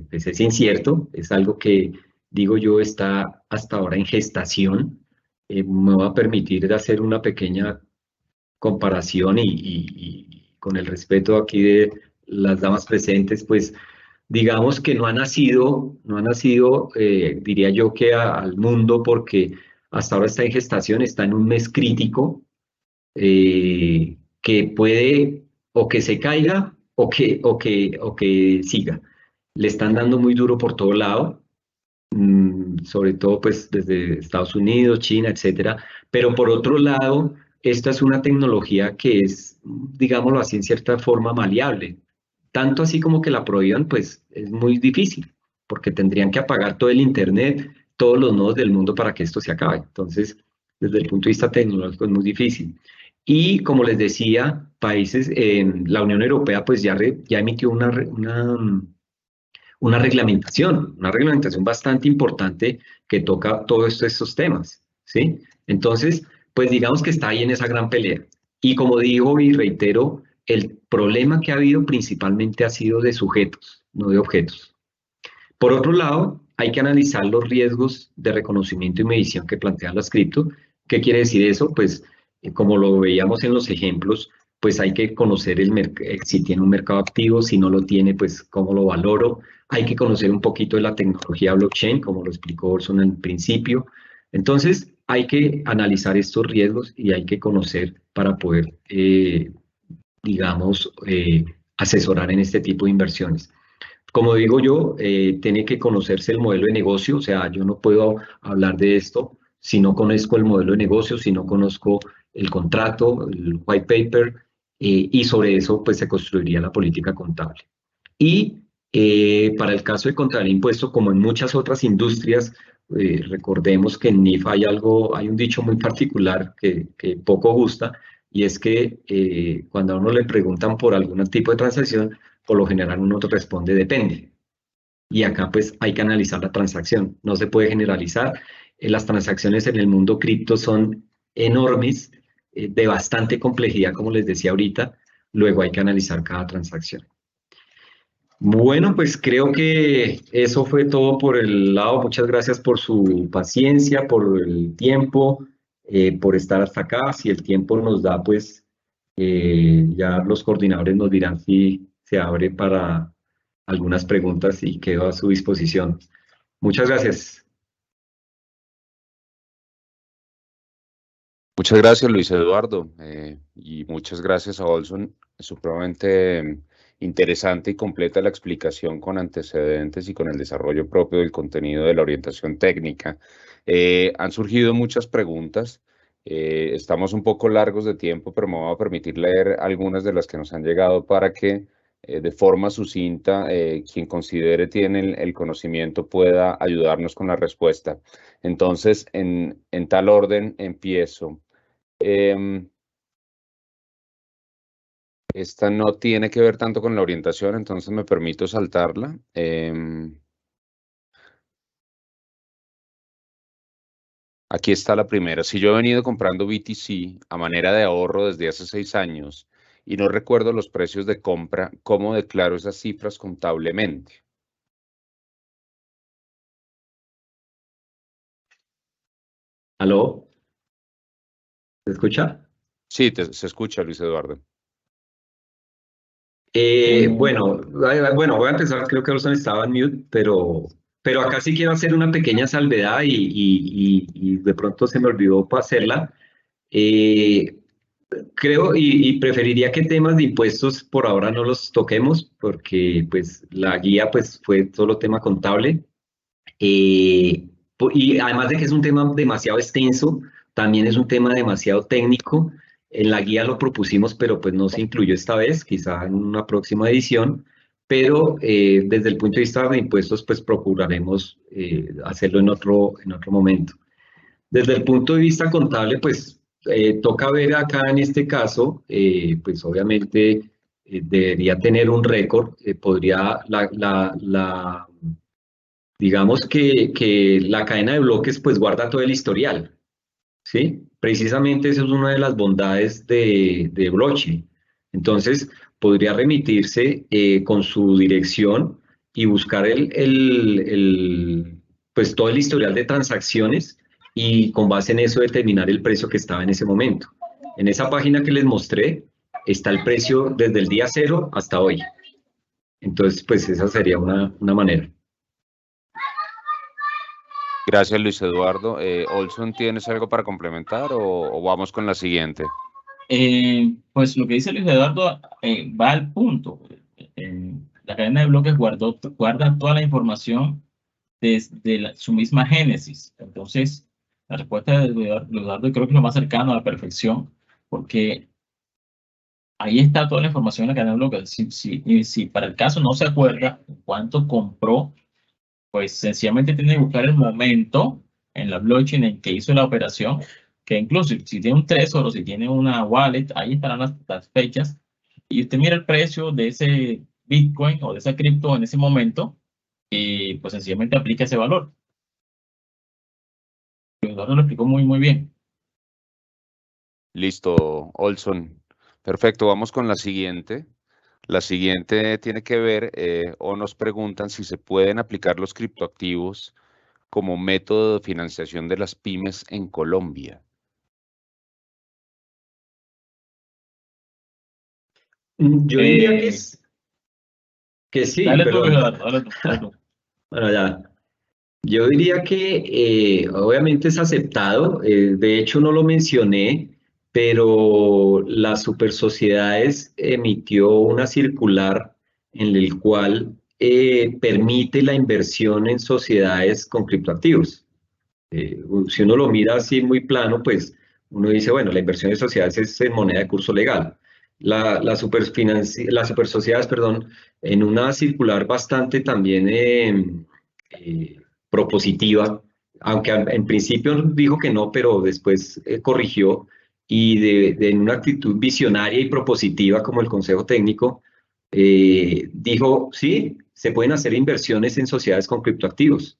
D: pues es incierto, es algo que, digo yo, está hasta ahora en gestación. Me va a permitir hacer una pequeña comparación y con el respeto aquí de las damas presentes, pues digamos que no ha nacido, diría yo que al mundo porque hasta ahora está en gestación, está en un mes crítico que puede o que se caiga o que siga. Le están dando muy duro por todo lado, sobre todo pues desde Estados Unidos, China, etcétera. Pero por otro lado, esta es una tecnología que es, digámoslo así, en cierta forma maleable. Tanto así como que la prohíban, pues es muy difícil, porque tendrían que apagar todo el Internet, todos los nodos del mundo para que esto se acabe. Entonces, desde el punto de vista tecnológico es muy difícil. Y como les decía, países, la Unión Europea pues ya emitió una reglamentación bastante importante que toca todos estos temas, ¿sí? Entonces, pues digamos que está ahí en esa gran pelea. Y como digo y reitero, el problema que ha habido principalmente ha sido de sujetos, no de objetos. Por otro lado, hay que analizar los riesgos de reconocimiento y medición que plantean las cripto. ¿Qué quiere decir eso? Pues como lo veíamos en los ejemplos, pues hay que conocer si tiene un mercado activo, si no lo tiene, pues cómo lo valoro. Hay que conocer un poquito de la tecnología blockchain, como lo explicó Orson en el principio. Entonces, hay que analizar estos riesgos y hay que conocer para poder, digamos, asesorar en este tipo de inversiones. Como digo yo, tiene que conocerse el modelo de negocio, o sea, yo no puedo hablar de esto si no conozco el modelo de negocio, si no conozco el contrato, el white paper, y sobre eso pues se construiría la política contable. Y para el caso de contra el impuesto, como en muchas otras industrias, recordemos que en NIF hay un dicho muy particular que poco gusta, y es que cuando a uno le preguntan por algún tipo de transacción, por lo general uno responde depende. Y acá pues hay que analizar la transacción, no se puede generalizar. Las transacciones en el mundo cripto son enormes, de bastante complejidad, como les decía ahorita, luego hay que analizar cada transacción. Bueno, pues creo que eso fue todo por el lado. Muchas gracias por su paciencia, por el tiempo, por estar hasta acá. Si el tiempo nos da, pues ya los coordinadores nos dirán si se abre para algunas preguntas y quedo a su disposición. Muchas gracias.
A: Muchas gracias, Luis Eduardo, y muchas gracias a Olson. Supremamente interesante y completa la explicación con antecedentes y con el desarrollo propio del contenido de la orientación técnica. Han surgido muchas preguntas. Estamos un poco largos de tiempo, pero me voy a permitir leer algunas de las que nos han llegado para que de forma sucinta quien considere tiene el conocimiento pueda ayudarnos con la respuesta. Entonces, en tal orden empiezo. Esta no tiene que ver tanto con la orientación, entonces me permito saltarla. Aquí está la primera. Si yo he venido comprando BTC a manera de ahorro desde hace 6 años y no recuerdo los precios de compra, ¿cómo declaro esas cifras contablemente?
D: ¿Aló? ¿Se escucha?
A: Sí, se escucha, Luis Eduardo.
D: Bueno, voy a empezar, creo que Orson estaba en mute, pero acá sí quiero hacer una pequeña salvedad y de pronto se me olvidó para hacerla. Creo y preferiría que temas de impuestos por ahora no los toquemos porque pues la guía pues fue solo tema contable. Y además de que es un tema demasiado extenso, también es un tema demasiado técnico. En la guía lo propusimos, pero pues no se incluyó esta vez, quizá en una próxima edición, pero desde el punto de vista de impuestos, pues procuraremos hacerlo en otro momento. Desde el punto de vista contable, pues toca ver acá en este caso, pues obviamente debería tener un récord, digamos que la cadena de bloques pues guarda todo el historial, ¿sí? Precisamente eso es una de las bondades de blockchain. Entonces, podría remitirse con su dirección y buscar pues todo el historial de transacciones y con base en eso determinar el precio que estaba en ese momento. En esa página que les mostré está el precio desde el día 0 hasta hoy. Entonces, pues esa sería una manera.
A: Gracias, Luis Eduardo. Olson, ¿tienes algo para complementar o vamos con la siguiente?
C: Pues lo que dice Luis Eduardo va al punto. La cadena de bloques guarda toda la información desde su misma génesis. Entonces, la respuesta de Luis Eduardo creo que es lo más cercano a la perfección, porque ahí está toda la información en la cadena de bloques. Si para el caso no se acuerda cuánto compró, pues sencillamente tiene que buscar el momento en la blockchain en que hizo la operación, que incluso si tiene un Trezor o si tiene una wallet, ahí estarán las fechas, y usted mira el precio de ese Bitcoin o de esa cripto en ese momento, y pues sencillamente aplica ese valor. Eduardo lo explicó muy bien.
A: Listo, Olson. Perfecto, vamos con la siguiente. La siguiente tiene que ver o nos preguntan si se pueden aplicar los criptoactivos como método de financiación de las pymes en Colombia.
D: Yo diría que sí,
C: Dale
D: pero
C: tú, Eduardo, dale tú.
D: bueno, ya. Yo diría que obviamente es aceptado, de hecho no lo mencioné, pero las supersociedades emitió una circular en el cual permite la inversión en sociedades con criptoactivos. Si uno lo mira así muy plano, pues uno dice, bueno, la inversión en sociedades es en moneda de curso legal. Las supersociedades, perdón, en una circular bastante también propositiva, aunque en principio dijo que no, pero después corrigió, y en una actitud visionaria y propositiva como el Consejo Técnico, dijo, sí, se pueden hacer inversiones en sociedades con criptoactivos.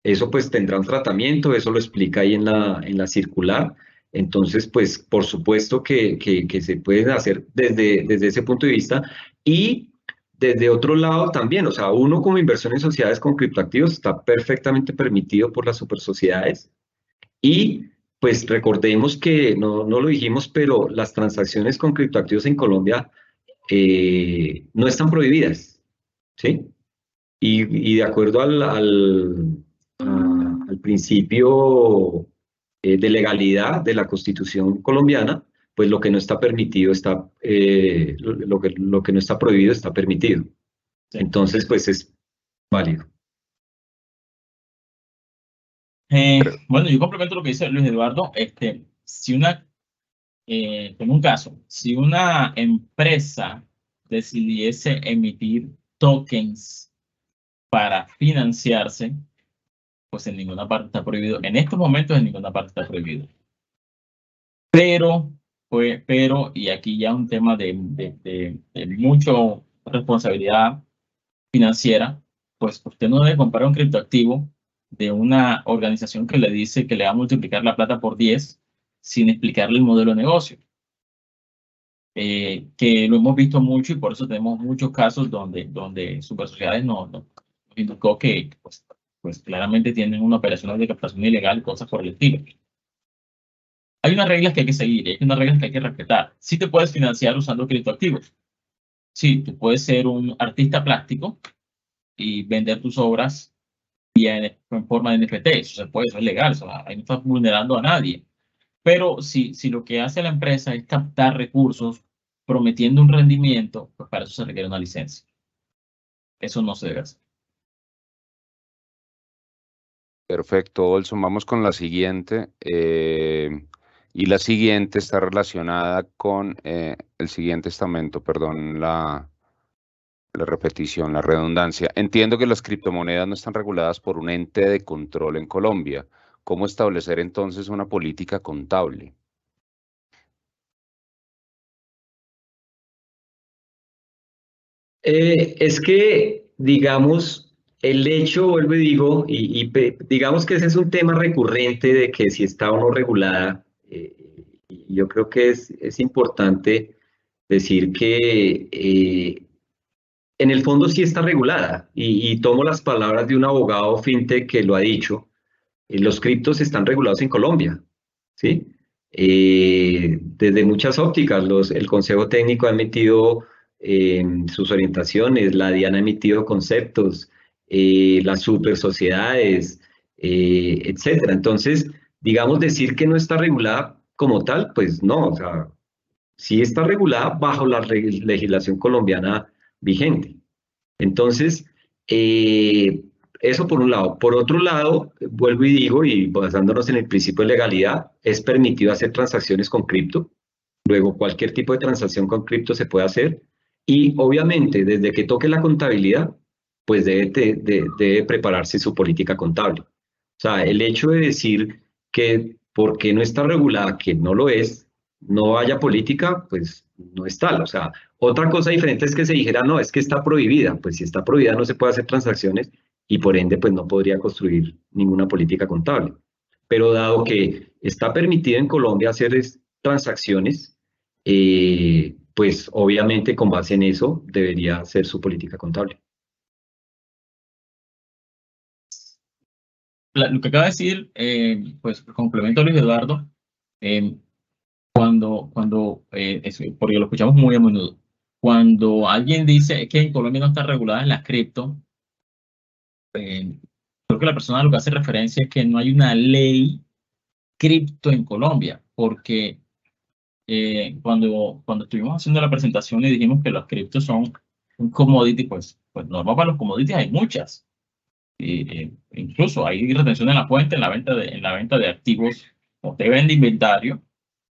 D: Eso pues tendrá un tratamiento, eso lo explica ahí en la circular. Entonces, pues por supuesto que se pueden hacer desde ese punto de vista, y desde otro lado también, o sea, uno como inversión en sociedades con criptoactivos está perfectamente permitido por las supersociedades, y pues recordemos que no lo dijimos, pero las transacciones con criptoactivos en Colombia no están prohibidas, ¿sí? Y de acuerdo al principio de legalidad de la Constitución colombiana, pues lo que no está permitido está, lo que no está prohibido está permitido.
C: Sí.
D: Entonces, pues es válido.
C: Bueno, yo complemento lo que dice Luis Eduardo. Si en un caso, si una empresa decidiese emitir tokens para financiarse, pues en ninguna parte está prohibido. En estos momentos en ninguna parte está prohibido. Pero, y aquí ya un tema de mucha responsabilidad financiera, pues usted no debe comprar un criptoactivo de una organización que le dice que le va a multiplicar la plata por 10 sin explicarle el modelo de negocio. Que lo hemos visto mucho y por eso tenemos muchos casos donde supersociedades nos indicó que pues claramente tienen una operación de captación ilegal, cosas por el estilo. Hay unas reglas que hay que seguir, hay unas reglas que hay que respetar. Sí te puedes financiar usando criptoactivos. Sí, tú puedes ser un artista plástico y vender tus obras en forma de NFT. Eso se puede, eso es legal, ahí no estás vulnerando a nadie. Pero si lo que hace la empresa es captar recursos prometiendo un rendimiento, pues para eso se requiere una licencia. Eso no se debe hacer.
A: Perfecto, Olson. Vamos con la siguiente. Y la siguiente está relacionada con el siguiente estamento, perdón, la repetición, la redundancia. Entiendo que las criptomonedas no están reguladas por un ente de control en Colombia. ¿Cómo establecer entonces una política contable?
D: Es que, digamos, el hecho, vuelvo y digo, digamos que ese es un tema recurrente de que si está o no regulada. Y yo creo que es importante decir que en el fondo sí está regulada. Y tomo las palabras de un abogado fintech que lo ha dicho. Los criptos están regulados en Colombia, ¿sí? Desde muchas ópticas, el Consejo Técnico ha emitido sus orientaciones, la DIAN ha emitido conceptos, las super sociedades, etcétera. Entonces, digamos, decir que no está regulada como tal, pues no, o sea, sí está regulada bajo la legislación colombiana vigente. Entonces, eso por un lado. Por otro lado, vuelvo y digo, y basándonos en el principio de legalidad, es permitido hacer transacciones con cripto. Luego, cualquier tipo de transacción con cripto se puede hacer. Y obviamente, desde que toque la contabilidad, pues debe prepararse su política contable. O sea, el hecho de decir que porque no está regulada, que no lo es, no haya política, pues no es tal. O sea, otra cosa diferente es que se dijera, no, es que está prohibida. Pues si está prohibida no se puede hacer transacciones y por ende pues no podría construir ninguna política contable. Pero dado que está permitido en Colombia hacer transacciones, pues obviamente con base en eso debería ser su política contable.
C: Lo que acaba de decir, pues complemento a Luis Eduardo, porque lo escuchamos muy a menudo, cuando alguien dice que en Colombia no está regulada en las cripto, creo que la persona lo que hace referencia es que no hay una ley cripto en Colombia, porque cuando estuvimos haciendo la presentación y dijimos que los criptos son un commodity, pues normal para los commodities hay muchas. Incluso hay retención en la fuente, en la venta de activos. Como usted vende inventario,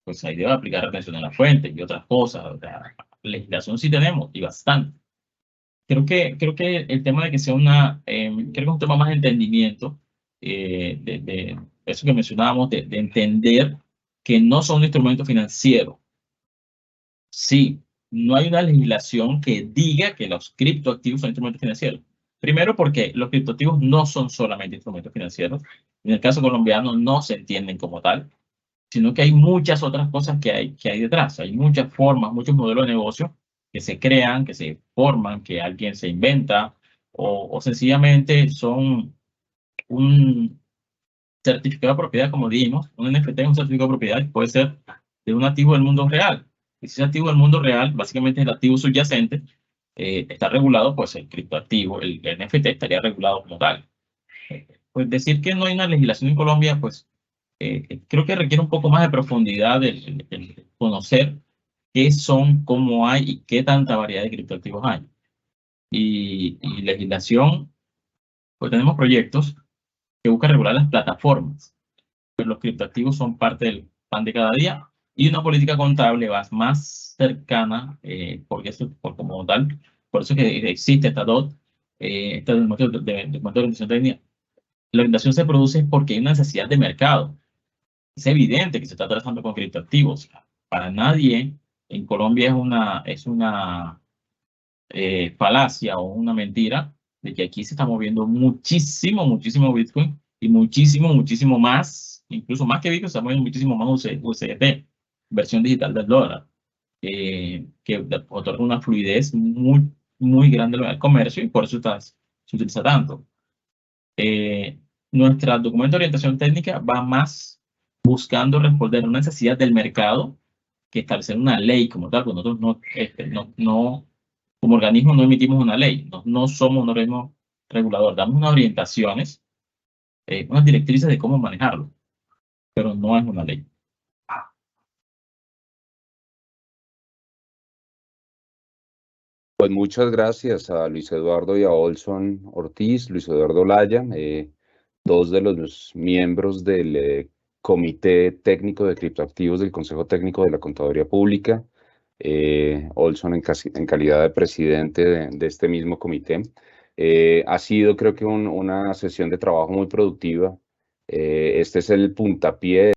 C: pues ahí debe aplicar retención en la fuente y otras cosas. O sea, legislación sí tenemos y bastante. Creo que el tema de que sea creo que es un tema más de entendimiento, de eso que mencionábamos, de entender que no son un instrumento financiero. Sí, no hay una legislación que diga que los criptoactivos son instrumentos financieros. Primero porque los criptoactivos no son solamente instrumentos financieros. En el caso colombiano no se entienden como tal, sino que hay muchas otras cosas que hay detrás. Hay muchas formas, muchos modelos de negocio que se crean, que se forman, que alguien se inventa o sencillamente son un certificado de propiedad, como dijimos. Un NFT es un certificado de propiedad que puede ser de un activo del mundo real. Y si ese activo del mundo real, básicamente es el activo subyacente, está regulado, pues el criptoactivo, el NFT estaría regulado como tal. Pues decir que no hay una legislación en Colombia, pues creo que requiere un poco más de profundidad el conocer qué son, cómo hay y qué tanta variedad de criptoactivos hay. Y legislación, pues tenemos proyectos que buscan regular las plataformas. Pues los criptoactivos son parte del pan de cada día y una política contable más cercana, porque eso, como tal, por eso que existe esta DOT, este documento de orientación técnica. La orientación se produce porque hay una necesidad de mercado. Es evidente que se está trazando con criptoactivos. Para nadie en Colombia es una falacia o una mentira de que aquí se está moviendo muchísimo Bitcoin y muchísimo más, incluso más que Bitcoin, se está moviendo muchísimo más USDT, versión digital del dólar, que otorga una fluidez muy grande al comercio y por eso se utiliza tanto. Nuestro documento de orientación técnica va más buscando responder a una necesidad del mercado que establecer una ley como tal, porque nosotros como organismo no emitimos una ley, no somos un organismo regulador, damos unas orientaciones, unas directrices de cómo manejarlo, pero no es una ley.
A: Pues muchas gracias a Luis Eduardo y a Olson Ortiz, Luis Eduardo Laya. dos de los miembros del Comité Técnico de Criptoactivos del Consejo Técnico de la Contaduría Pública, Olson en calidad de presidente de este mismo comité. Ha sido, creo que, una sesión de trabajo muy productiva. Este es el puntapié